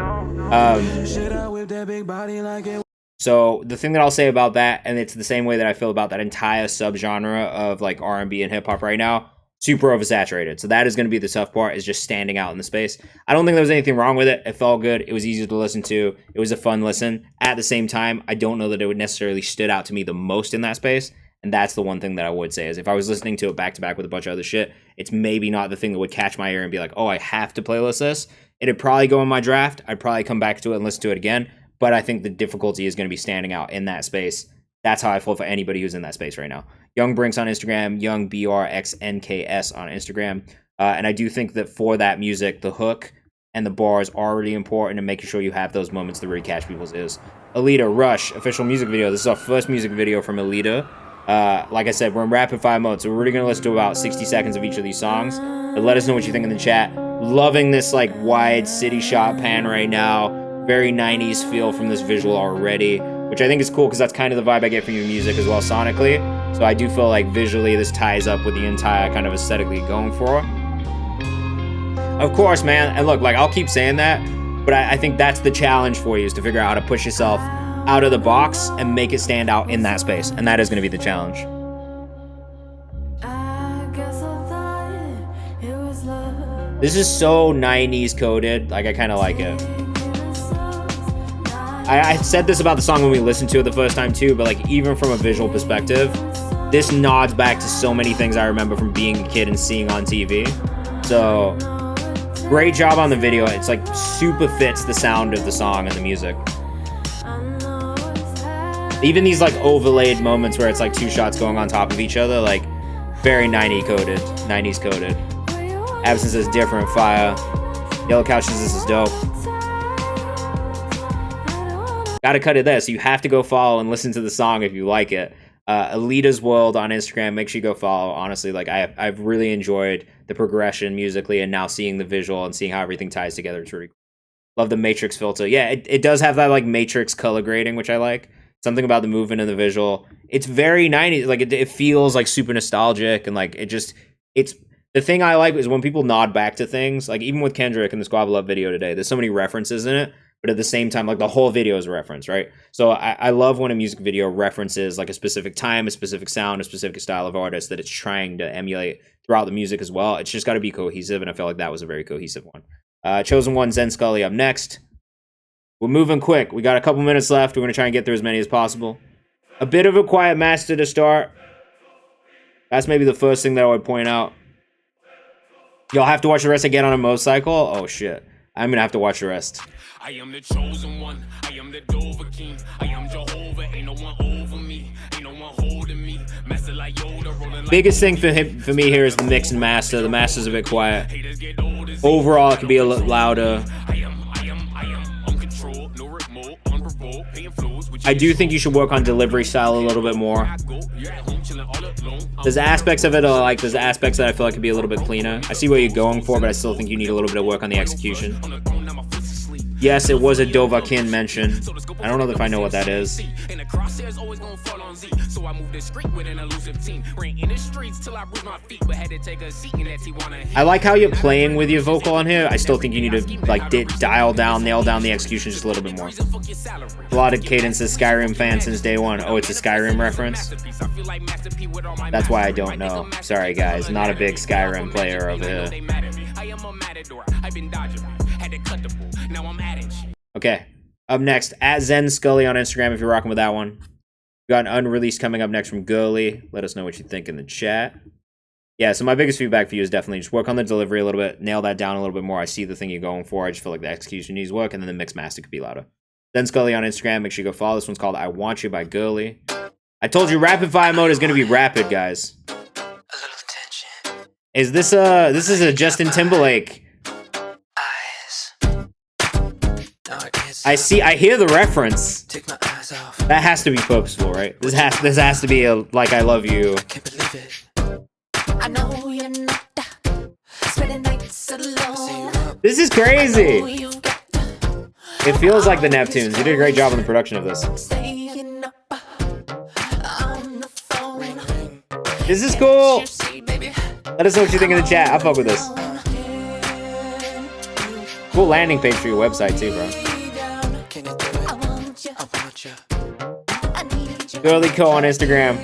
So the thing that I'll say about that, and it's the same way that I feel about that entire subgenre of like R&B and hip hop right now, super oversaturated. So that is going to be the tough part, is just standing out in the space. I don't think there was anything wrong with it. It felt good. It was easy to listen to. It was a fun listen. At the same time, I don't know that it would necessarily stood out to me the most in that space. And that's the one thing that I would say, is if I was listening to it back to back with a bunch of other shit, it's maybe not the thing that would catch my ear and be like, oh, I have to playlist this. It'd probably go in my draft. I'd probably come back to it and listen to it again. But I think the difficulty is going to be standing out in that space. That's how I feel for anybody who's in that space right now. Young Brinks on Instagram, YoungBRXNKS on Instagram. And I do think that for that music, the hook and the bars are really important, and making sure you have those moments to really catch people's ears. Alita, Rush, official music video. This is our first music video from Alita. Like I said, we're in rapid fire mode, so we're really going to listen to about 60 seconds of each of these songs. But let us know what you think in the chat. Loving this like wide city shot pan right now. Very 90s feel from this visual already, which I think is cool because that's kind of the vibe I get from your music as well sonically. So I do feel like visually this ties up with the entire kind of aesthetically going for. Of course, man. And look, like I'll keep saying that, but I think that's the challenge for you, is to figure out how to push yourself out of the box and make it stand out in that space. And that is going to be the challenge. This is so 90s coded. Like I kind of like it. I said this about the song when we listened to it the first time too, but like even from a visual perspective, this nods back to so many things I remember from being a kid and seeing on TV. So great job on the video. It's like super fits the sound of the song and the music. Even these like overlaid moments where it's like two shots going on top of each other, like very 90s coded. Absence is different, fire. Yellow Couches, this is dope. Gotta cut it there, so you have to go follow and listen to the song if you like it. Alita's World on Instagram, make sure you go follow. Honestly, like I've really enjoyed the progression musically, and now seeing the visual and seeing how everything ties together, it's really cool. Love the Matrix filter. Yeah, it does have that like Matrix color grading, which I like. Something about the movement and the visual. It's very 90s. Like it feels like super nostalgic, and like it's the thing I like is when people nod back to things. Like even with Kendrick and the Squabble Up video today, there's so many references in it but at the same time, like the whole video is a reference, right? So I love when a music video references like a specific time, a specific sound, a specific style of artist that it's trying to emulate throughout the music as well. It's just got to be cohesive, and I felt like that was a very cohesive one. Chosen one, Zen Scully up next. We're moving quick. We got a couple minutes left. We're going to try and get through as many as possible. A bit of a quiet master to start. That's maybe the first thing that I would point out. Y'all have to watch the rest again on a motorcycle? Oh, shit. I'm going to have to watch the rest. I am the chosen one. I am the Dover King. I am Jehovah. Ain't no one over me. Ain't no one holding me. Master like Yoda, rolling like Biggest thing for me here is the mix and master. The master's a bit quiet. Overall, it could be a little louder. I do think you should work on delivery style a little bit more. There's aspects of it there's aspects that I feel like could be a little bit cleaner. I see what you're going for, but I still think you need a little bit of work on the execution. Yes, it was a Dovahkiin mention. I don't know if I know what that is. I like how you're playing with your vocal on here. I still think you need to like nail down the execution just a little bit more. A lot of Cadence is Skyrim fan since day one. Oh, it's a Skyrim reference? That's why I don't know. Sorry guys, not a big Skyrim player over here. Okay, up next, at Zen Scully on Instagram if you're rocking with that one. We got an unreleased coming up next from Girly. Let us know what you think in the chat. Yeah, so my biggest feedback for you is definitely just work on the delivery a little bit, nail that down a little bit more. I see the thing you're going for. I just feel like the execution needs work, and then the mix master could be louder. Zen Scully on Instagram. Make sure you go follow. This one's called I Want You by Girly. I told you rapid fire mode is going to be rapid, guys. Is this is a Justin Timberlake. I hear the reference. That has to be purposeful, right? This has to be a like I love you. This is crazy. It feels like the Neptunes. You did a great job on the production of this. This is cool. Let us know what you think in the chat. I'll fuck with this. Cool landing page for your website too, bro. Girly Co on Instagram.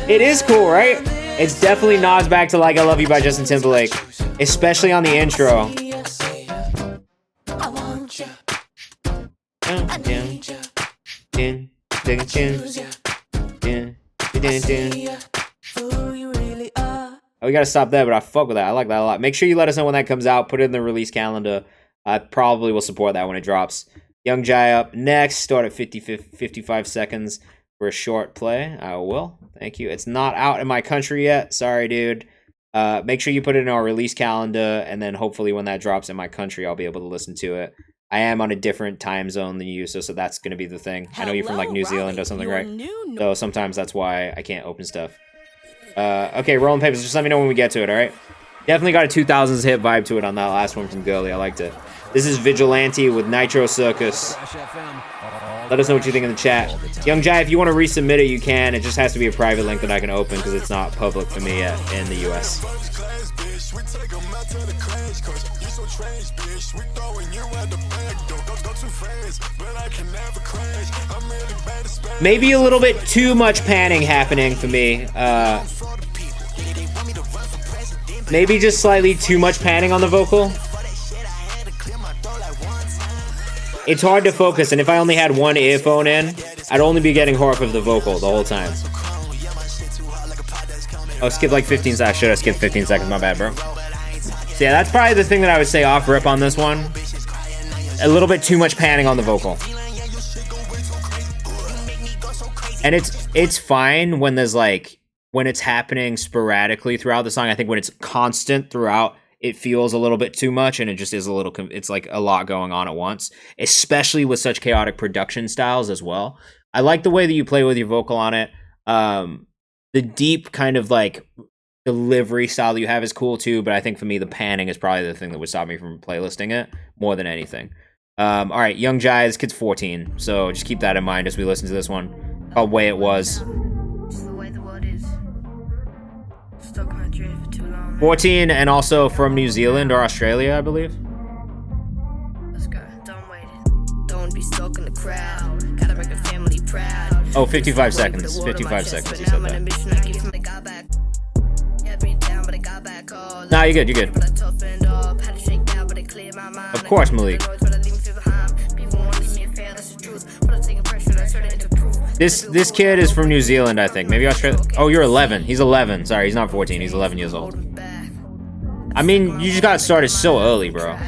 It is cool, right? It's definitely nods back to Like I Love You by Justin Timberlake, especially on the intro. Oh, we gotta stop there, but I fuck with that. I like that a lot. Make sure you let us know when that comes out. Put it in the release calendar. I probably will support that when it drops. Young Jai up next. Start at 55 seconds for a short play. I will. Thank you. It's not out in my country yet. Sorry, dude. Make sure you put it in our release calendar, and then hopefully when that drops in my country, I'll be able to listen to it. I am on a different time zone than you, so that's going to be the thing. I know you're from like New Zealand or something, right? So sometimes that's why I can't open stuff. Okay, rolling papers. Just let me know when we get to it, all right? Definitely got a 2000s hit vibe to it on that last one from Girly. I liked it. This is Vigilante with Nitro Circus. Let us know what you think in the chat. Young Jai, if you want to resubmit it, you can. It just has to be a private link that I can open because it's not public for me yet in the US. Maybe a little bit too much panning happening for me. Maybe just slightly too much panning on the vocal. It's hard to focus, and if I only had one earphone in, I'd only be getting half of the vocal the whole time. Oh, skip like 15 seconds. I should have skipped 15 seconds. My bad, bro. So yeah, that's probably the thing that I would say off rip on this one. A little bit too much panning on the vocal. And it's fine when there's like, when it's happening sporadically throughout the song. I think when it's constant throughout, it feels a little bit too much, and it just is a little, it's like a lot going on at once, especially with such chaotic production styles as well. I like the way that you play with your vocal on it. The deep kind of like delivery style that you have is cool too, but I think for me, the panning is probably the thing that would stop me from playlisting it more than anything. All right, Young Jai, this kid's 14, so just keep that in mind as we listen to this one, called Way It Was. 14, and also from New Zealand or Australia, I believe. Let's go. wanna be stuck in the crowd. Gotta make a family proud. Oh, 55 seconds. 55 seconds, he said that. Nah, you're good, you're good. Of course, Malik. This kid is from New Zealand, I think. Maybe Australia. Oh, you're 11. He's 11. Sorry, he's not 14. He's 11 years old. I mean, you just got started so early, bro.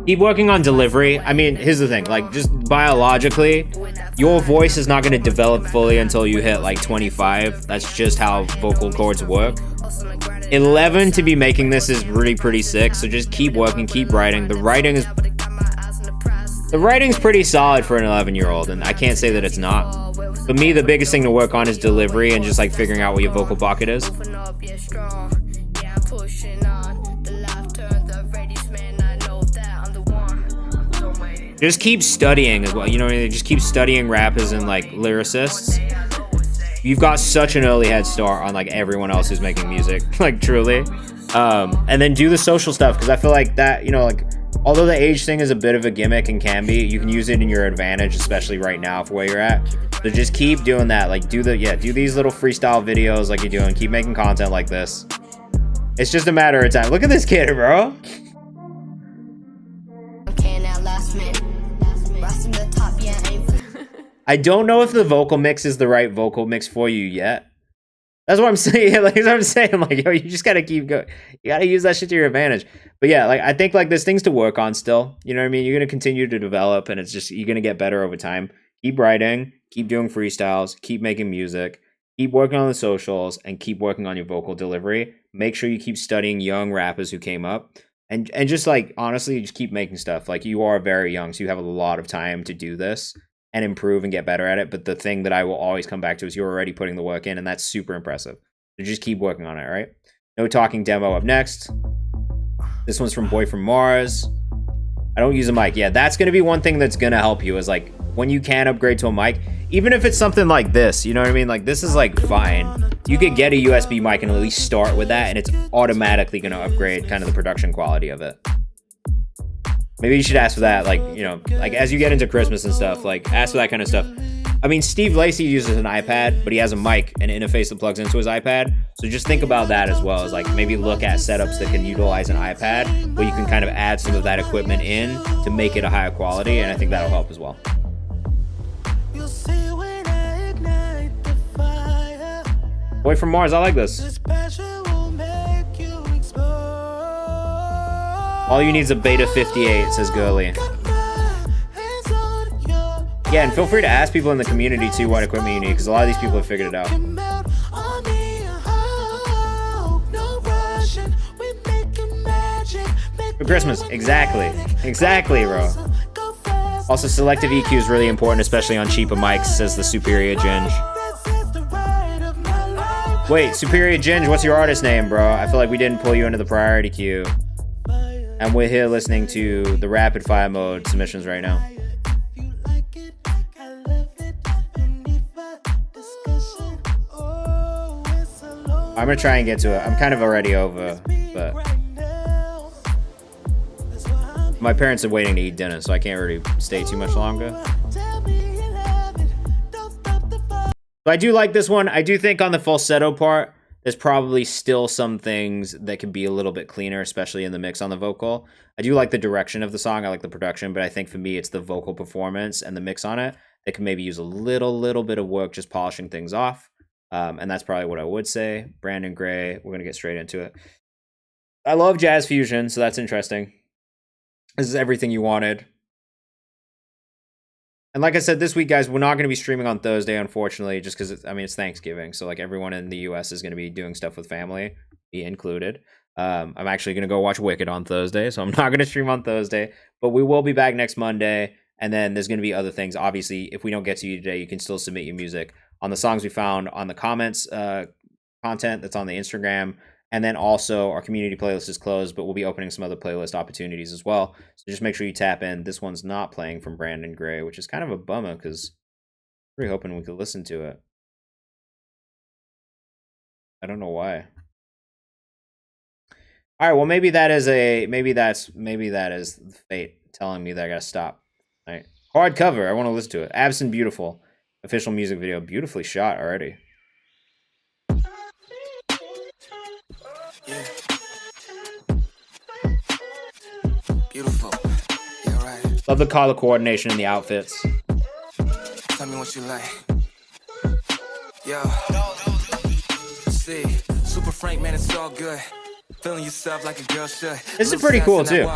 Keep working on delivery. I mean, here's the thing. Like, just biologically, your voice is not going to develop fully until you hit, like, 25. That's just how vocal cords work. 11 to be making this is really pretty sick, so just keep working, keep writing. The writing's pretty solid for an 11-year-old, and I can't say that it's not. For me, the biggest thing to work on is delivery and just like figuring out what your vocal pocket is. Just keep studying as well. You know what I mean? Just keep studying rappers and like lyricists. You've got such an early head start on like everyone else who's making music, like truly. And then do the social stuff, because I feel like that, you know, like although the age thing is a bit of a gimmick and can be, you can use it in your advantage, especially right now for where you're at. So just keep doing that. Like do these little freestyle videos like you're doing. Keep making content like this. It's just a matter of time. Look at this kid, bro. I don't know if the vocal mix is the right vocal mix for you yet. That's what I'm saying. Like, that's what I'm saying. Like, yo, you just gotta keep going. You gotta use that shit to your advantage. But yeah, like, I think like there's things to work on still. You know what I mean? You're gonna continue to develop, and it's just you're gonna get better over time. Keep writing, keep doing freestyles, keep making music, keep working on the socials, and keep working on your vocal delivery. Make sure you keep studying young rappers who came up, and just like honestly, just keep making stuff. Like you are very young, so you have a lot of time to do this and improve and get better at it. But the thing that I will always come back to is you're already putting the work in, and that's super impressive. So just keep working on it, right? No Talking demo up next. This one's from Boy from Mars. I don't use a mic. Yeah, that's going to be one thing that's going to help you is like when you can upgrade to a mic, even if it's something like this, you know what I mean? Like this is like fine. You could get a USB mic and at least start with that, and it's automatically going to upgrade kind of the production quality of it. Maybe you should ask for that, like, you know, like as you get into Christmas and stuff, like ask for that kind of stuff. I mean, Steve Lacy uses an iPad, but he has a mic and an interface that plugs into his iPad. So just think about that as well, as like maybe look at setups that can utilize an iPad where you can kind of add some of that equipment in to make it a higher quality. And I think that'll help as well. Boy from Mars, I like this. All you need is a beta 58, says Girly. Yeah, and feel free to ask people in the community too what equipment you need, because a lot of these people have figured it out. For Christmas, exactly. Exactly, bro. Also, selective EQ is really important, especially on cheaper mics, says the Superior Ginge. Wait, Superior Ginge, what's your artist name, bro? I feel like we didn't pull you into the priority queue. And we're here listening to the rapid fire mode submissions right now. I'm gonna try and get to it. I'm kind of already over, but my parents are waiting to eat dinner, so I can't really stay too much longer. But I do like this one. I do think on the falsetto part, there's probably still some things that could be a little bit cleaner, especially in the mix on the vocal. I do like the direction of the song. I like the production, but I think for me, it's the vocal performance and the mix on it that can maybe use a little bit of work just polishing things off. And that's probably what I would say. Brandon Gray, we're going to get straight into it. I love jazz fusion, so that's interesting. This is everything you wanted. And like I said, this week, guys, we're not going to be streaming on Thursday, unfortunately, just because, it's Thanksgiving. So, like, everyone in the U.S. is going to be doing stuff with family, me included. I'm actually going to go watch Wicked on Thursday, so I'm not going to stream on Thursday. But we will be back next Monday, and then there's going to be other things. Obviously, if we don't get to you today, you can still submit your music on the songs we found on the comments content that's on the Instagram. And then also our community playlist is closed, but we'll be opening some other playlist opportunities as well. So just make sure you tap in. This one's not playing from Brandon Gray, which is kind of a bummer because I'm really hoping we could listen to it. I don't know why. All right, well maybe that is fate telling me that I gotta stop. All right, hardcover. I want to listen to it. Absent Beautiful, official music video, beautifully shot already. Yeah. Beautiful. Yeah, right. Love the color coordination in the outfits. Tell me what you like. Yo. See, Super Frank, man, it's all good. Feeling yourself like a girl should. This is pretty cool too.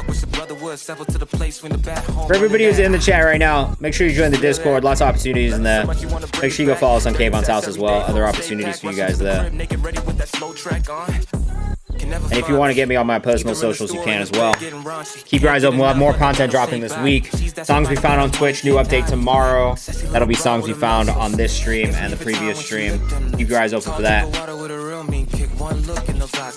For everybody who's in the chat right now, make sure you join the Discord. Lots of opportunities in there. Make sure you go follow us on Kayvan's house as well. Other opportunities for you guys there. And if you want to get me on my personal socials, you can as well. Keep your eyes open. We'll have more content dropping this week. Songs we found on Twitch, new update tomorrow. That'll be songs we found on this stream and the previous stream. Keep your eyes open for that.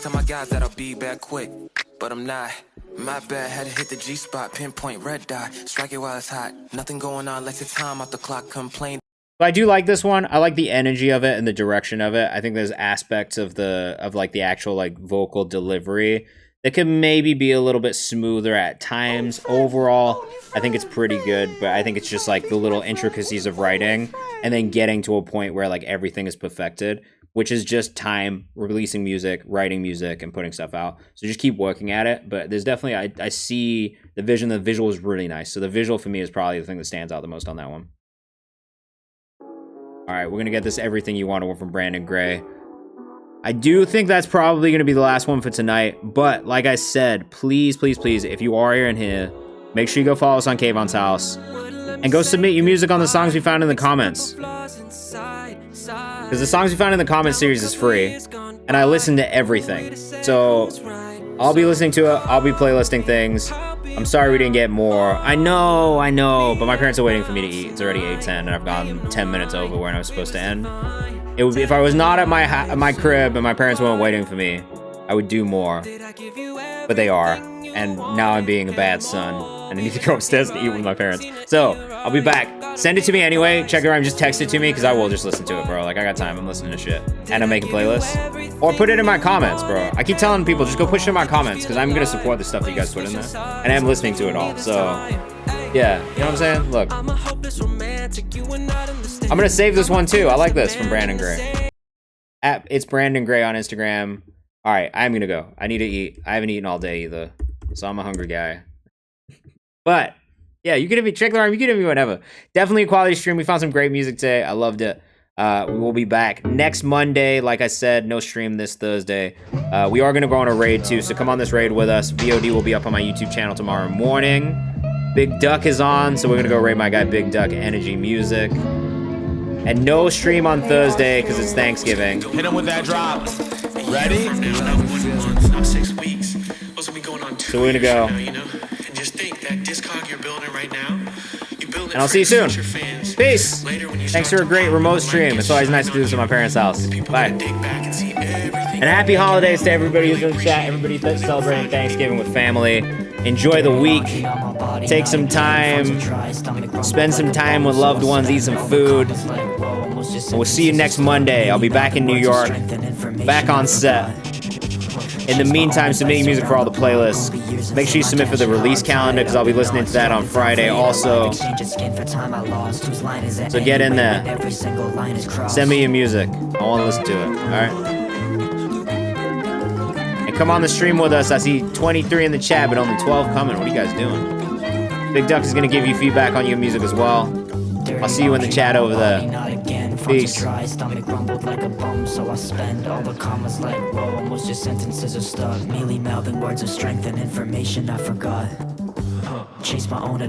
Tell my guys that I'll be back quick, but I'm not. My bad, had to hit the G spot, pinpoint red dot, strike it while it's hot. Nothing going on, let your time off the clock, complain. But I do like this one. I like the energy of it and the direction of it. I think there's aspects of the actual like vocal delivery that could maybe be a little bit smoother at times. Overall, I think it's pretty good, but I think it's just like the little intricacies of writing and then getting to a point where like everything is perfected, which is just time, releasing music, writing music, and putting stuff out. So just keep working at it. But there's definitely, I see the vision. The visual is really nice. So the visual for me is probably the thing that stands out the most on that one. All right, we're going to get this Everything You Want from Brandon Gray. I do think that's probably going to be the last one for tonight. But like I said, please, please, please, if you are here in here, make sure you go follow us on Kayvan's house. And go submit your music on the songs we found in the comments. Because the songs we found in the comments series is free. And I listen to everything. So I'll be listening to it. I'll be playlisting things. I'm sorry we didn't get more. I know. But my parents are waiting for me to eat. It's already 8:10 and I've gone 10 minutes over when I was supposed to end. It would be, if I was not at my crib and my parents weren't waiting for me, I would do more. But they are. And now I'm being a bad son. And I need to go upstairs and eat with my parents. So, I'll be back. Send it to me anyway. Check it around. Just text it to me because I will just listen to it, bro. Like, I got time. I'm listening to shit. And I'm making playlists. Or put it in my comments, bro. I keep telling people, just go push it in my comments because I'm going to support the stuff that you guys put in there. And I'm listening to it all. So, yeah. You know what I'm saying? Look. I'm going to save this one, too. I like this from Brandon Gray. It's Brandon Gray on Instagram. All right. I'm going to go. I need to eat. I haven't eaten all day either. So, I'm a hungry guy. But yeah, you can hit me, check the arm, you can hit me whatever. Definitely a quality stream. We found some great music today. I loved it. We will be back next Monday. Like I said, no stream this Thursday. We are going to go on a raid too, so come on this raid with us. VOD will be up on my YouTube channel tomorrow morning. Big Duck is on, so we're going to go raid my guy Big Duck Energy Music. And no stream on Thursday because it's Thanksgiving. Hit him with that drop. Ready? 6 weeks. So we're going to go. And I'll see you soon. Peace. Thanks for a great remote stream. It's always nice to do this at my parents' house. Bye. And happy holidays to everybody who's in the chat. Everybody that's celebrating Thanksgiving with family. Enjoy the week. Take some time. Spend some time with loved ones. Eat some food. And we'll see you next Monday. I'll be back in New York. Back on set. In the meantime, submitting music for all the playlists. Make sure you submit for the release calendar because I'll be listening to that on Friday also. So get in there. Send me your music. I want to listen to it. Alright? And come on the stream with us. I see 23 in the chat, but only 12 coming. What are you guys doing? Big Duck is going to give you feedback on your music as well. I'll see you in the chat over there. Peace. Stomach rumbled like a bum, so I spend all the commas like whoa. Almost just sentences are stuck. Mealy mouthing words of strength and information I forgot. Chase my own